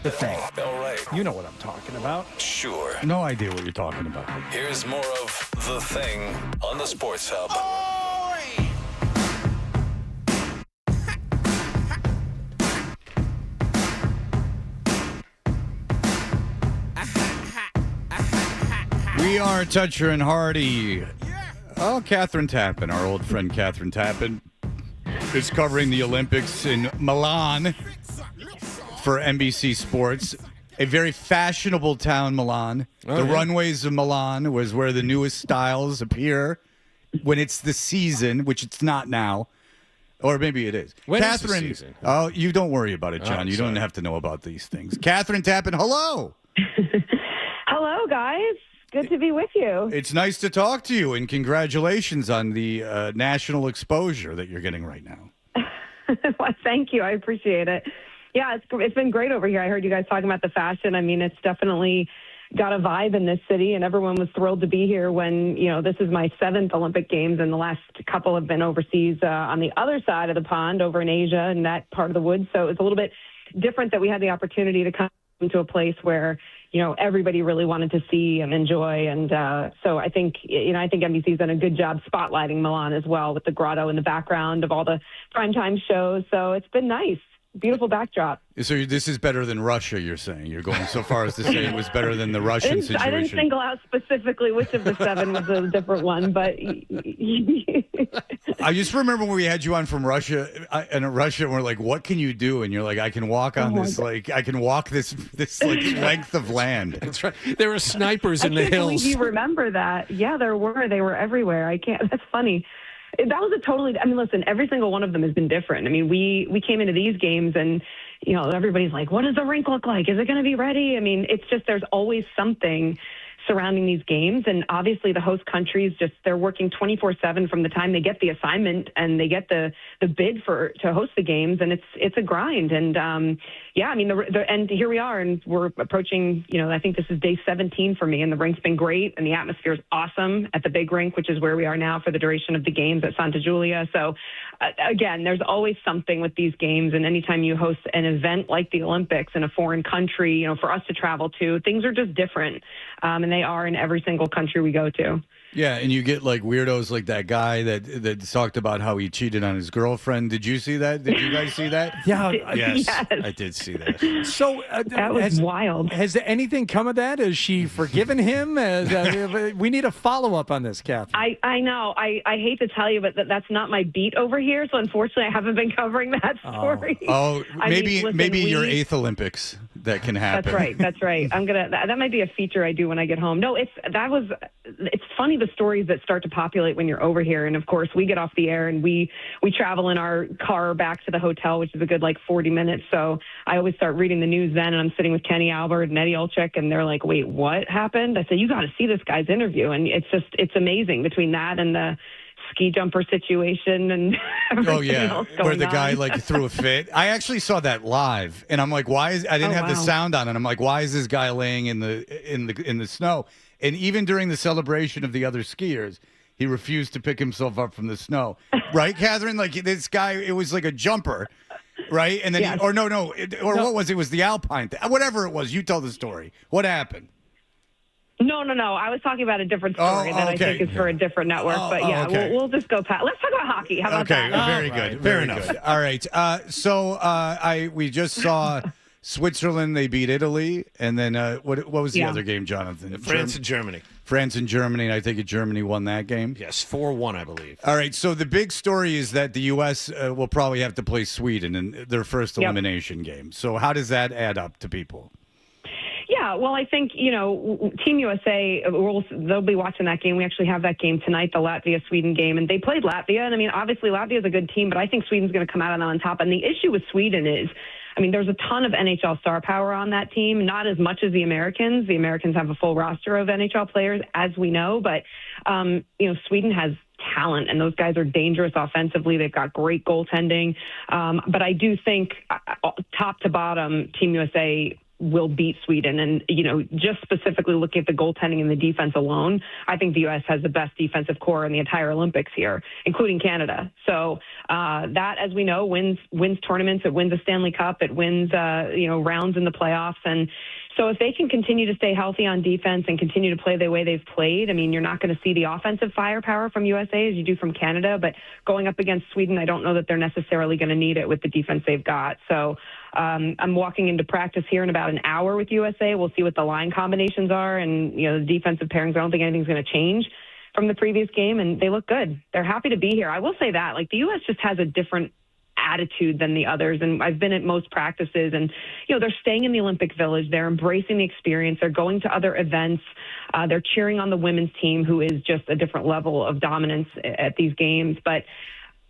The Thing. All right. You know what I'm talking about. Sure. No idea what you're talking about. Here's more of The Thing on the Sports Hub. We are Toucher and Hardy. Oh, Catherine Tappan, our old friend Catherine Tappan, is covering the Olympics in Milan for NBC Sports. A very fashionable town, Milan. The runways of Milan was where the newest styles appear when it's the season, which it's not now. Or maybe it is. When is the Catherine, season? Oh, you don't worry about it, John. Oh, you don't sorry. have to know about these things. Catherine Tappan, hello. Hello, guys. Good to be with you. It's nice to talk to you, and congratulations on the national exposure that you're getting right now. Well, thank you. I appreciate it. Yeah, it's been great over here. I heard you guys talking about the fashion. I mean, it's definitely got a vibe in this city, and everyone was thrilled to be here when, this is my 7th Olympic Games, and the last couple have been overseas on the other side of the pond over in Asia and that part of the woods. So it was a little bit different that we had the opportunity to come to a place where everybody really wanted to see and enjoy. And so I think NBC's done a good job spotlighting Milan as well, with the grotto in the background of all the primetime shows. So it's been nice. Beautiful backdrop. So this is better than Russia, you're saying? You're going so far as to say it was better than the Russian situation? I didn't single out specifically which of the 7 was a different one, but I just remember when we had you on from Russia, and we're like, what can you do? And you're like, I can walk on this, I can walk this length of land. That's right. There were snipers in the I can't hills. believe you remember that. Yeah, there were. They were everywhere. That's funny. That was listen, every single one of them has been different. I mean, we came into these games and, everybody's like, what does the rink look like? Is it going to be ready? I mean, it's just, there's always something surrounding these games. And obviously the host countries they're working 24/7 from the time they get the assignment and they get the bid to host the games. And it's a grind. And and here we are, and we're approaching, I think this is day 17 for me, and the rink's been great and the atmosphere is awesome at the big rink, which is where we are now for the duration of the games at Santa Giulia. So again, there's always something with these games. And anytime you host an event like the Olympics in a foreign country, for us to travel to, things are just different. And they are in every single country we go to. Yeah, and you get like weirdos like that guy that talked about how he cheated on his girlfriend. Did you see that? Did you guys see that? Yeah. Yes, I did see that. So that was wild. Has anything come of that? Has she forgiven him? We need a follow-up on this, Catherine. I know. I hate to tell you, but that's not my beat over here. So unfortunately, I haven't been covering that story. Oh, maybe your 8th Olympics that can happen. That's right. That might be a feature I do when I get home. No, it's funny the stories that start to populate when you're over here. And of course, we get off the air and we travel in our car back to the hotel, which is a good 40 minutes. So I always start reading the news then, and I'm sitting with Kenny Albert and Eddie Olczyk, and they're like, wait, what happened? I said, you got to see this guy's interview. And it's amazing between that and the ski jumper situation and everything else going where the guy on. threw a fit. I actually saw that live, and I'm like, I didn't have the sound on, and I'm like, why is this guy laying in the snow? And even during the celebration of the other skiers, he refused to pick himself up from the snow. Right, Catherine? Like this guy, it was like a jumper, right? And then what was it? It was the Alpine thing. Whatever it was, you tell the story. What happened? No. I was talking about a different story that I think is for a different network. We'll just go past. Let's talk about hockey. How about that? Very good. Fair enough. All right. We just saw Switzerland. They beat Italy, and then what was the other game, Jonathan? France and Germany. France and Germany, and I think Germany won that game. Yes, 4-1, I believe. All right. So the big story is that the U.S. Will probably have to play Sweden in their first elimination game. So how does that add up to people? Yeah, well, I think, Team USA, they'll be watching that game. We actually have that game tonight, the Latvia-Sweden game, and they played Latvia. And, obviously Latvia is a good team, but I think Sweden's going to come out on top. And the issue with Sweden is, there's a ton of NHL star power on that team, not as much as the Americans. The Americans have a full roster of NHL players, as we know, but, Sweden has talent, and those guys are dangerous offensively. They've got great goaltending. But I do think top to bottom, Team USA will beat Sweden. And, just specifically looking at the goaltending and the defense alone, I think the U.S. has the best defensive core in the entire Olympics here, including Canada. So that, as we know, wins tournaments. It wins a Stanley Cup. It wins, rounds in the playoffs. And so if they can continue to stay healthy on defense and continue to play the way they've played, I mean, you're not going to see the offensive firepower from USA as you do from Canada. But going up against Sweden, I don't know that they're necessarily going to need it with the defense they've got. So I'm walking into practice here in about an hour with USA. We'll see what the line combinations are and, the defensive pairings. I don't think anything's going to change from the previous game, and they look good. They're happy to be here. I will say that, the U.S. just has a different attitude than the others, and I've been at most practices, and they're staying in the Olympic Village. They're embracing the experience. They're going to other events. They're cheering on the women's team, who is just a different level of dominance at these games. But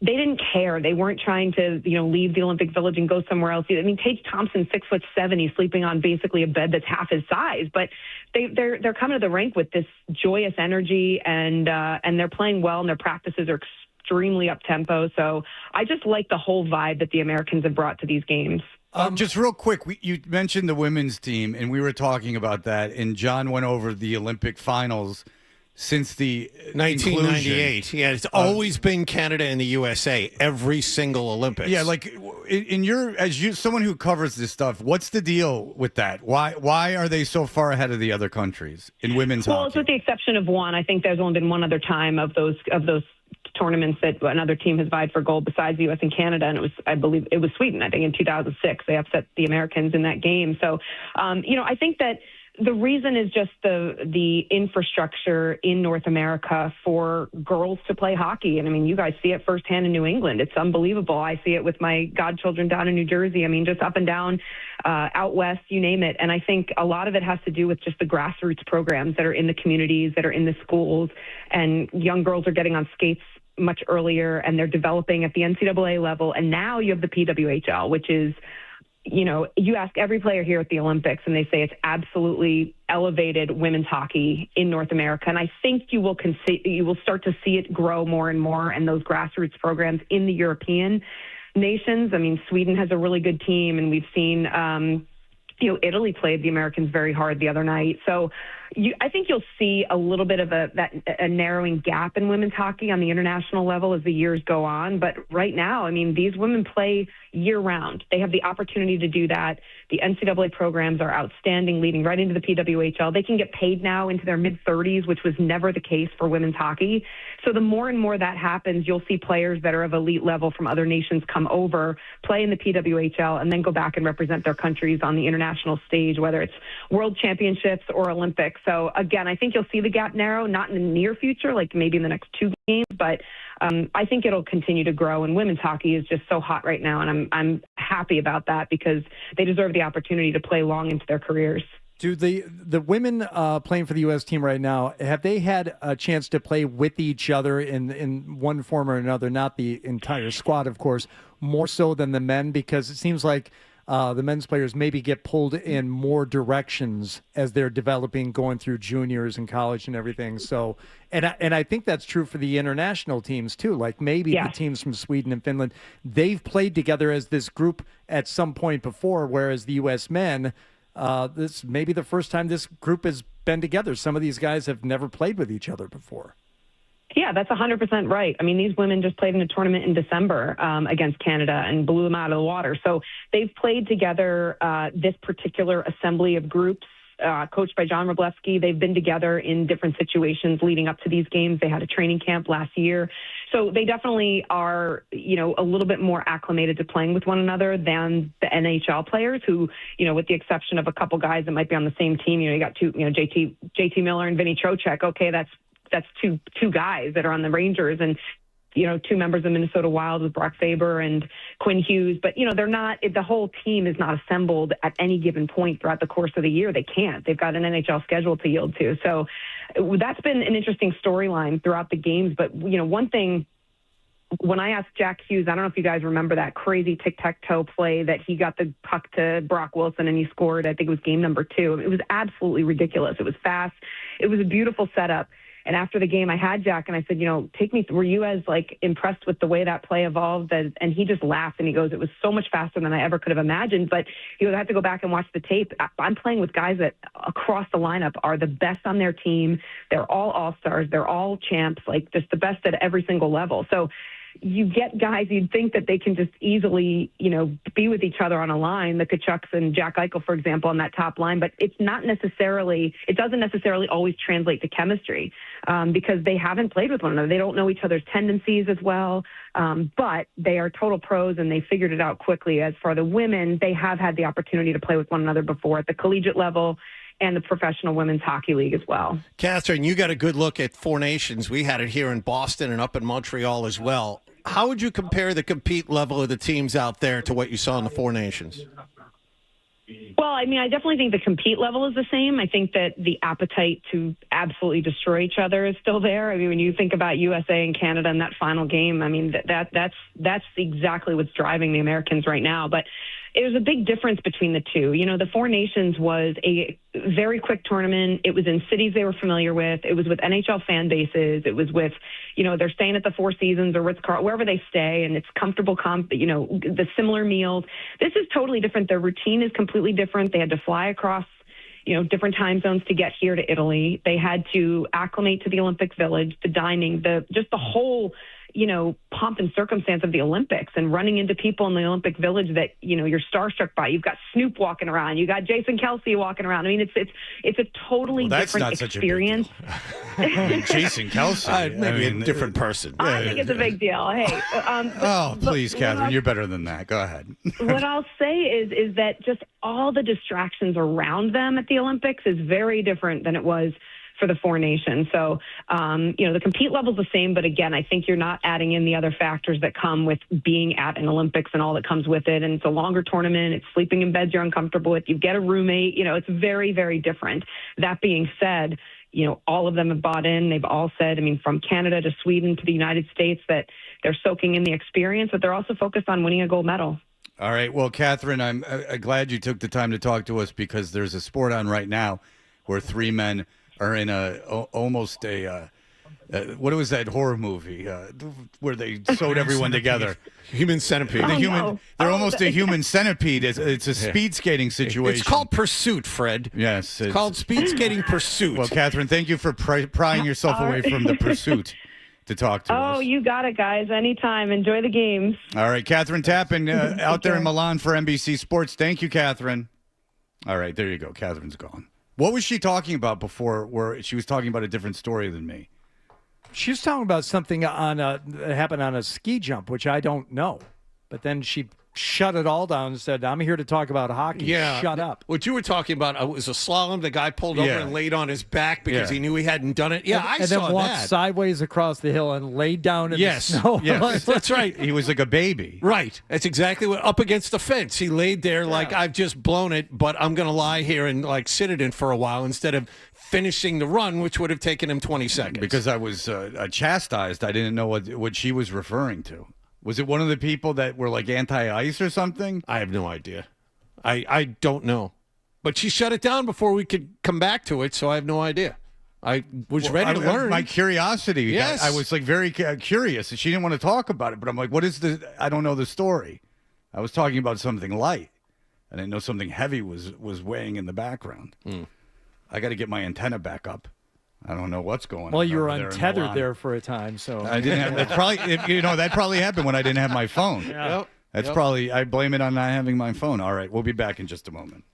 they didn't care. They weren't trying to, leave the Olympic Village and go somewhere else. I mean, Tage Thompson, 6'7", he's sleeping on basically a bed that's half his size. But they're coming to the rink with this joyous energy, and they're playing well, and their practices are extremely up tempo. So I just like the whole vibe that the Americans have brought to these games. Just real quick, you mentioned the women's team, and we were talking about that, and John went over the Olympic finals. Since the 1998, yeah, it's always been Canada and the USA every single Olympics. Yeah, someone who covers this stuff, what's the deal with that? Why are they so far ahead of the other countries in women's hockey? Well, it's with the exception of one. I think there's only been one other time of those tournaments that another team has vied for gold besides the U.S. and Canada, and I believe it was Sweden. I think in 2006 they upset the Americans in that game. So, I think that the reason is just the infrastructure in North America for girls to play hockey. And I mean, you guys see it firsthand in New England. It's unbelievable. I see it with my godchildren down in New Jersey. I mean, just up and down, out west, you name it. And I think a lot of it has to do with just the grassroots programs that are in the communities, that are in the schools, and young girls are getting on skates much earlier, and they're developing at the NCAA level. And now you have the PWHL, which is, you ask every player here at the Olympics, and they say it's absolutely elevated women's hockey in North America. And I think you will start to see it grow more and more, and those grassroots programs in the European nations. I mean, Sweden has a really good team, and we've seen, Italy played the Americans very hard the other night. So I think you'll see a little bit of a narrowing gap in women's hockey on the international level as the years go on. But right now, I mean, these women play year-round. They have the opportunity to do that. The NCAA programs are outstanding, leading right into the PWHL. They can get paid now into their mid-30s, which was never the case for women's hockey. So the more and more that happens, you'll see players that are of elite level from other nations come over, play in the PWHL, and then go back and represent their countries on the international stage, whether it's World Championships or Olympics. So, again, I think you'll see the gap narrow, not in the near future, like maybe in the next 2 games, but I think it'll continue to grow. And women's hockey is just so hot right now, and I'm happy about that because they deserve the opportunity to play long into their careers. Do the women playing for the U.S. team right now, have they had a chance to play with each other in one form or another? Not the entire squad, of course, more so than the men, because it seems like the men's players maybe get pulled in more directions as they're developing, going through juniors and college and everything. So, and I think that's true for the international teams too. Like maybe the teams from Sweden and Finland, they've played together as this group at some point before, whereas the U.S. men, this may be the first time this group has been together. Some of these guys have never played with each other before. Yeah, that's 100% right. I mean, these women just played in a tournament in December against Canada and blew them out of the water. So they've played together this particular assembly of groups coached by John Wroblewski. They've been together in different situations leading up to these games. They had a training camp last year. So they definitely are, a little bit more acclimated to playing with one another than the NHL players who, with the exception of a couple guys that might be on the same team, you got two, JT Miller and Vinny Trocheck. Okay, that's two guys that are on the Rangers, and two members of the Minnesota Wild with Brock Faber and Quinn Hughes. But they're not. The whole team is not assembled at any given point throughout the course of the year. They can't. They've got an NHL schedule to yield to. So that's been an interesting storyline throughout the games. But one thing. When I asked Jack Hughes, I don't know if you guys remember that crazy tic-tac-toe play that he got the puck to Brock Wilson and he scored. I think it was game number 2. It was absolutely ridiculous. It was fast. It was a beautiful setup. And after the game, I had Jack and I said, take me, were you as like impressed with the way that play evolved? And he just laughed and he goes, it was so much faster than I ever could have imagined. But he goes, I have to go back and watch the tape. I'm playing with guys that across the lineup are the best on their team. They're all stars. They're all champs, like just the best at every single level. So you get guys, you'd think that they can just easily, be with each other on a line, the Kachucks and Jack Eichel, for example, on that top line, but it doesn't necessarily always translate to chemistry because they haven't played with one another. They don't know each other's tendencies as well, but they are total pros and they figured it out quickly. As for the women, they have had the opportunity to play with one another before at the collegiate level and the Professional Women's Hockey League as well. Catherine, you got a good look at Four Nations. We had it here in Boston and up in Montreal as well. How would you compare the compete level of the teams out there to what you saw in the Four Nations? Well, I mean, I definitely think the compete level is the same. I think that the appetite to absolutely destroy each other is still there. I mean, when you think about USA and Canada in that final game, I mean, that's exactly what's driving the Americans right now. But there's a big difference between the two. The Four Nations was a very quick tournament. It was in cities they were familiar with. It was with NHL fan bases. It was with, they're staying at the Four Seasons or Ritz-Carlton, wherever they stay, and it's comfortable, the similar meals. This is totally different. Their routine is completely different. They had to fly across, different time zones to get here to Italy. They had to acclimate to the Olympic Village, the dining, just the whole pomp and circumstance of the Olympics and running into people in the Olympic Village that, you're starstruck by. You've got Snoop walking around. You got Jason Kelsey walking around. I mean, it's a totally different experience. Jason Kelsey. Maybe a different person. I think it's a big deal. Hey. Please, Catherine, you're better than that. Go ahead. What I'll say is that just all the distractions around them at the Olympics is very different than it was for the Four Nations. So, the compete level's the same, but again, I think you're not adding in the other factors that come with being at an Olympics and all that comes with it. And it's a longer tournament. It's sleeping in beds you're uncomfortable with. You get a roommate. It's very, very different. That being said, all of them have bought in. They've all said, from Canada to Sweden to the United States, that they're soaking in the experience, but they're also focused on winning a gold medal. All right. Well, Catherine, I'm glad you took the time to talk to us because there's a sport on right now where three men are in almost a what was that horror movie where they sewed everyone together? Human centipede. They're almost a human centipede. It's a speed skating situation. It's called Pursuit, Fred. Yes. It's called Speed Skating Pursuit. Well, Catherine, thank you for prying yourself away from the pursuit to talk to us. Oh, you got it, guys. Anytime. Enjoy the games. All right. Catherine Tappan out there in Milan for NBC Sports. Thank you, Catherine. All right. There you go. Catherine's gone. What was she talking about before where she was talking about a different story than me? She was talking about something that happened on a ski jump, which I don't know. But then she shut it all down and said, I'm here to talk about hockey. Yeah. Shut up. What you were talking about was a slalom. The guy pulled over and laid on his back because he knew he hadn't done it. Yeah, I saw that. And then walked sideways across the hill and laid down in the snow. Yes, that's right. He was like a baby. Right. That's exactly what, up against the fence. He laid there like, I've just blown it, but I'm going to lie here and like sit it in for a while instead of finishing the run, which would have taken him 20 seconds. Because I was chastised. I didn't know what she was referring to. Was it one of the people that were like anti-ice or something? I have no idea. I don't know. But she shut it down before we could come back to it, so I have no idea. I was ready to learn. My curiosity. Yes. I was like very curious. She didn't want to talk about it, but I'm like, what is the? I don't know the story. I was talking about something light. I didn't know something heavy was weighing in the background. I got to get my antenna back up. I don't know what's going on. Well, you were untethered there for a time, so I didn't have. That's probably that probably happened when I didn't have my phone. Yeah. That's probably. I blame it on not having my phone. All right, we'll be back in just a moment.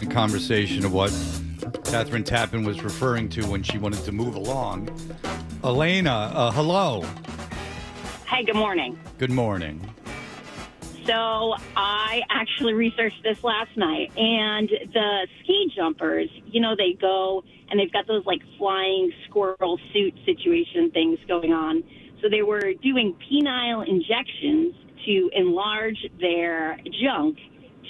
A conversation of what Catherine Tappan was referring to when she wanted to move along. Elena, hello. Hey, good morning. Good morning. So I actually researched this last night, and the ski jumpers, they go and they've got those like flying squirrel suit situation things going on. So they were doing penile injections to enlarge their junk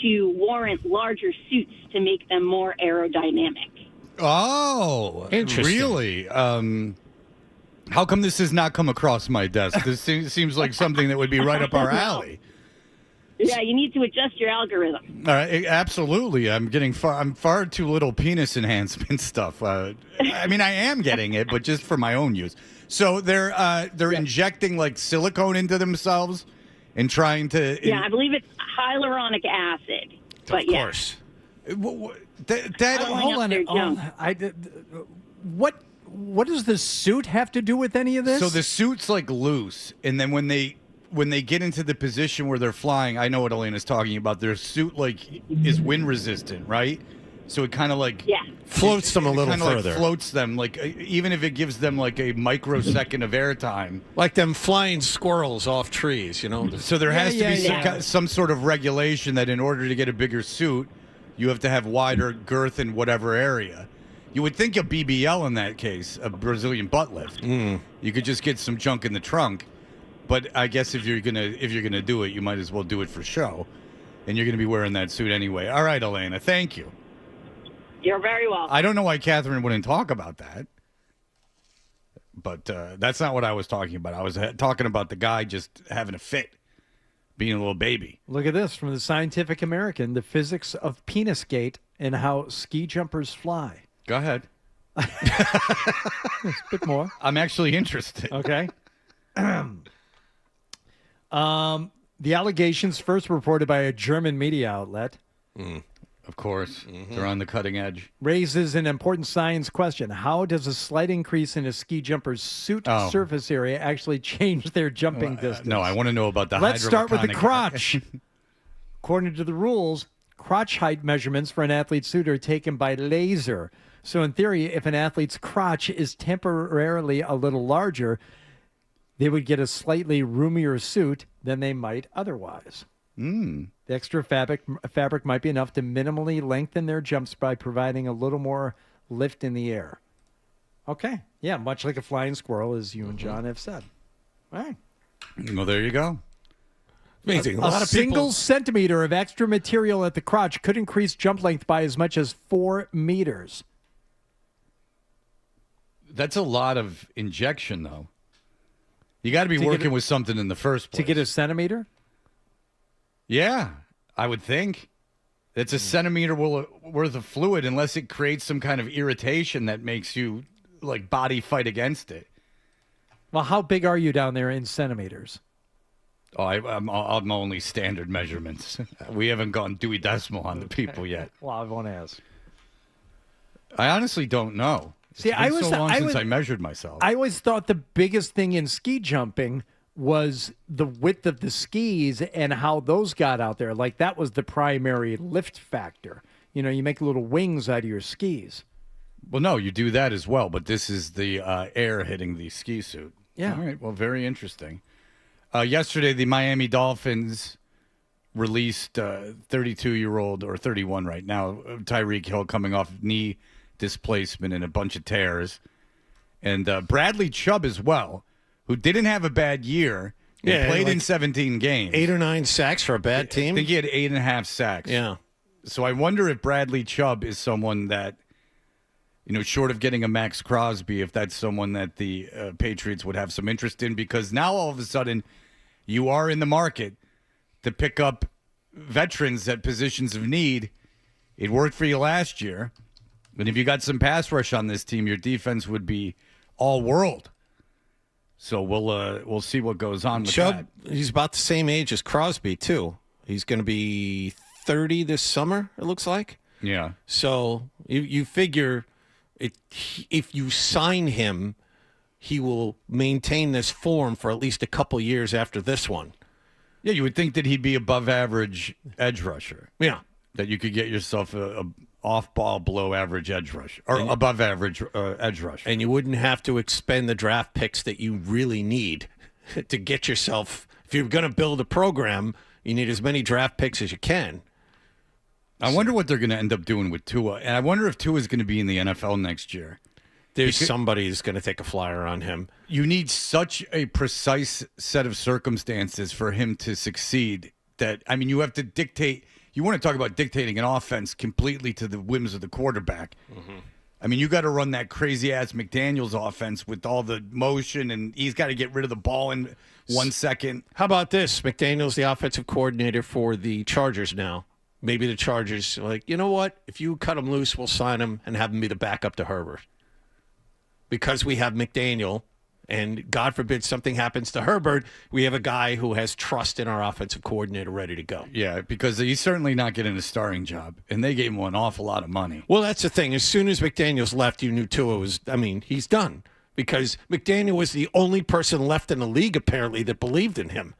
to warrant larger suits to make them more aerodynamic. Oh, interesting. Really? How come this has not come across my desk? This seems like something that would be right up our alley. Yeah, you need to adjust your algorithm. All right, absolutely. I'm far too little penis enhancement stuff. I mean, I am getting it, but just for my own use. So they're injecting like silicone into themselves and trying to. Yeah, I believe it's hyaluronic acid. But of course. Hold on. What does the suit have to do with any of this? So the suit's like loose, and then when they get into the position where they're flying, I know what Elena's talking about. Their suit like is wind resistant, right? So it kind of like floats them a little further. Like floats them, like even if it gives them like a microsecond of airtime, like them flying squirrels off trees, So there has to be some sort of regulation that in order to get a bigger suit, you have to have wider girth in whatever area. You would think a BBL in that case, a Brazilian butt lift. You could just get some junk in the trunk. But I guess if you're gonna do it, you might as well do it for show, and you're gonna be wearing that suit anyway. All right, Elena, thank you. You're very welcome. I don't know why Catherine wouldn't talk about that, but that's not what I was talking about. I was talking about the guy just having a fit, being a little baby. Look at this from the Scientific American: the physics of penis gate and how ski jumpers fly. Go ahead. A bit more. I'm actually interested. Okay. The allegations first reported by a German media outlet. Of course. They're on the cutting edge. Raises an important science question. How does a slight increase in a ski jumper's suit surface area actually change their jumping distance? No, I want to know about the Let's start with the hydroponic- crotch. According to the rules, crotch height measurements for an athlete's suit are taken by laser. So in theory, if an athlete's crotch is temporarily a little larger, they would get a slightly roomier suit than they might otherwise. The extra fabric might be enough to minimally lengthen their jumps by providing a little more lift in the air. Okay. Yeah, much like a flying squirrel, as you and John have said. All right. Well, there you go. Amazing. A single centimeter of extra material at the crotch could increase jump length by as much as 4 meters. That's a lot of injection, though. You got to be working with something in the first place. To get a centimeter? Yeah, I would think. It's a centimeter worth of fluid unless it creates some kind of irritation that makes you, like, body fight against it. Well, how big are you down there in centimeters? Oh, I'm only standard measurements. We haven't gone Dewey Decimal on the people yet. Well, I won't ask. I honestly don't know. See, It's been so long since I measured myself. I always thought the biggest thing in ski jumping was the width of the skis and how those got out there. Like that was the primary lift factor. You know, you make little wings out of your skis. Well, no, you do that as well, but this is the air hitting the ski suit. Yeah. All right. Well, very interesting. Yesterday, the Miami Dolphins released 32-year-old, or 31 right now, Tyreek Hill coming off knee displacement and a bunch of tears. And Bradley Chubb as well, who didn't have a bad year. He played in 17 games. 8 or 9 sacks for a bad team? I think he had 8.5 sacks. Yeah. So I wonder if Bradley Chubb is someone that, you know, short of getting a Max Crosby, if that's someone that the Patriots would have some interest in, because now all of a sudden you are in the market to pick up veterans at positions of need. It worked for you last year. And if you got some pass rush on this team, your defense would be all world. So we'll see what goes on with Chubb, that. he's about the same age as Crosby, too. He's going to be 30 this summer, it looks like. Yeah. So you figure if you sign him, he will maintain this form for at least a couple years after this one. Yeah, you would think that he'd be above average edge rusher. Yeah. That you could get yourself a off-ball, below-average edge rush or above-average edge rush. And you wouldn't have to expend the draft picks that you really need to get yourself. If you're going to build a program, you need as many draft picks as you can. I wonder what they're going to end up doing with Tua. And I wonder if Tua is going to be in the NFL next year. There's somebody who's going to take a flyer on him. You need such a precise set of circumstances for him to succeed that, I mean, you have to dictate. You want to talk about dictating an offense completely to the whims of the quarterback. Mm-hmm. I mean, you got to run that crazy-ass McDaniels offense with all the motion, and he's got to get rid of the ball in 1 second. How about this? McDaniels, the offensive coordinator for the Chargers now. Maybe the Chargers are like, you know what? If you cut him loose, we'll sign him and have him be the backup to Herbert. Because we have McDaniel, and God forbid something happens to Herbert, we have a guy who has trust in our offensive coordinator ready to go. Yeah, because he's certainly not getting a starting job, and they gave him an awful lot of money. Well, that's the thing. As soon as McDaniels left, you knew Tua was, he's done. Because McDaniel was the only person left in the league, apparently, that believed in him.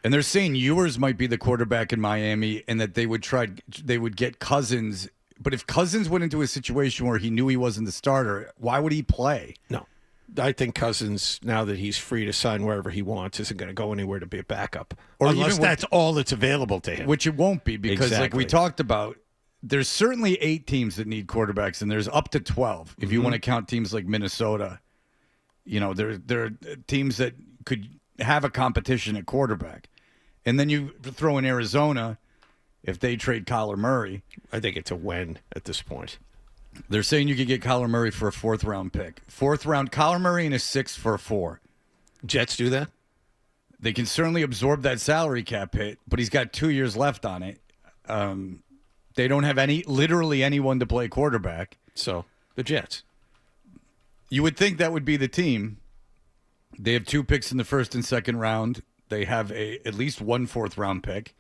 And they're saying Ewers might be the quarterback in Miami and that they would get Cousins. But if Cousins went into a situation where he knew he wasn't the starter, why would he play? No. I think Cousins, now that he's free to sign wherever he wants, isn't going to go anywhere to be a backup. Or unless that's all that's available to him. Which it won't be because, like we talked about, there's certainly 8 teams that need quarterbacks, and there's up to 12 if you want to count teams like Minnesota. You know, there are teams that could have a competition at quarterback. And then you throw in Arizona if they trade Kyler Murray. I think it's a win at this point. They're saying you could get Kyler Murray for a 4th-round pick. 4th round, Kyler Murray and a 6th for a 4. Jets do that? They can certainly absorb that salary cap hit, but he's got 2 years left on it. They don't have literally anyone to play quarterback. So, the Jets. You would think that would be the team. They have 2 picks in the 1st and 2nd round. They have at least 1 4th-round pick.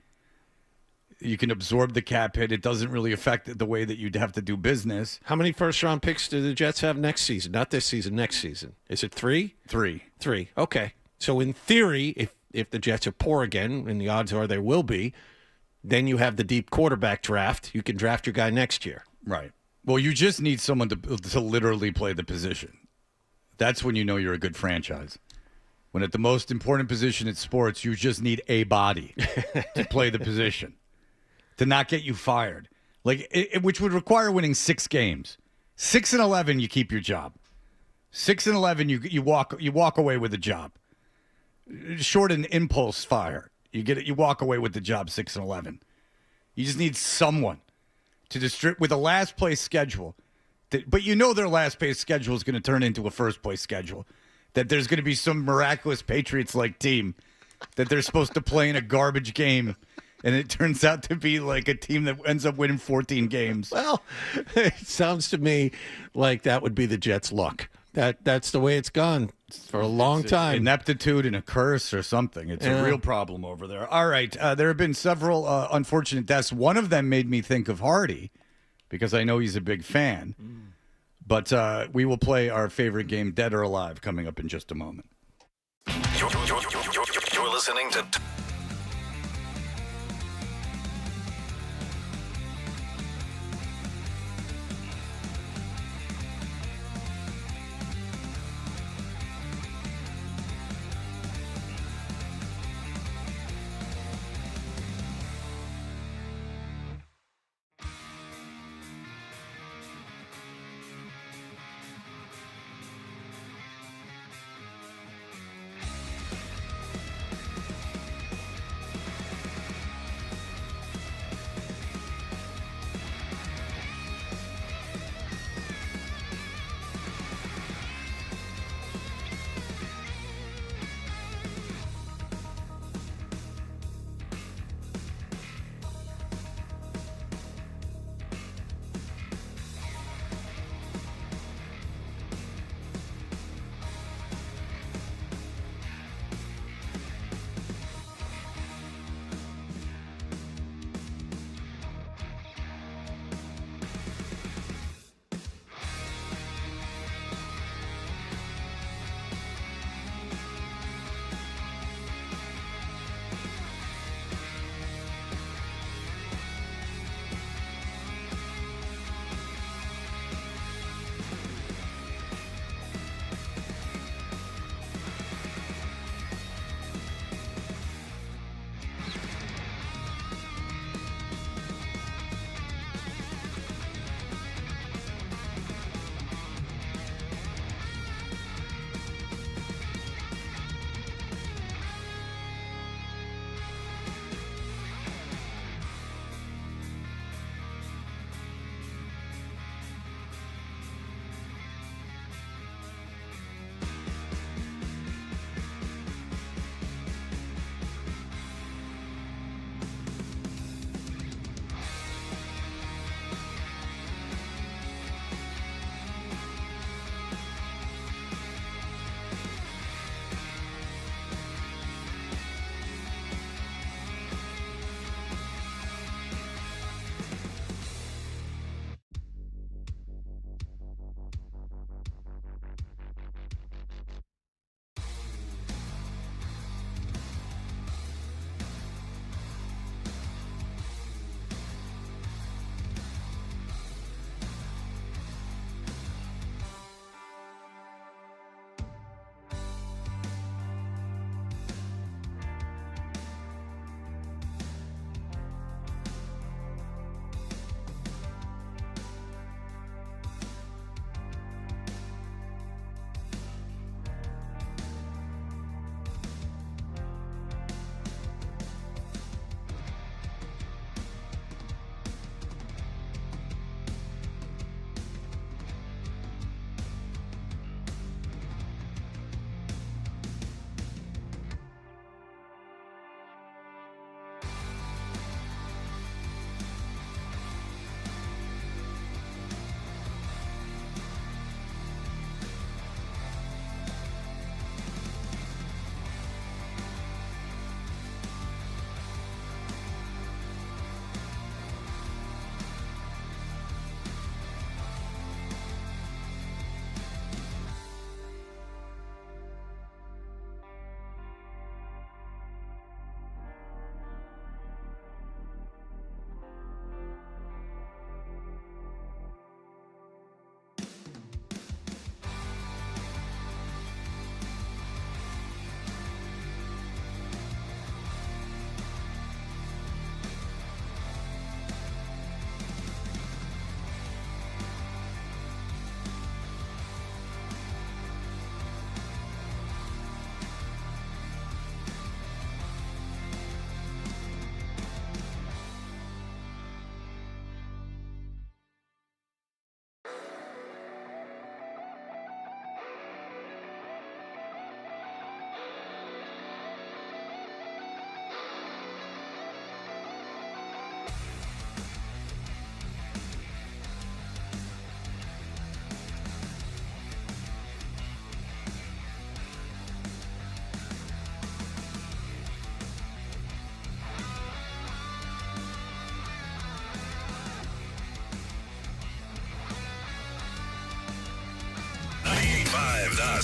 You can absorb the cap hit. It doesn't really affect the way that you'd have to do business. How many first-round picks do the Jets have next season? Not this season, next season. Is it 3? 3. 3. Okay. So in theory, if the Jets are poor again, and the odds are they will be, then you have the deep quarterback draft. You can draft your guy next year. Right. Well, you just need someone to literally play the position. That's when you know you're a good franchise. When at the most important position in sports, you just need a body to play the position, to not get you fired. Which would require winning 6 games. 6-11, you keep your job. 6-11, you walk away with a job. Short an impulse fire, you walk away with the job. 6-11. You just need someone to distribute with a last place schedule. But you know their last place schedule is going to turn into a first place schedule. That there's going to be some miraculous Patriots-like team that they're supposed to play in a garbage game, and it turns out to be like a team that ends up winning 14 games. Well, it sounds to me like that would be the Jets' luck. That's the way it's gone for a long time. Ineptitude and a curse or something. It's a real problem over there. All right, there have been several unfortunate deaths. One of them made me think of Hardy because I know he's a big fan. But we will play our favorite game, Dead or Alive, coming up in just a moment. You're listening to...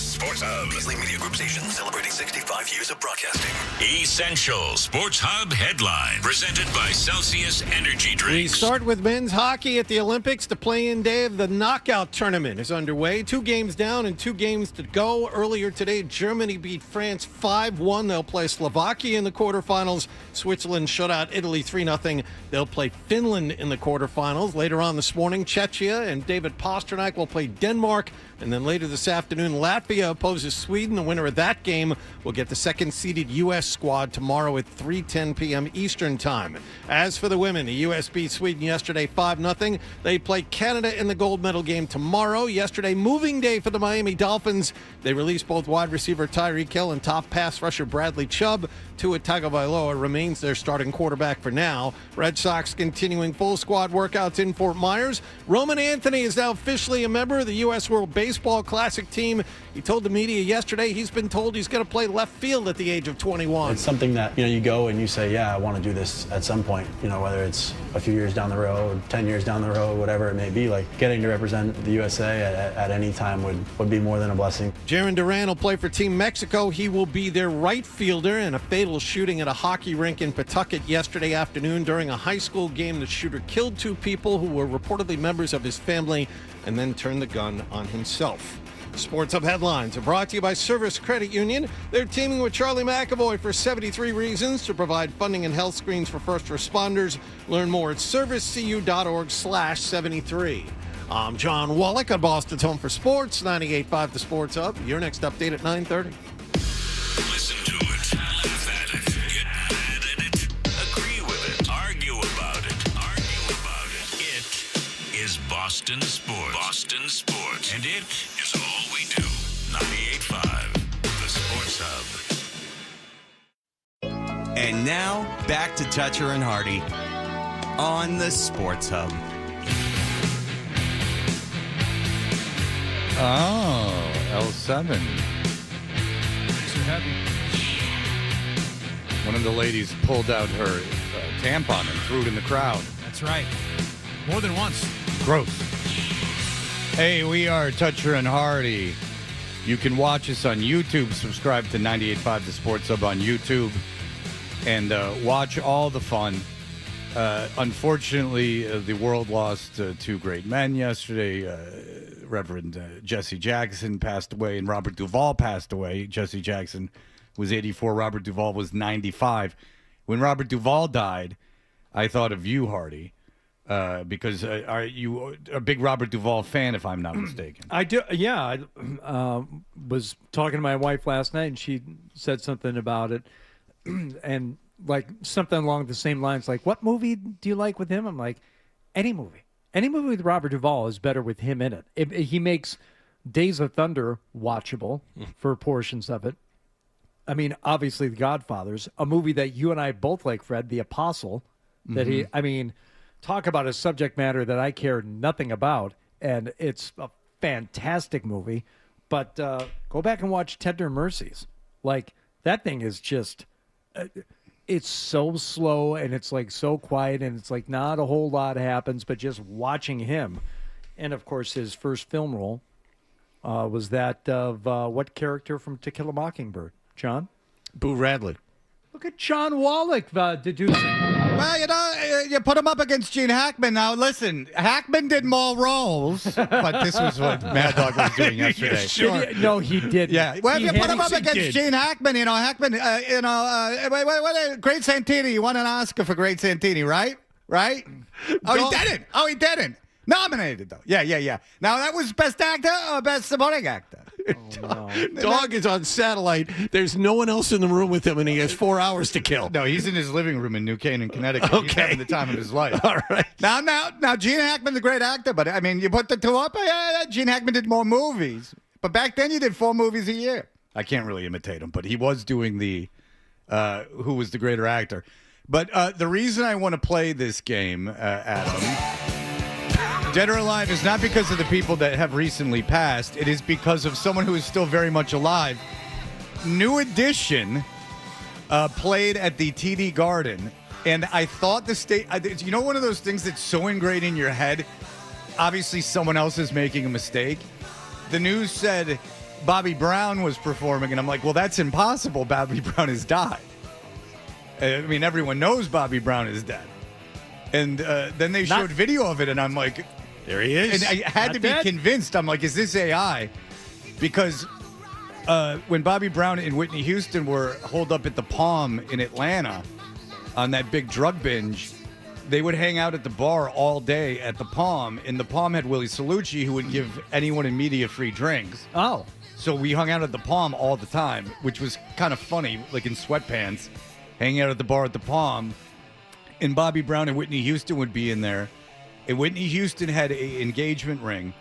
Sports Hub. Beasley Media Group station celebrating 65 years of broadcasting. Essential Sports Hub headline presented by Celsius Energy We Drinks. start with men's hockey at the Olympics. The play-in day of the knockout tournament is underway. 2 games down and 2 games to go. Earlier today, Germany beat France 5-1. They'll play Slovakia in the quarterfinals. Switzerland shut out Italy 3-0. They'll play Finland in the quarterfinals. Later on this morning, Czechia and David Pastrnak will play Denmark. And then later this afternoon, Latvia opposes Sweden. The winner of that game will get the second-seeded U.S. squad tomorrow at 3:10 p.m. Eastern Time. As for the women, the U.S. beat Sweden yesterday 5-0. They play Canada in the gold medal game tomorrow. Yesterday, moving day for the Miami Dolphins. They released both wide receiver Tyreek Hill and top pass rusher Bradley Chubb. Tua Tagovailoa remains their starting quarterback for now. Red Sox continuing full squad workouts in Fort Myers. Roman Anthony is now officially a member of the U.S. World Baseball Classic team. He told the media yesterday he's been told he's going to play left field at the age of 21. It's something that, you go and you say, yeah, I want to do this at some point, whether it's a few years down the road, 10 years down the road, whatever it may be. Like getting to represent the USA at any time would be more than a blessing. Jaron Duran will play for Team Mexico. He will be their right fielder. In a fatal shooting at a hockey rink in Pawtucket yesterday afternoon during a high school game, the shooter killed 2 people who were reportedly members of his family and then turned the gun on himself. Sports Hub headlines are brought to you by Service Credit Union. They're teaming with Charlie McAvoy for 73 reasons to provide funding and health screens for first responders. Learn more at servicecu.org/73. I'm John Wallach on Boston's Home for Sports, 98.5 The Sports Hub. Your next update at 9:30. Listen to it, laugh at it, get mad at it, agree with it, argue about it. It is Boston Sports. Boston Sports. And it is all we do. 98.5 The Sports Hub. And now, back to Toucher and Hardy on the Sports Hub. Oh, L7. Too heavy. One of the ladies pulled out her tampon and threw it in the crowd. That's right. More than once. Gross. Hey, we are Toucher and Hardy. You can watch us on YouTube. Subscribe to 98.5 The Sports Hub on YouTube. And watch all the fun. Unfortunately, the world lost 2 great men yesterday. Reverend Jesse Jackson passed away, and Robert Duvall passed away. Jesse Jackson was 84. Robert Duvall was 95. When Robert Duvall died, I thought of you, Hardy, because are you a big Robert Duvall fan, if I'm not mistaken? I do. Yeah, I was talking to my wife last night, and she said something about it, and like something along the same lines, like, "What movie do you like with him?" I'm like, "Any movie. Any movie with Robert Duvall is better with him in it. He makes Days of Thunder watchable for portions of it. I mean, obviously, The Godfather's a movie that you and I both like, Fred, The Apostle. Talk about a subject matter that I care nothing about, and it's a fantastic movie. But go back and watch Tender Mercies. Like, that thing is just... it's so slow, and it's like so quiet, and it's like not a whole lot happens, but just watching him. And of course, his first film role was that of what character from To Kill a Mockingbird? John? Boo Radley. Look at John Wallach deducing. Well, you put him up against Gene Hackman. Now, listen, Hackman did more roles, but this was what Mad Dog was doing yesterday. Sure. No, he didn't. Yeah. Well, if you put him up against did. Gene Hackman, Hackman, Great Santini, you won an Oscar for Great Santini, right? Right? Oh, he didn't. Nominated, though. Yeah. Now, that was Best Actor or Best Supporting Actor? Dog is on satellite. There's no one else in the room with him, and he has 4 hours to kill. No, he's in his living room in New Canaan, Connecticut. Okay. He's having the time of his life. All right. Now, Gene Hackman's a great actor, but, I mean, you put the two up, Gene Hackman did more movies. But back then, you did 4 movies a year. I can't really imitate him, but he was doing the who was the greater actor. But the reason I want to play this game, Adam... Dead or Alive is not because of the people that have recently passed. It is because of someone who is still very much alive. New Edition played at the TD Garden, and I thought one of those things that's so ingrained in your head, obviously someone else is making a mistake. The news said Bobby Brown was performing, and I'm like, well, that's impossible. Bobby Brown has died. I mean, everyone knows Bobby Brown is dead. And then they showed video of it, and I'm like, there he is. And I had to be convinced. I'm like, is this AI? Because when Bobby Brown and Whitney Houston were holed up at the Palm in Atlanta on that big drug binge, they would hang out at the bar all day at the Palm, and the Palm had Willie Salucci, who would give anyone in media free drinks. Oh. So we hung out at the Palm all the time, which was kind of funny, like in sweatpants, hanging out at the bar at the Palm. And Bobby Brown and Whitney Houston would be in there. And Whitney Houston had an engagement ring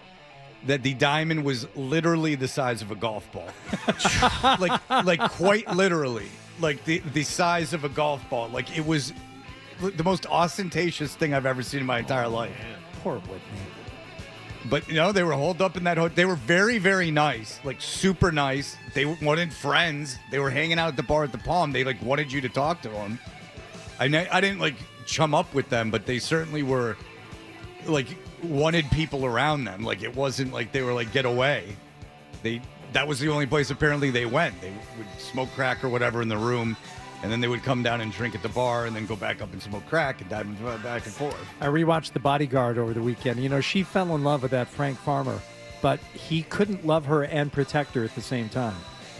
that the diamond was literally the size of a golf ball. like quite literally. Like the size of a golf ball. Like it was the most ostentatious thing I've ever seen in my entire life. Poor Whitney. But, they were holed up in that hotel. They were very, very nice, like super nice. They wanted friends. They were hanging out at the bar at the Palm. They, wanted you to talk to them. I didn't, chum up with them, but they certainly were, wanted people around them. Like, it wasn't like they were like, get away. That was the only place apparently they went. They would smoke crack or whatever in the room. And then they would come down and drink at the bar and then go back up and smoke crack and dive back and forth. I rewatched The Bodyguard over the weekend. She fell in love with that Frank Farmer, but he couldn't love her and protect her at the same time.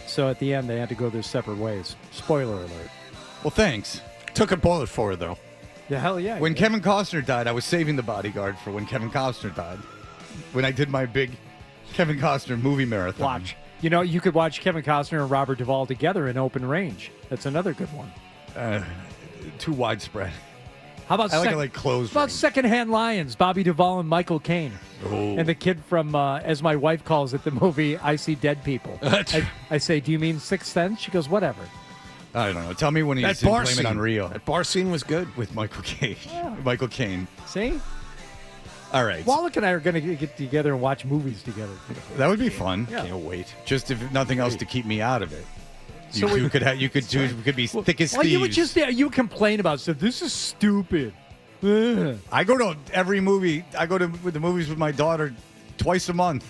So at the end, they had to go their separate ways. Spoiler alert. Well, thanks. Took a bullet for her, though. Yeah, hell yeah. When Kevin Costner died, I was saving The Bodyguard for when Kevin Costner died. When I did my big Kevin Costner movie marathon. Watch. You could watch Kevin Costner and Robert Duvall together in Open Range. That's another good one. Too widespread. How about I like closed. How about Secondhand Lions? Bobby Duvall and Michael Caine, and the kid from, as my wife calls it, the movie I See Dead People. I say, do you mean Sixth Sense? She goes, whatever. I don't know. Tell me when he's that bar Blame scene. It on Rio. That bar scene was good with Michael Caine. Yeah. Michael Caine. See? All right. Wallach and I are going to get together and watch movies together. That would be fun. Yeah. Can't wait. Just if nothing else to keep me out of it. So You could be thick as Well, thieves. you would complain about stuff. This is stupid. Ugh. I go to every movie. I go to the movies with my daughter twice a month.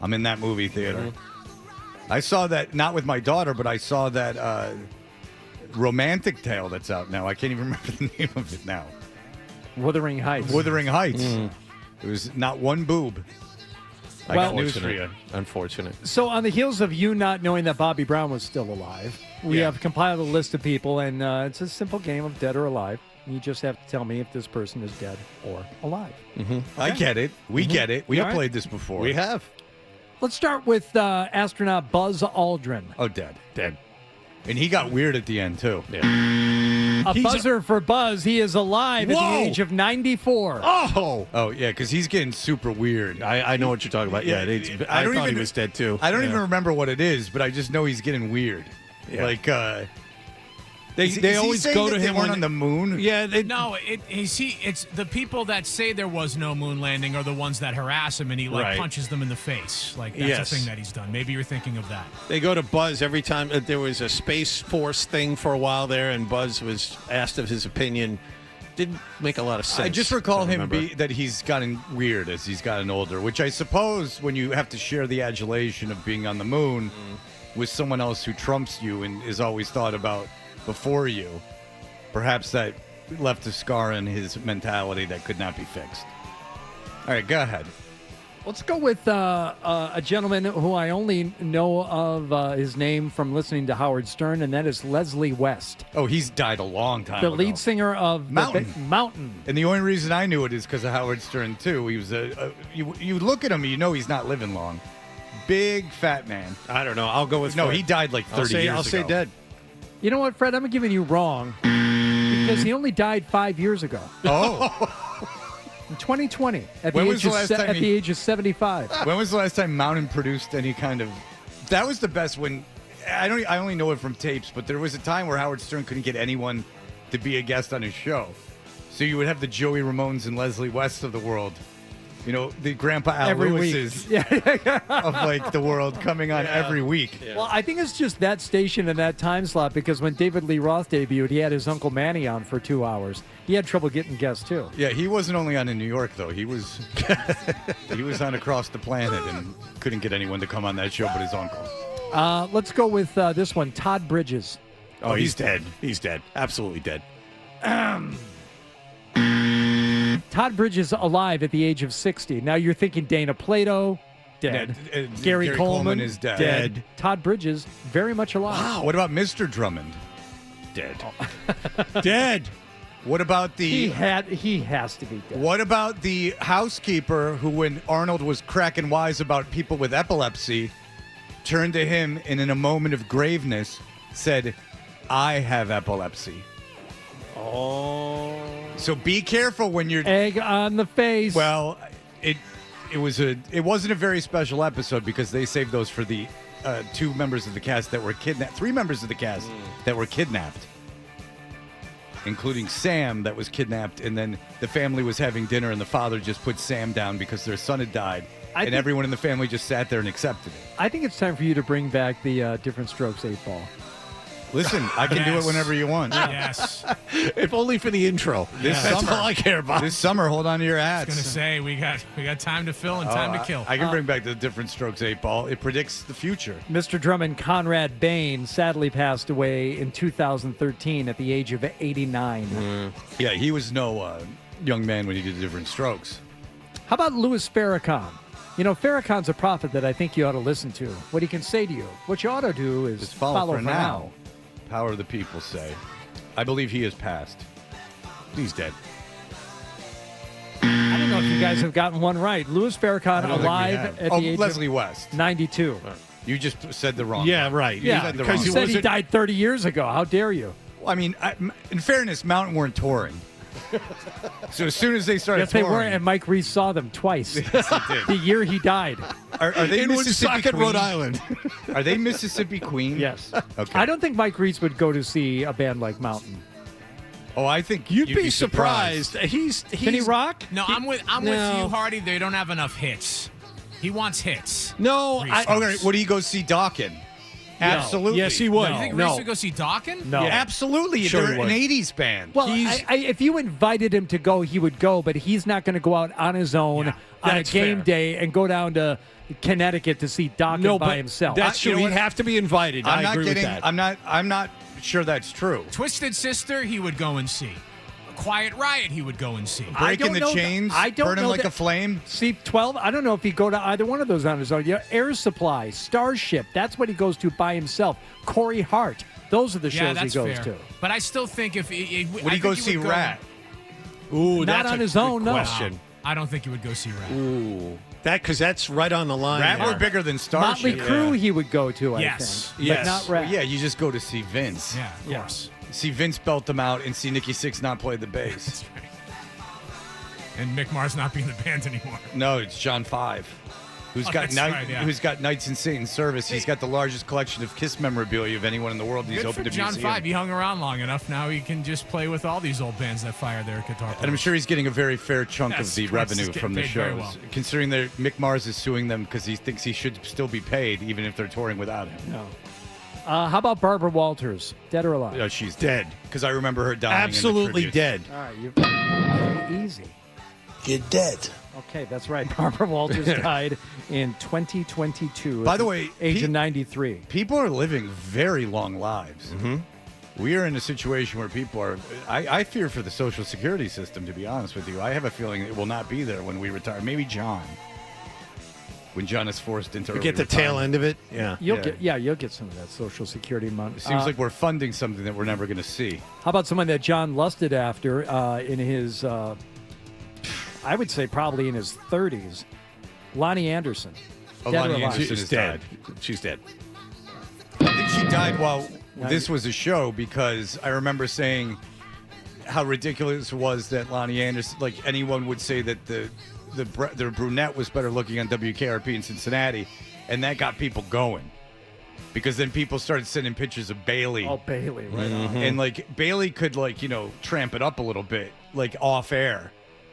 I'm in that movie theater. I saw that, not with my daughter, but I saw that romantic tale that's out now. I can't even remember the name of it now. Wuthering Heights. Wuthering Heights. It was not one boob. I got news for you. Unfortunate. So on the heels of you not knowing that Bobby Brown was still alive, we have compiled a list of people, and it's a simple game of dead or alive. You just have to tell me if this person is dead or alive. I get it. We get it. We All have right. played this before. We have. Let's start with astronaut Buzz Aldrin. Oh, dead. Dead. And he got weird at the end, too. A buzzer for Buzz. He is alive at Whoa! the age of 94. Oh, yeah, because he's getting super weird. I know what you're talking about. Yeah, I thought he was dead, too. I don't even remember what it is, but I just know he's getting weird. Yeah. Like, They always go to him on the moon. Yeah, No, it's the people that say there was no moon landing are the ones that harass him, and he Right. punches them in the face. Like that's Yes. the thing that he's done. Maybe you're thinking of that. They go to Buzz every time. There was a Space Force thing for a while there, and Buzz was asked of his opinion. Didn't make a lot of sense. I just recall him remember. that he's gotten weird as he's gotten older, which I suppose when you have to share the adulation of being on the moon with someone else who trumps you and is always thought about before you, perhaps that left a scar in his mentality that could not be fixed. All right, go ahead. Let's go with a gentleman who I only know of his name from listening to Howard Stern, and that is Leslie West. Oh, he's died a long time The ago. lead singer of Mountain. Mountain. And the only reason I knew it is because of Howard Stern, too. He was you look at him, you know he's not living long. Big, fat man. I don't know. I'll go with No, Fred. he died like 30 years ago. I'll say dead. You know what, Fred? I'm giving you wrong because he only died 5 years ago. Oh. In 2020, at the When age was the of last time the age of 75. When was the last time Mountain produced any kind of? That was the best when. I only know it from tapes, but there was a time where Howard Stern couldn't get anyone to be a guest on his show, so you would have the Joey Ramones and Leslie West of the world You know, the Grandpa Al Every Lewis's week. of like the world coming on every week. Well, I think it's just that station and that time slot because when David Lee Roth debuted, he had his Uncle Manny on for 2 hours. He had trouble getting guests too. Yeah, he wasn't only on in New York though. He was he was on across the planet and couldn't get anyone to come on that show but his uncle. Let's go with this one, Todd Bridges. Oh, he's dead. He's dead. Absolutely dead. Todd Bridges alive at the age of 60. Now you're thinking Dana Plato, dead. Gary Coleman is dead. Dead. Todd Bridges, very much alive. Wow. What about Mr. Drummond? Dead. Dead. What about the He has to be dead. What about the housekeeper who, when Arnold was cracking wise about people with epilepsy, turned to him and in a moment of graveness said, "I have epilepsy." Oh. So be careful when you're Egg on the face. Well, it wasn't a very special episode because they saved those for the 2 members of the cast that were kidnapped. 3 members of the cast that were kidnapped, including Sam that was kidnapped, and then the family was having dinner and the father just put Sam down because their son had died, and everyone in the family just sat there and accepted it. I think it's time for you to bring back the Different Strokes 8-ball. Listen, I can do it whenever you want. Yes. If only for the intro. This That's summer, all I care about. This summer, hold on to your I was hats. gonna say we got time to fill and time to kill. I can bring back the Different Strokes 8-ball. It predicts the future. Mr. Drummond Conrad Bain sadly passed away in 2013 at the age of 89. Yeah, he was no young man when he did Different Strokes. How about Louis Farrakhan? You know, Farrakhan's a prophet that I think you ought to listen to. What he can say to you. What you ought to do is Just follow for now. Power of the people say. I believe he has passed. He's dead. I don't know if you guys have gotten one right. Louis Farrakhan alive at the age Leslie of West. 92. You just said the wrong Yeah, one. right. You said the because wrong you one. said he died 30 years ago. How dare you? I mean, in fairness, Mountain weren't touring. So as soon as they started Yes, they touring, were, and Mike Reese saw them twice. Yes, he did. The year he died. Are they In Mississippi Woonsocket, Queen? Rhode Island. Are they Mississippi Queen? Yes. Okay. I don't think Mike Reese would go to see a band like Mountain. Oh, I think You'd be surprised. He's Can he rock? No, I'm with No. you, Hardy. They don't have enough hits. He wants hits. No, Reese I, does. Okay, would he go see Dawkins? Absolutely. Yes, he would. You think No. Reese would go see Dawkins? No. Yeah, absolutely. Sure They're he an would. 80s band. Well, if you invited him to go, he would go, but he's not going to go out on his own Yeah, on a that's game fair. day and go down to Connecticut to see Dawkins No, by but himself. that's You true. know He'd what? have to be invited. I'm I not agree getting. with that. I'm not sure that's true. Twisted Sister, he would go and see. Quiet Riot, he would go and see. Breaking the chains, I don't burning know like that- a flame. See, 12, I don't know if he'd go to either one of those on his own. Yeah, Air Supply, Starship, that's what he goes to by himself. Corey Hart, those are the Yeah, shows he that's goes fair. to. But I still think if Would he go see Rat? Ooh, Not that's on a his good own, no. question. I don't think he would go see Rat. Ooh, because that's right on the line. Rat there. were bigger than Motley Starship. Crue he would go to, I Yes. think. Yes. But not Rat. Yeah, you just go to see Vince. Yeah, of course. See Vince belt them out and see Nikki Sixx not play the bass. That's right. And Mick Mars not being in the band anymore. No, it's John Five, who's got that's right, yeah. who's got Knights in Satan's Service. He's got the largest collection of Kiss memorabilia of anyone in the world. He's Good open for to John museum. Five. He hung around long enough. Now he can just play with all these old bands that fire their guitar players. And I'm sure he's getting a very fair chunk Yes, of the of course, he's revenue getting from the paid very shows, well. considering that Mick Mars is suing them because he thinks he should still be paid even if they're touring without him. No. How about Barbara Walters? Dead or alive? Yeah, she's dead because I remember her dying. Absolutely in the tributes. dead. All right, you've easy. You're dead. Okay, that's right. Barbara Walters died in 2022. By at the way, age of 93. People are living very long lives. Mm-hmm. We are in a situation where people are. I fear for the Social Security system, to be honest with you. I have a feeling it will not be there when we retire. Maybe John. When John is forced into You early get the tail retirement. end of it. Yeah. You'll get some of that Social Security money. It seems like we're funding something that we're never going to see. How about someone that John lusted after in his, I would say probably in his 30s, Lonnie Anderson. Oh, Dead or Lonnie alive? Anderson She's is dead. died. She's dead. I think she died while this was a show because I remember saying how ridiculous it was that Lonnie Anderson, like anyone would say that the brunette was better looking on WKRP in Cincinnati, and that got people going because then people started sending pictures of Bailey. Oh, Bailey, right on. And like Bailey could tramp it up a little bit, like off air.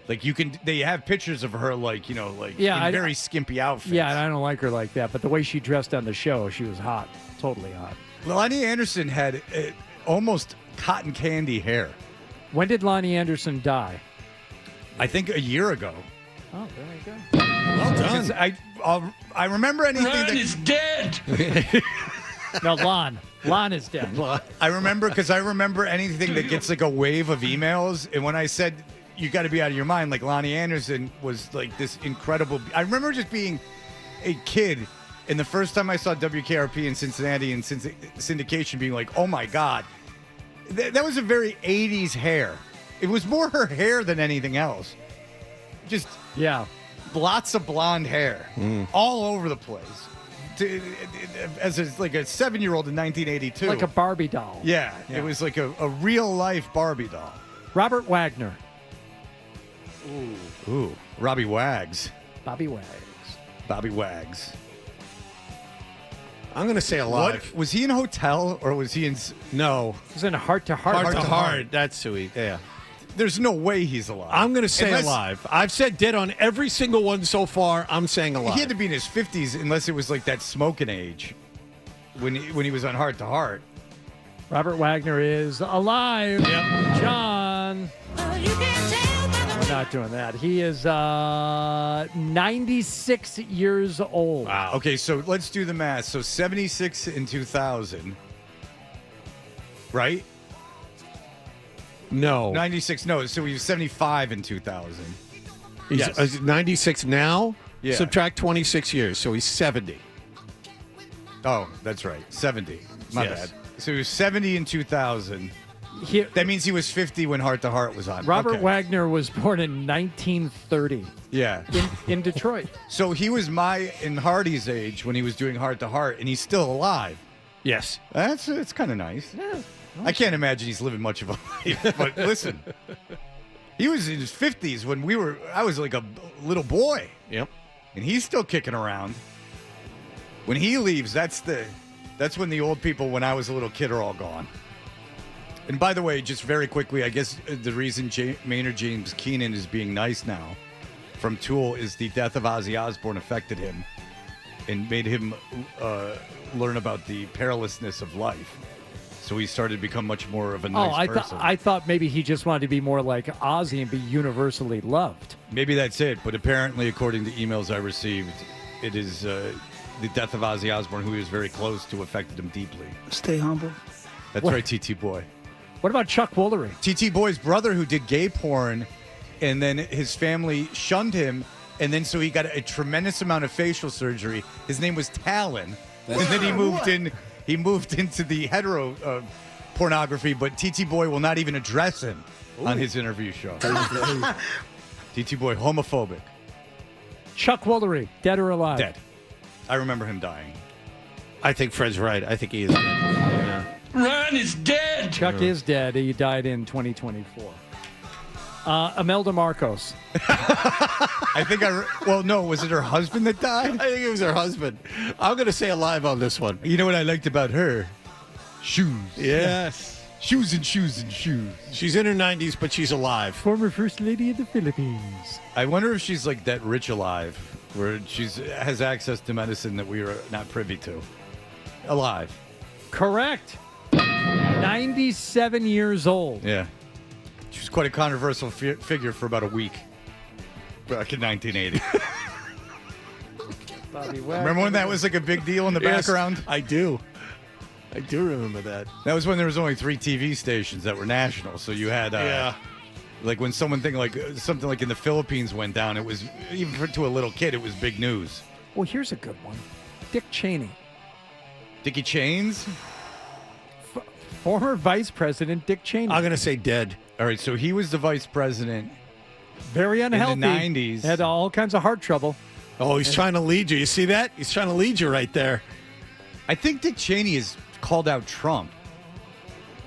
Like they have pictures of her like in very skimpy outfits. Yeah, and I don't like her like that. But the way she dressed on the show, she was hot, totally hot. Lonnie Anderson had almost cotton candy hair. When did Lonnie Anderson die? I think a year ago. Oh, there you go. Well done. I remember anything Ron is dead. No, Lon is dead. I remember anything that gets like a wave of emails. And when I said you got to be out of your mind, like Lonnie Anderson was like this incredible. I remember just being a kid, and the first time I saw WKRP in Cincinnati and syndication, being like, oh my God, that was a very 80s hair. It was more her hair than anything else. Just lots of blonde hair all over the place. As a 7-year-old in 1982, Like a Barbie doll. Yeah, it was like a real life Barbie doll. Robert Wagner. Ooh, Robbie Wags. Bobby Wags. Bobby Wags. I'm going to say alive. What was he in a hotel or was he in? No, he's in Heart to Heart. Heart to Heart. That's sweet. Yeah. There's no way he's alive. I'm going to say alive. I've said dead on every single one so far. I'm saying alive. He had to be in his 50s unless it was like that smoking age when he was on Heart to Heart. Robert Wagner is alive. Yep. John. We're not doing that. He is 96 years old. Wow. Okay, so let's do the math. So 76 in 2000, right? No. 96, no. So he was 75 in 2000. He's 96 now? Yeah. Subtract 26 years, so he's 70. Oh, that's right. 70. My Yes. bad. So he was 70 in 2000. That means he was 50 when Heart to Heart was on. Robert Okay. Wagner was born in 1930 Yeah. in Detroit. So he was in Hardy's age when he was doing Heart to Heart, and he's still alive. Yes. It's kind of nice. Yeah. I can't imagine he's living much of a life, but listen. He was in his 50s when I was like a little boy. Yep. And he's still kicking around. When he leaves, that's when the old people when I was a little kid are all gone. And by the way, just very quickly, I guess the reason Maynard James Keenan is being nice now from Tool is the death of Ozzy Osbourne affected him and made him learn about the perilousness of life. So he started to become much more of a nice person. I thought maybe he just wanted to be more like Ozzy and be universally loved. Maybe that's it. But apparently, according to emails I received, it is the death of Ozzy Osbourne, who he was very close to, affected him deeply. Stay humble. That's right, TT Boy. What about Chuck Woolery? TT Boy's brother, who did gay porn, and then his family shunned him, and then so he got a tremendous amount of facial surgery. His name was Talon, and then he moved in. He moved into the hetero pornography, but TT Boy will not even address him on his interview show. TT Boy, homophobic. Chuck Woolery, dead or alive? Dead. I remember him dying. I think Fred's right. I think he is dead. Yeah. Ron is dead. Chuck is dead. He died in 2024. Imelda Marcos. I think no, was it her husband that died? I think it was her husband. I'm going to say alive on this one. You know what I liked about her? Shoes. Yes. Shoes and shoes and shoes. She's in her 90s, but she's alive. Former First Lady of the Philippines. I wonder if she's like that rich alive, where she has access to medicine that we are not privy to. Alive. Correct. 97 years old. Yeah. She was quite a controversial figure for about a week back in 1980. Bobby Wagner. Remember when that was like a big deal in the background? I do. I do remember that. That was when there was only 3 TV stations that were national. So you had, like when something like in the Philippines went down, it was, even to a little kid, it was big news. Well, here's a good one. Dick Cheney. Dickie Chains? Former Vice President Dick Cheney. I'm going to say dead. All right, so he was the vice president. Very unhealthy. In the 90s. Had all kinds of heart trouble. Oh, he's trying to lead you. You see that? He's trying to lead you right there. I think Dick Cheney has called out Trump.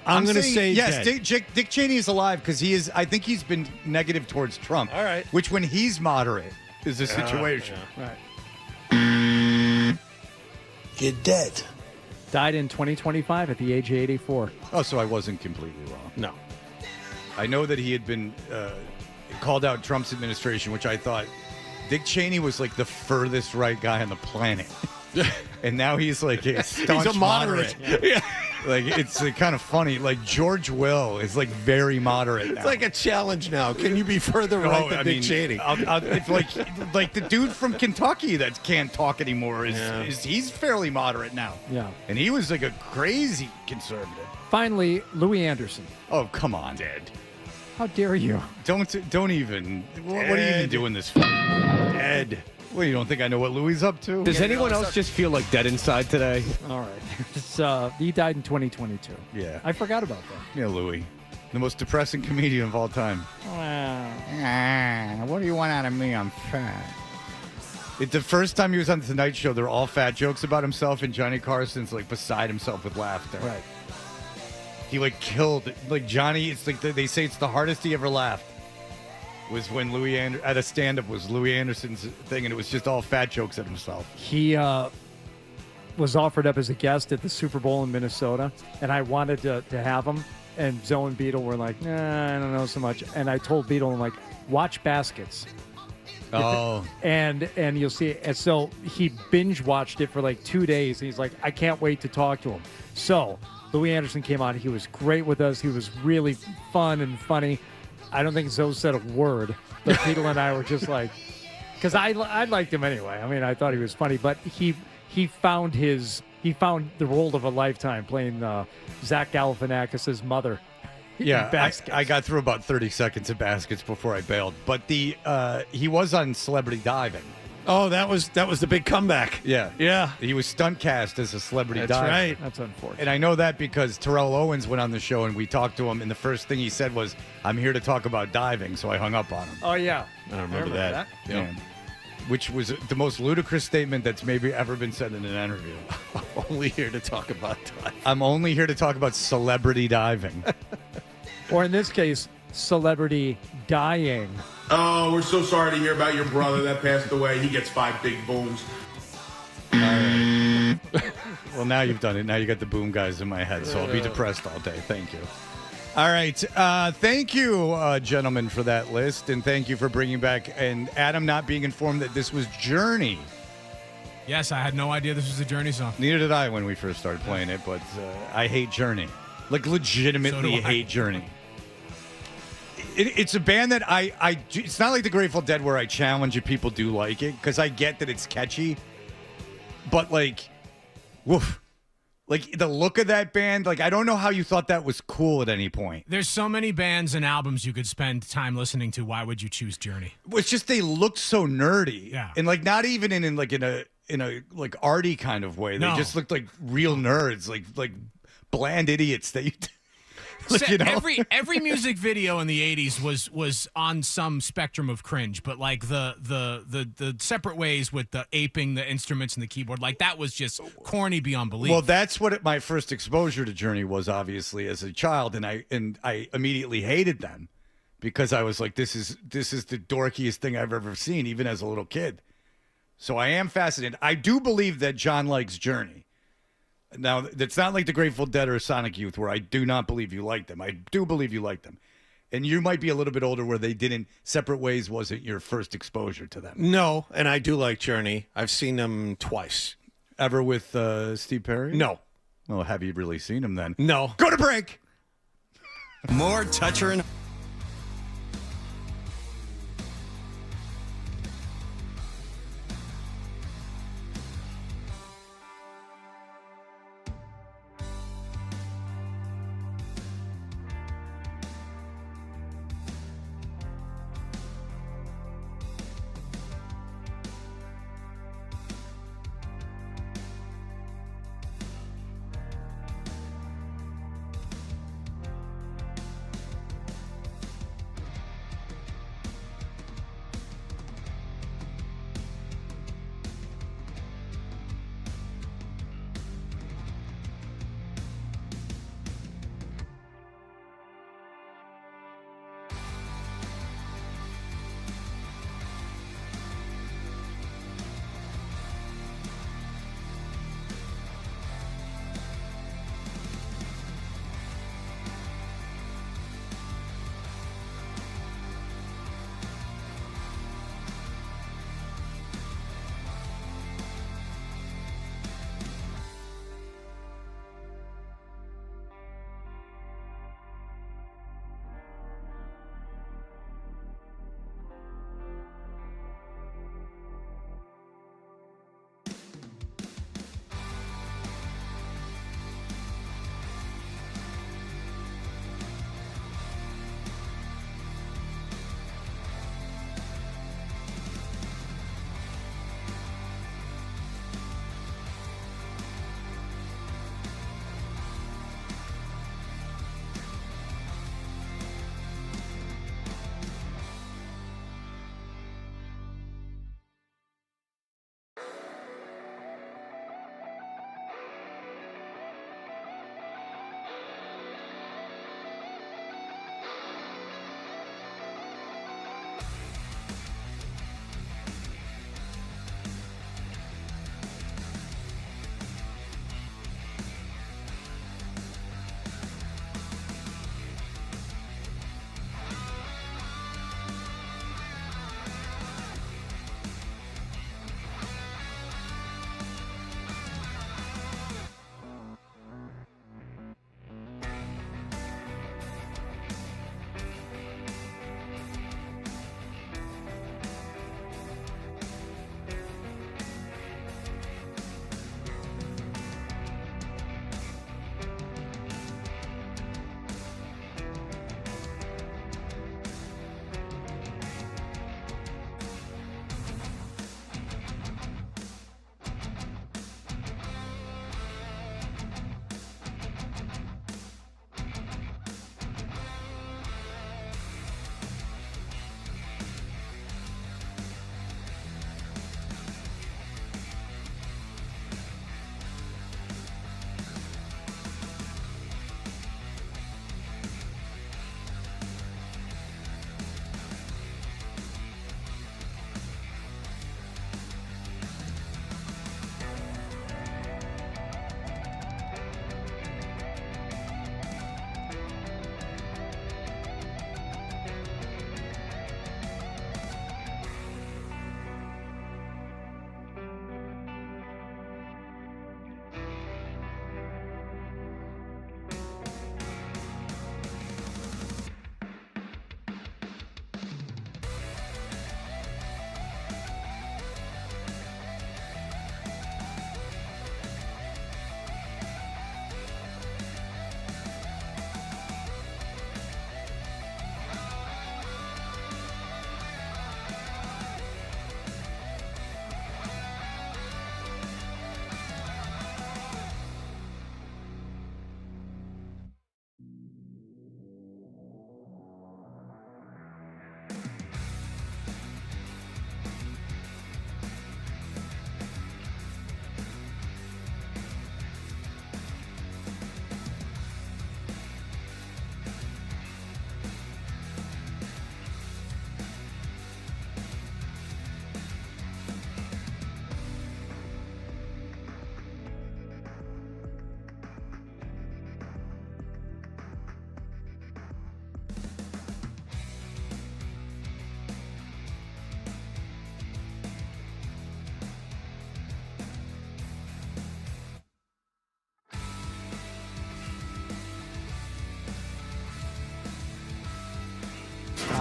I'm going to say yes. dead. Dick Cheney is alive because he is. I think he's been negative towards Trump. All right. Which, when he's moderate, is the situation. Right. You're dead. Died in 2025 at the age of 84. Oh, so I wasn't completely wrong. No. I know that he had been called out Trump's administration, which I thought Dick Cheney was like the furthest right guy on the planet. And now he's like a staunch He's a moderate. Yeah. Like, it's kind of funny. Like, George Will is like very moderate now. It's like a challenge now. Can you be further right than Dick Cheney? It's like the dude from Kentucky that can't talk anymore he's fairly moderate now. Yeah. And he was like a crazy conservative. Finally, Louis Anderson. Oh, come on, Ed. How dare you? Don't even. What are you even doing this for? Ed. Well, you don't think I know what Louis is up to? Does anyone else just feel like dead inside today? All right. He died in 2022. Yeah. I forgot about that. Yeah, Louis. The most depressing comedian of all time. What do you want out of me? I'm fat. The first time he was on The Tonight Show, they're all fat jokes about himself, and Johnny Carson's like beside himself with laughter. Right. He like killed, like Johnny, it's like they say it's the hardest he ever laughed. Was when at a stand-up was Louis Anderson's thing, and it was just all fat jokes at himself. He was offered up as a guest at the Super Bowl in Minnesota, and I wanted to have him. And Zoe and Beetle were like, nah, I don't know so much. And I told Beetle, I'm like, watch Baskets. Oh. And you'll see. And so he binge watched it for like 2 days. And he's like, I can't wait to talk to him. So Louis Anderson came on. He was great with us. He was really fun and funny. I don't think Zoe said a word, but Beetle and I were just like, because I liked him anyway. I mean, I thought he was funny, but he found the role of a lifetime playing Zach Galifianakis' mother. Yeah, I got through about 30 seconds of Baskets before I bailed. But he was on Celebrity Diving. Oh, that was the big comeback. Yeah. He was stunt cast as a celebrity diver. That's right. That's unfortunate. And I know that because Terrell Owens went on the show and we talked to him, and the first thing he said was, I'm here to talk about diving, so I hung up on him. Oh, yeah. I remember that. Yeah. Which was the most ludicrous statement that's maybe ever been said in an interview. Only here to talk about diving. I'm only here to talk about celebrity diving. Or in this case, celebrity dying. Oh, we're so sorry to hear about your brother that passed away. He gets 5 big booms. All right. Well, now you've done it. Now you got the boom guys in my head, so I'll be depressed all day. Thank you. All right. Thank you, gentlemen, for that list, and thank you for bringing back, and Adam not being informed that this was Journey. Yes, I had no idea this was a Journey song. Neither did I when we first started playing it, but I hate Journey. Like, legitimately hate Journey. It's a band that it's not like the Grateful Dead where I challenge if people do like it, because I get that it's catchy, but like, woof. Like, the look of that band, like, I don't know how you thought that was cool at any point. There's so many bands and albums you could spend time listening to. Why would you choose Journey? Well, it's just they look so nerdy. Yeah. And like, not even in a like arty kind of way. They just looked like real nerds, like bland idiots that you Like, you know? Every music video in the 80s was on some spectrum of cringe, but like the separate ways with the aping the instruments and the keyboard, like that was just corny beyond belief. Well, that's what my first exposure to Journey was, obviously, as a child, and I immediately hated them because I was like, this is the dorkiest thing I've ever seen, even as a little kid. So I am fascinated. I do believe that John likes Journey. Now, it's not like the Grateful Dead or Sonic Youth where I do not believe you like them. I do believe you like them. And you might be a little bit older where they didn't, separate ways wasn't your first exposure to them. No, and I do like Journey. I've seen them twice. Ever with Steve Perry? No. Well, have you really seen him then? No. Go to break! More Toucher and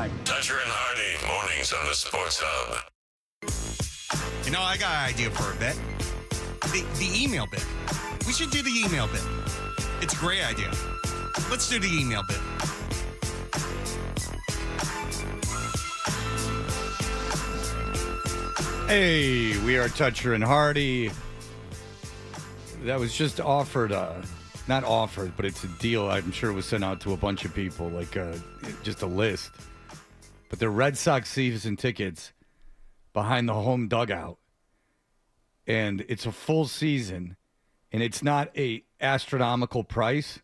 time. Toucher and Hardy, mornings on the Sports Hub. You know, I got an idea for a bit. The email bit. We should do the email bit. It's a great idea. Let's do the email bit. Hey, we are Toucher and Hardy. That was just offered, not offered, but it's a deal. I'm sure it was sent out to a bunch of people, like just a list. But they're Red Sox season tickets behind the home dugout. And it's a full season, and it's not a astronomical price.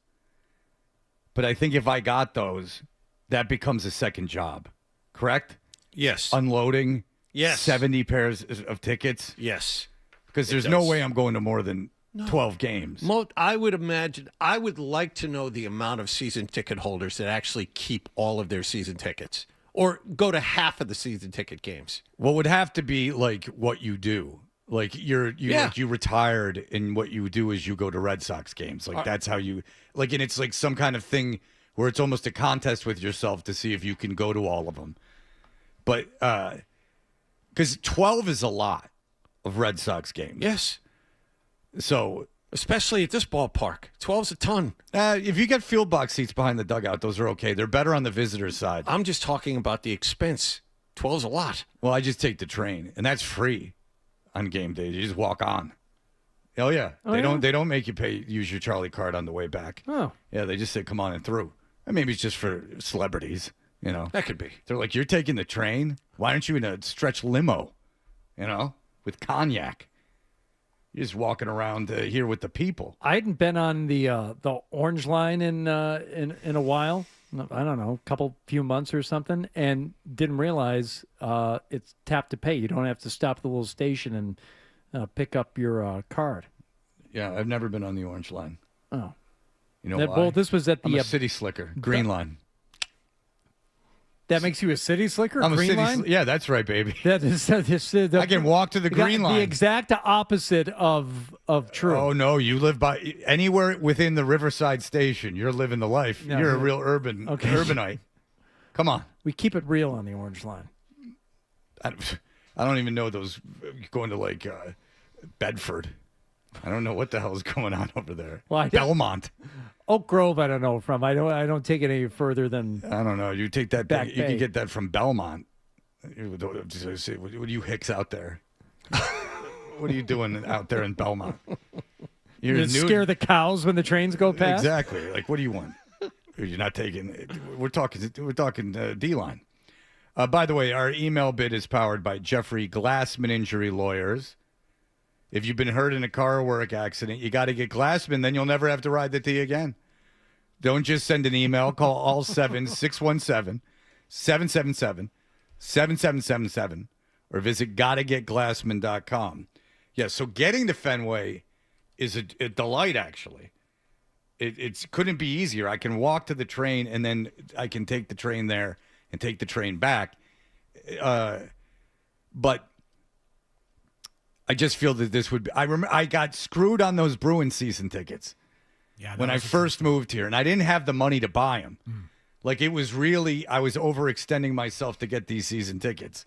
But I think if I got those, that becomes a second job. Correct? Yes. Unloading. Yes. 70 pairs of tickets. Yes. Because there's no way I'm going to more than 12 games. I would imagine, I would like to know the amount of season ticket holders that actually keep all of their season tickets or go to half of the season ticket games. What would have to be like what you do. Like you retired, and what you do is you go to Red Sox games. Like that's how you like, and it's like some kind of thing where it's almost a contest with yourself to see if you can go to all of them. But because 12 is a lot of Red Sox games. Yes. So especially at this ballpark, 12's a ton. If you get field box seats behind the dugout, those are okay. They're better on the visitor side. I'm just talking about the expense. 12's a lot. Well, I just take the train, and that's free on game day. You just walk on. Oh yeah, they don't make you use your Charlie card on the way back. Oh yeah, they just say come on and through. And maybe it's just for celebrities. You know, that could be. They're like, you're taking the train? Why aren't you in a stretch limo? You know, with cognac. You're just walking around here with the people. I hadn't been on the orange line in a while. I don't know, few months or something, and didn't realize it's tap to pay. You don't have to stop at the little station and pick up your card. Yeah, I've never been on the orange line. Oh, you know why? Well, this was at the I'm a city slicker. Green line. That makes you a city slicker? I'm green a city line? yeah, that's right, baby. That is, I can walk to the green line. The exact opposite of true. Oh, no. You live by anywhere within the Riverside Station. You're living the life. No, you're a real urbanite. Come on. We keep it real on the orange line. I don't even know those going to like Bedford. I don't know what the hell is going on over there. Well, Belmont. Oak Grove, I don't know from. I don't take it any further than. I don't know. You take that. Back You Bay. can get that from Belmont. What are you hicks out there? What are you doing out there in Belmont? You scare the cows when the trains go past. Exactly. Like, what do you want? You're not taking. We're talking D-line. By the way, our email bit is powered by Jeffrey Glassman Injury Lawyers. If you've been hurt in a car or work accident, you got to get Glassman, then you'll never have to ride the T again. Don't just send an email. Call all 7-617-777-7777 or visit gottagetglassman.com. Yeah, so getting to Fenway is a delight, actually. It couldn't be easier. I can walk to the train, and then I can take the train there and take the train back. But I just feel that this would be. I got screwed on those Bruins season tickets when I first moved here, and I didn't have the money to buy them. Like, it was really, I was overextending myself to get these season tickets.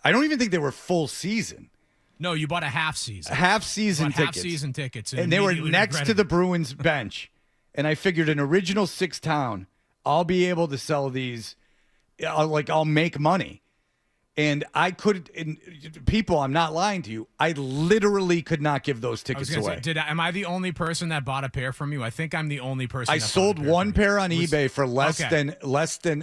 I don't even think they were full season. No, you bought a half season. Half season tickets. Half season tickets. And they were next to the Bruins bench. And I figured an original six town, I'll be able to sell these. I'll make money. And I could, people, I'm not lying to you, I literally could not give those tickets away. Am I the only person that bought a pair from you? I think I'm the only person. I sold one pair on eBay for less than.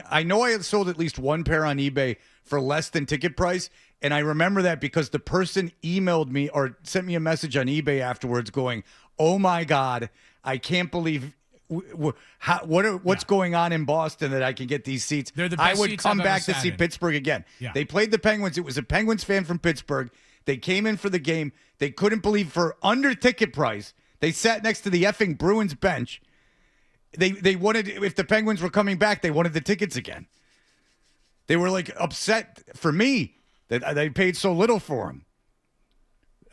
I know I sold at least one pair on eBay for less than ticket price. And I remember that because the person emailed me or sent me a message on eBay afterwards going, oh my God, I can't believe what's going on in Boston that I can get these seats. They're the best I would seats come I've back ever to see sat in. Pittsburgh again. Yeah. They played the Penguins. It was a Penguins fan from Pittsburgh. They came in for the game. They couldn't believe for under ticket price. They sat next to the effing Bruins bench. They wanted, if the Penguins were coming back, they wanted the tickets again. They were like upset for me that they paid so little for them.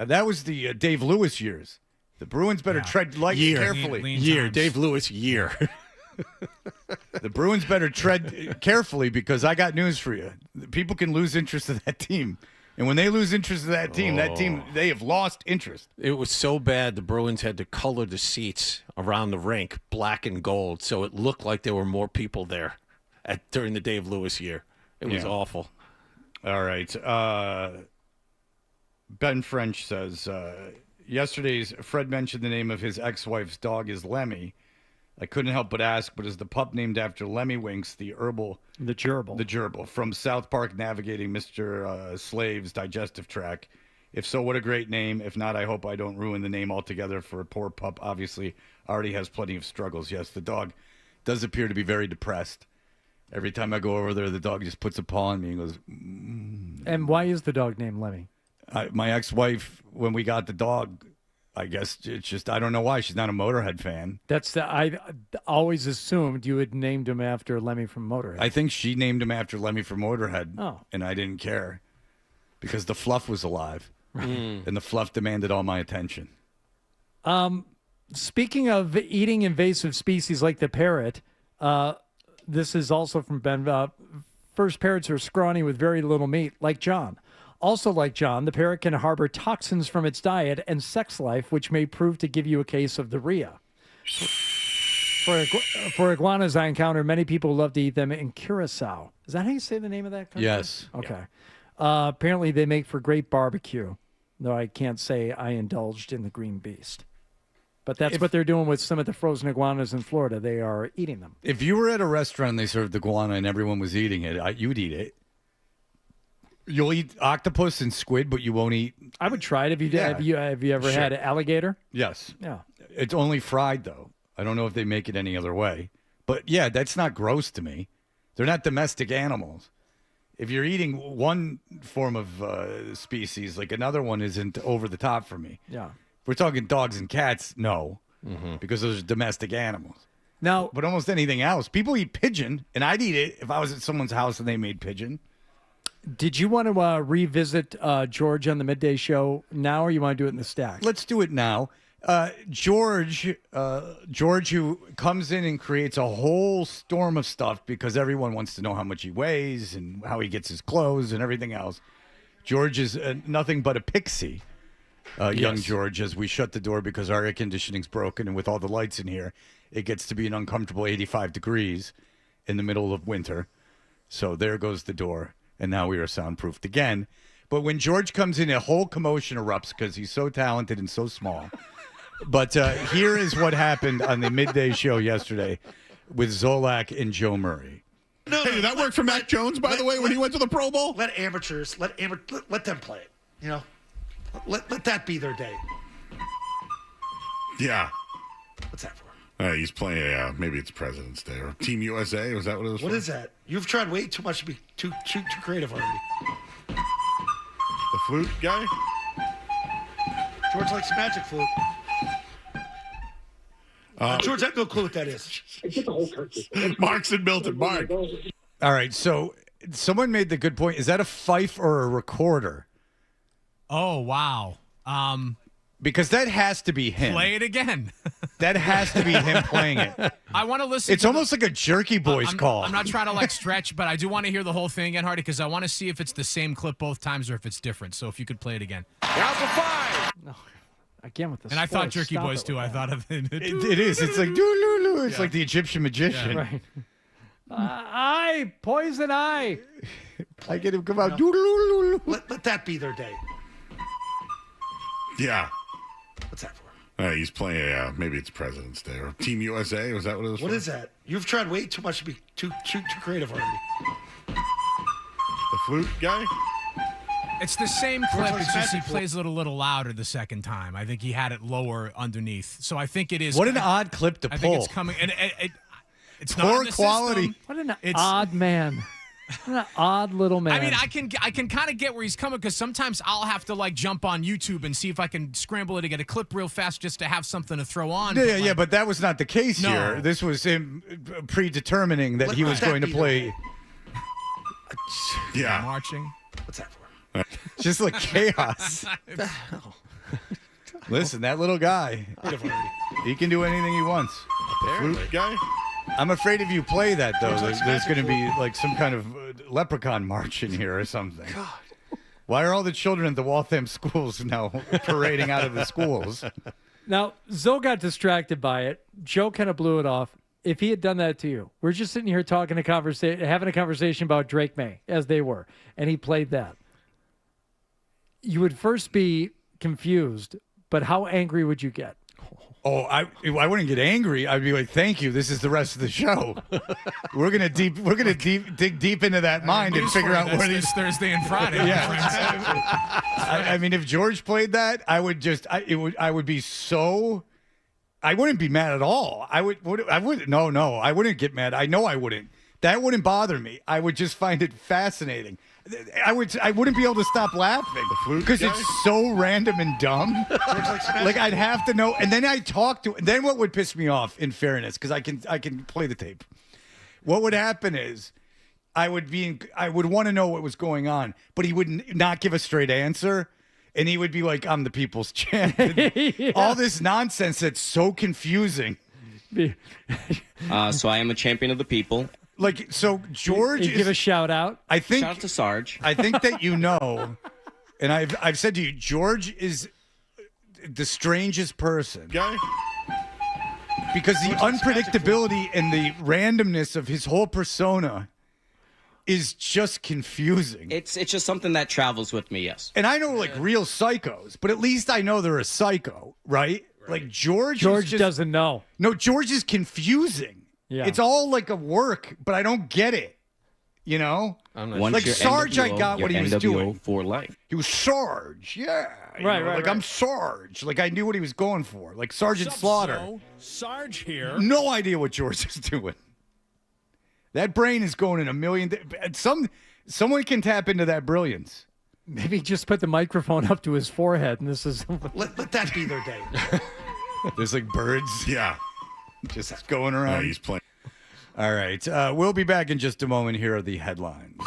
That was the Dave Lewis years. The Bruins better tread lightly, carefully. Dave Lewis, year. The Bruins better tread carefully because I got news for you. People can lose interest in that team. And when they lose interest in that team, they have lost interest. It was so bad the Bruins had to color the seats around the rink black and gold so it looked like there were more people there during the Dave Lewis year. It was awful. All right. Ben French says, yesterday's Fred mentioned the name of his ex-wife's dog is Lemmy. I couldn't help but ask, but is the pup named after Lemmy Winks, the gerbil from South Park navigating Mr. Slave's digestive tract? If so, what a great name. If not, I hope I don't ruin the name altogether for a poor pup. Obviously, already has plenty of struggles. Yes, the dog does appear to be very depressed. Every time I go over there, the dog just puts a paw on me and goes, And why is the dog named Lemmy? My ex-wife, when we got the dog, I guess it's just, I don't know why. She's not a Motorhead fan. I always assumed you had named him after Lemmy from Motorhead. I think she named him after Lemmy from Motorhead. Oh. And I didn't care because the fluff was alive. And the fluff demanded all my attention. Speaking of eating invasive species like the parrot, this is also from Ben. First, parrots are scrawny with very little meat, like John. Also like John, the parrot can harbor toxins from its diet and sex life, which may prove to give you a case of the rhea. For iguanas I encounter, many people love to eat them in Curacao. Is that how you say the name of that country? Yes. Okay. Apparently they make for great barbecue, though I can't say I indulged in the green beast. But that's what they're doing with some of the frozen iguanas in Florida. They are eating them. If you were at a restaurant and they served iguana and everyone was eating it, you'd eat it. You'll eat octopus and squid, but you won't eat. I would try it if you did. Yeah. Have you ever had alligator? Yes. Yeah. It's only fried, though. I don't know if they make it any other way. But, yeah, that's not gross to me. They're not domestic animals. If you're eating one form of species, like another one isn't over the top for me. Yeah. If we're talking dogs and cats, no, because those are domestic animals. Now, but almost anything else. People eat pigeon, and I'd eat it if I was at someone's house and they made pigeon. Did you want to revisit George on the midday show now, or you want to do it in the stack? Let's do it now. George, who comes in and creates a whole storm of stuff because everyone wants to know how much he weighs and how he gets his clothes and everything else. George is nothing but a pixie, young George, as we shut the door because our air conditioning's broken, and with all the lights in here, it gets to be an uncomfortable 85 degrees in the middle of winter. So there goes the door. And now we are soundproofed again. But when George comes in, a whole commotion erupts because he's so talented and so small. But here is what happened on the midday show yesterday with Zolak and Joe Murray. Hey, did that work for Mac Jones, by the way, when he went to the Pro Bowl? Let them play it. You know, let that be their day. Yeah. What's that for? He's playing. Maybe it's President's Day or Team USA. Was that what it was? What for? is that? You've tried way too much to be too creative already. The flute guy. George likes magic flute. George, I have no clue what that is. Mark's in Milton. Mark. All right, so someone made the good point. Is that a fife or a recorder? Oh, wow. Because that has to be him. Play it again. That has to be him playing it. I want to listen. It's almost like a Jerky Boys call. I'm not trying to stretch, but I do want to hear the whole thing again, Hardy, because I want to see if it's the same clip both times or if it's different. So if you could play it again. Down to 5. No. Again with the And I thought sports. Jerky Stop Boys it too. with I that. thought of it. It is. It's like doo-loo-loo. It's like the Egyptian magician. Yeah. Right. Eye, poison eye. I get him come out. Doo-loo-loo. Let that be their day. Yeah. What's that for? He's playing. Maybe it's President's Day or Team USA. Was that what it was? What for? is that? You've tried way too much to be too creative already. The flute guy. It's the same clip. likes It's just he magic plays it a little louder the second time. I think he had it lower underneath. So I think it is. What an odd clip to I pull. think it's coming. And it's not Poor in the quality. system. What an It's- odd man. What an odd little man. I mean, I can kind of get where he's coming because sometimes I'll have to jump on YouTube and see if I can scramble it to get a clip real fast just to have something to throw on. Yeah, but that was not the case No. here. This was him predetermining that he was that going to be play. Yeah. Marching. What's that for? Just like chaos. Listen, that little guy, he can do anything he wants. The flute guy. I'm afraid if you play that, though, there's going to be like some kind of leprechaun march in here or something. God. Why are all the children at the Waltham schools now parading out of the schools? Now, Zoe got distracted by it. Joe kind of blew it off. If he had done that to you, we're just sitting here having a conversation about Drake May, as they were, and he played that. You would first be confused, but how angry would you get? Oh, I wouldn't get angry. I'd be like, "Thank you. This is the rest of the show. We're gonna dig deep into that mind and figure out where these Thursday and Friday. Yeah. I mean, if George played that, I would be so. I wouldn't be mad at all. I wouldn't. No, I wouldn't get mad. I know I wouldn't. That wouldn't bother me. I would just find it fascinating. I wouldn't be able to stop laughing because it's so random and dumb. Like I'd have to know, and then I'd talk to. And then what would piss me off, in fairness, because I can play the tape. What would happen is, I would want to know what was going on, but he would not give a straight answer, and he would be like, "I'm the people's champ." Yeah. All this nonsense that's so confusing. So I am a champion of the people. Like, so George give a shout out. I think shout out to Sarge. I think that and I've said to you, George is the strangest person. Guy? Because the unpredictability and the randomness of his whole persona is just confusing. It's just something that travels with me, yes. And I know like real psychos, but at least I know they're a psycho, right? Like George doesn't know. No, George is confusing. Yeah. It's all like a work, but I don't get it. You know? Like Sarge, I got what he was doing. For life. He was Sarge, yeah. Right. I'm Sarge. Like I knew what he was going for. Like Sergeant Slaughter. So, Sarge here. No idea what George is doing. That brain is going in a million. Someone can tap into that brilliance. Maybe just put the microphone up to his forehead, and this is. Let that be their day. There's like birds. Yeah. Just going around. Yeah, he's playing. All right. We'll be back in just a moment. Here are the headlines.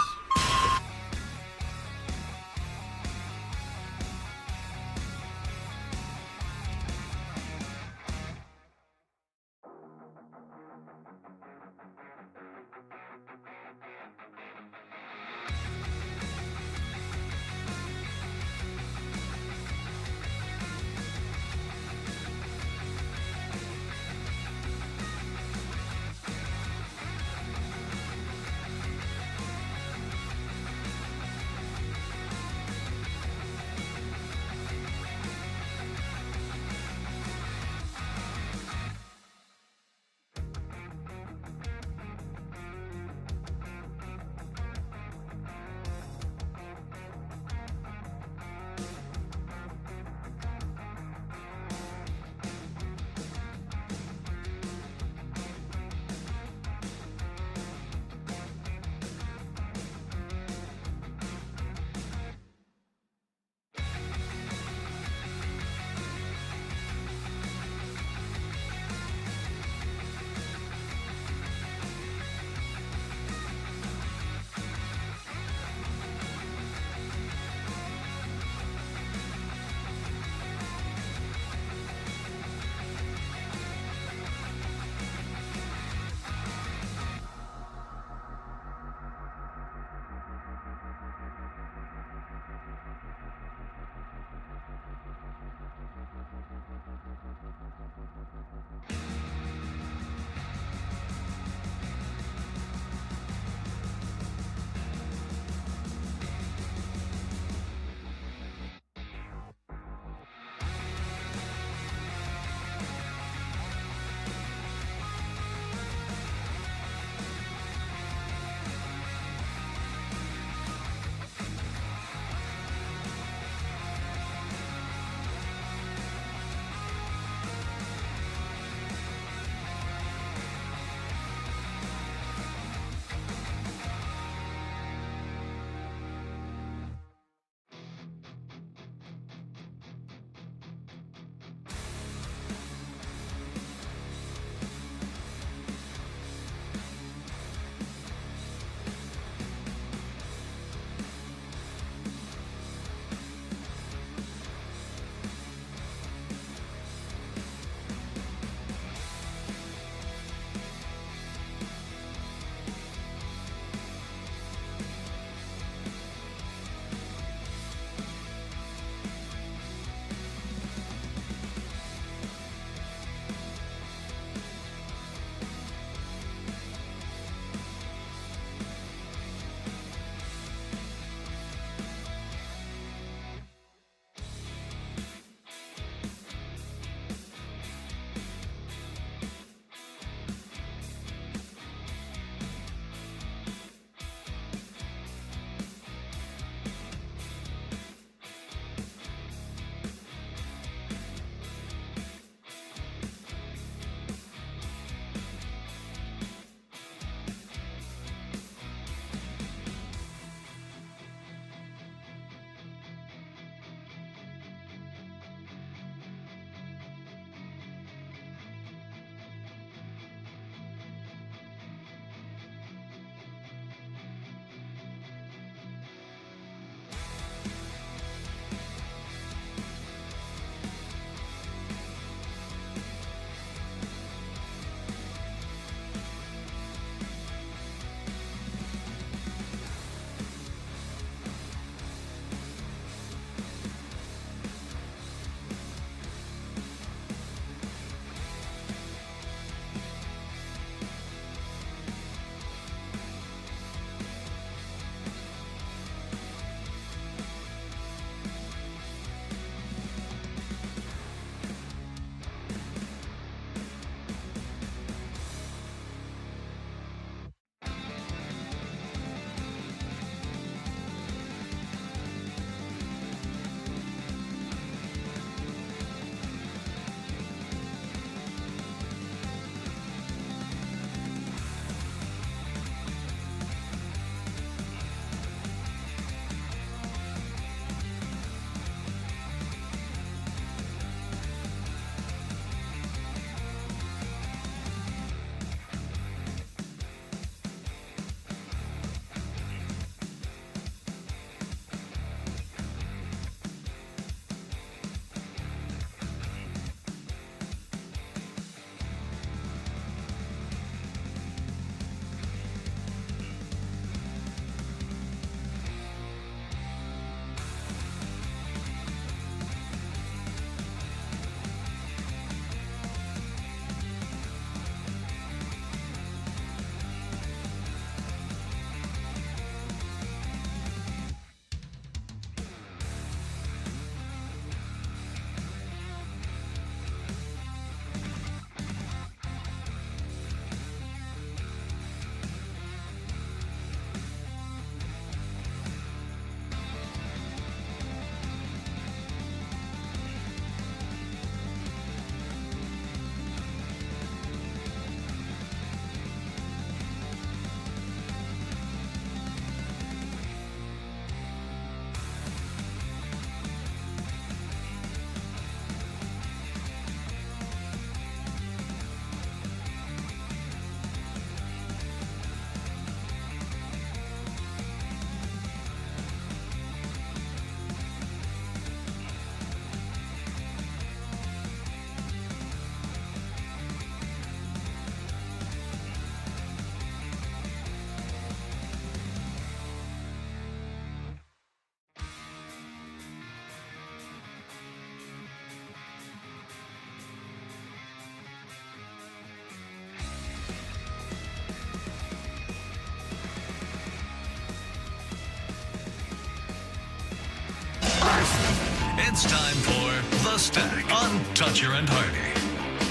It's time for The Stack on Toucher and Hardy.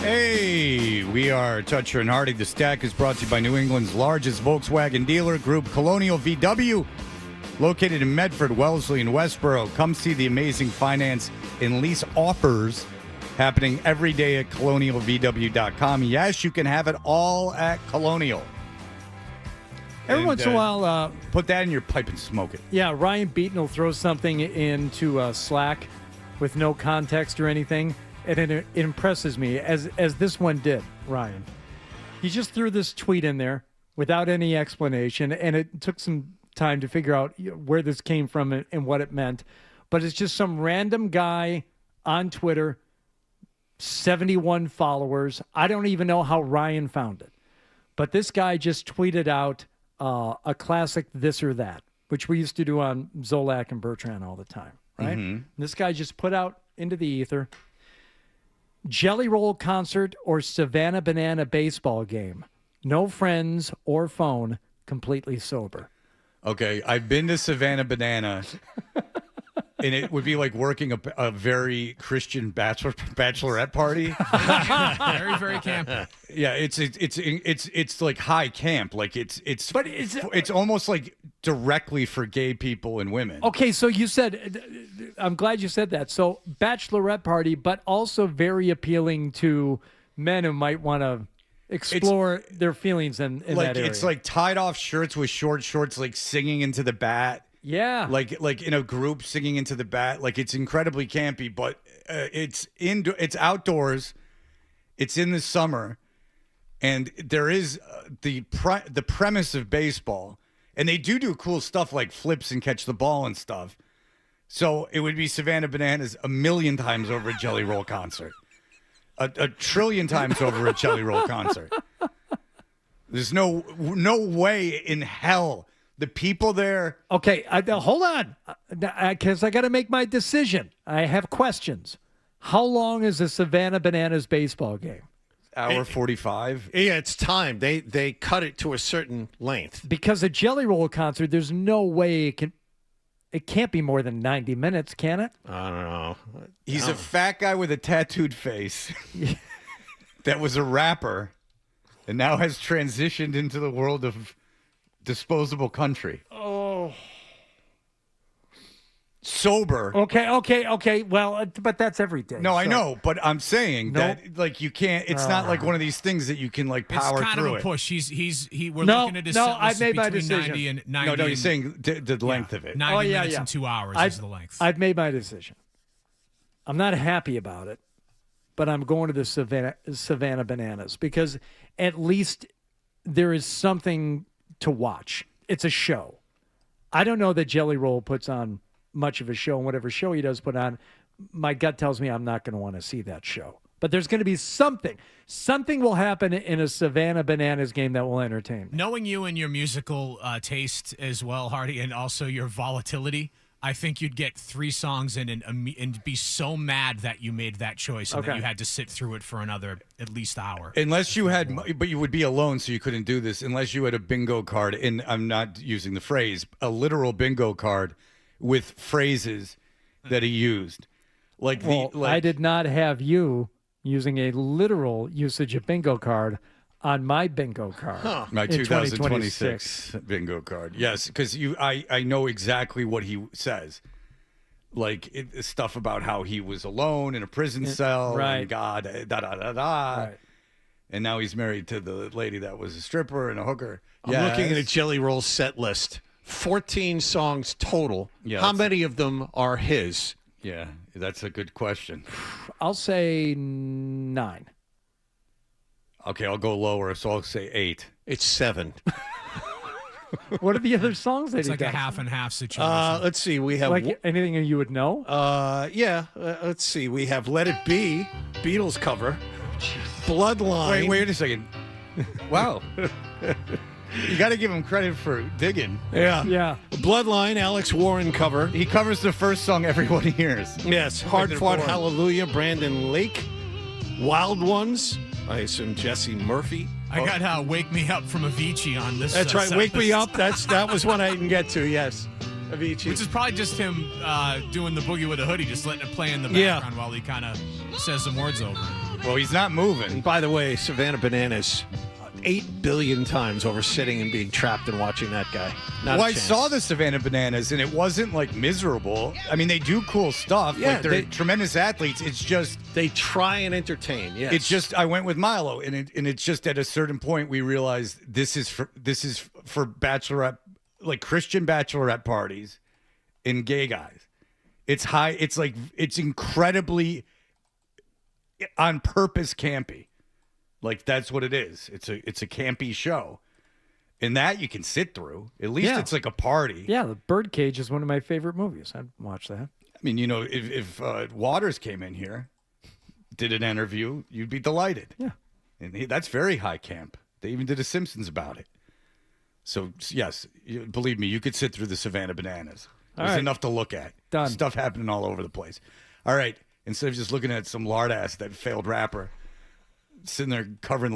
Hey, we are Toucher and Hardy. The Stack is brought to you by New England's largest Volkswagen dealer group, Colonial VW, located in Medford, Wellesley, and Westboro. Come see the amazing finance and lease offers happening every day at colonialvw.com. Yes, you can have it all at Colonial. Every once in a while, put that in your pipe and smoke it. Yeah, Ryan Beaton will throw something into Slack with no context or anything, and it impresses me, as this one did, Ryan. He just threw this tweet in there without any explanation, and it took some time to figure out where this came from and what it meant. But it's just some random guy on Twitter, 71 followers. I don't even know how Ryan found it. But this guy just tweeted out a classic this or that, which we used to do on Zolak and Bertrand all the time, right? Mm-hmm. This guy just put out into the ether, Jelly Roll concert or Savannah Banana baseball game. No friends or phone, completely sober. Okay, I've been to Savannah Banana, and it would be like working a very Christian bachelorette party. Very, very campy. Yeah, it's like high camp. Like it's almost like directly for gay people and women. Okay, so you said, I'm glad you said that. So bachelorette party, but also very appealing to men who might want to explore their feelings in like that area. it's like tied off shirts with short shorts, like singing into the bat. Yeah, like in a group singing into the bat. Like it's incredibly campy, but it's outdoors. It's in the summer, and there is the premise of baseball, and they do cool stuff like flips and catch the ball and stuff. So it would be Savannah Bananas a million times over a Jelly Roll concert. A trillion times over a Jelly Roll concert. There's no way in hell the people there. Okay, hold on, because I got to make my decision. I have questions. How long is a Savannah Bananas baseball game? Hour 45. Yeah, it's time. They cut it to a certain length. Because a Jelly Roll concert, there's no way it can't be more than 90 minutes, can it? I don't know. He's a fat guy with a tattooed face that was a rapper and now has transitioned into the world of disposable country. Oh. Sober. Okay. Well, but that's every day. No, so. I know, but I'm saying that like you can't. It's not like one of these things that you can like power it's kind through of a push. We're No, looking at his no, set I've list made my between decision. 90 and 90. No, you're saying the length of it. 90 minutes and 2 hours is the length. I've made my decision. I'm not happy about it, but I'm going to the Savannah Bananas because at least there is something to watch. It's a show. I don't know that Jelly Roll puts on much of a show, and whatever show he does put on, my gut tells me I'm not going to want to see that show. But there's going to be something. Something will happen in a Savannah Bananas game that will entertain me. Knowing you and your musical taste as well, Hardy, and also your volatility, I think you'd get 3 songs in and be so mad that you made that choice and that you had to sit through it for another at least hour. Unless you had, but you would be alone, so you couldn't do this. Unless you had a bingo card, and I'm not using the phrase, a literal bingo card with phrases that he used. I did not have you using a literal usage of bingo card on my bingo card. My 2026 bingo card. Yes, because I know exactly what he says. Like stuff about how he was alone in a prison cell. Right. And God, da-da-da-da. Right. And now he's married to the lady that was a stripper and a hooker. I'm looking at a Jelly Roll set list. 14 songs total. Yeah, How many of them are his? Yeah, that's a good question. I'll say 9. Okay, I'll go lower, so I'll say 8. It's 7. What are the other songs that It's he like a does? half and half situation. Let's see. We have Like anything you would know? let's see. We have Let It Be, Beatles cover. Bloodline. Wait a second. Wow. You got to give him credit for digging. Yeah. Bloodline, Alex Warren cover. He covers the first song everyone hears. Yes. Hard Fought Hallelujah, Brandon Lake. Wild Ones, I assume Jesse Murphy. I got Wake Me Up from Avicii on this. That's right. set Wake Me list. Up. That was one I didn't get to, yes. Avicii. Which is probably just him doing the boogie with a hoodie, just letting it play in the Yeah. background while he kind of says some words over it. Well, he's not moving. And by the way, Savannah Bananas 8 billion times over sitting and being trapped and watching that guy. Not Well, a I chance. saw the Savannah Bananas, and it wasn't like miserable. I mean, they do cool stuff. Yeah, like they're tremendous athletes. It's just they try and entertain. Yes, it's just I went with Milo, and it's just at a certain point we realized this is for bachelorette, like Christian bachelorette parties, and gay guys. It's high. It's like it's incredibly on purpose campy. Like that's what it is. It's a campy show. And that you can sit through. At least Yeah. it's like a party. Yeah, The Birdcage is one of my favorite movies. I'd watch that. I mean, you know, if Waters came in here, did an interview, you'd be delighted. Yeah. And that's very high camp. They even did a Simpsons about it. So, yes, believe me, you could sit through the Savannah Bananas. There's All right. enough to look at. Done. Stuff happening all over the place. All right. Instead of just looking at some lard ass that failed rapper sitting there covering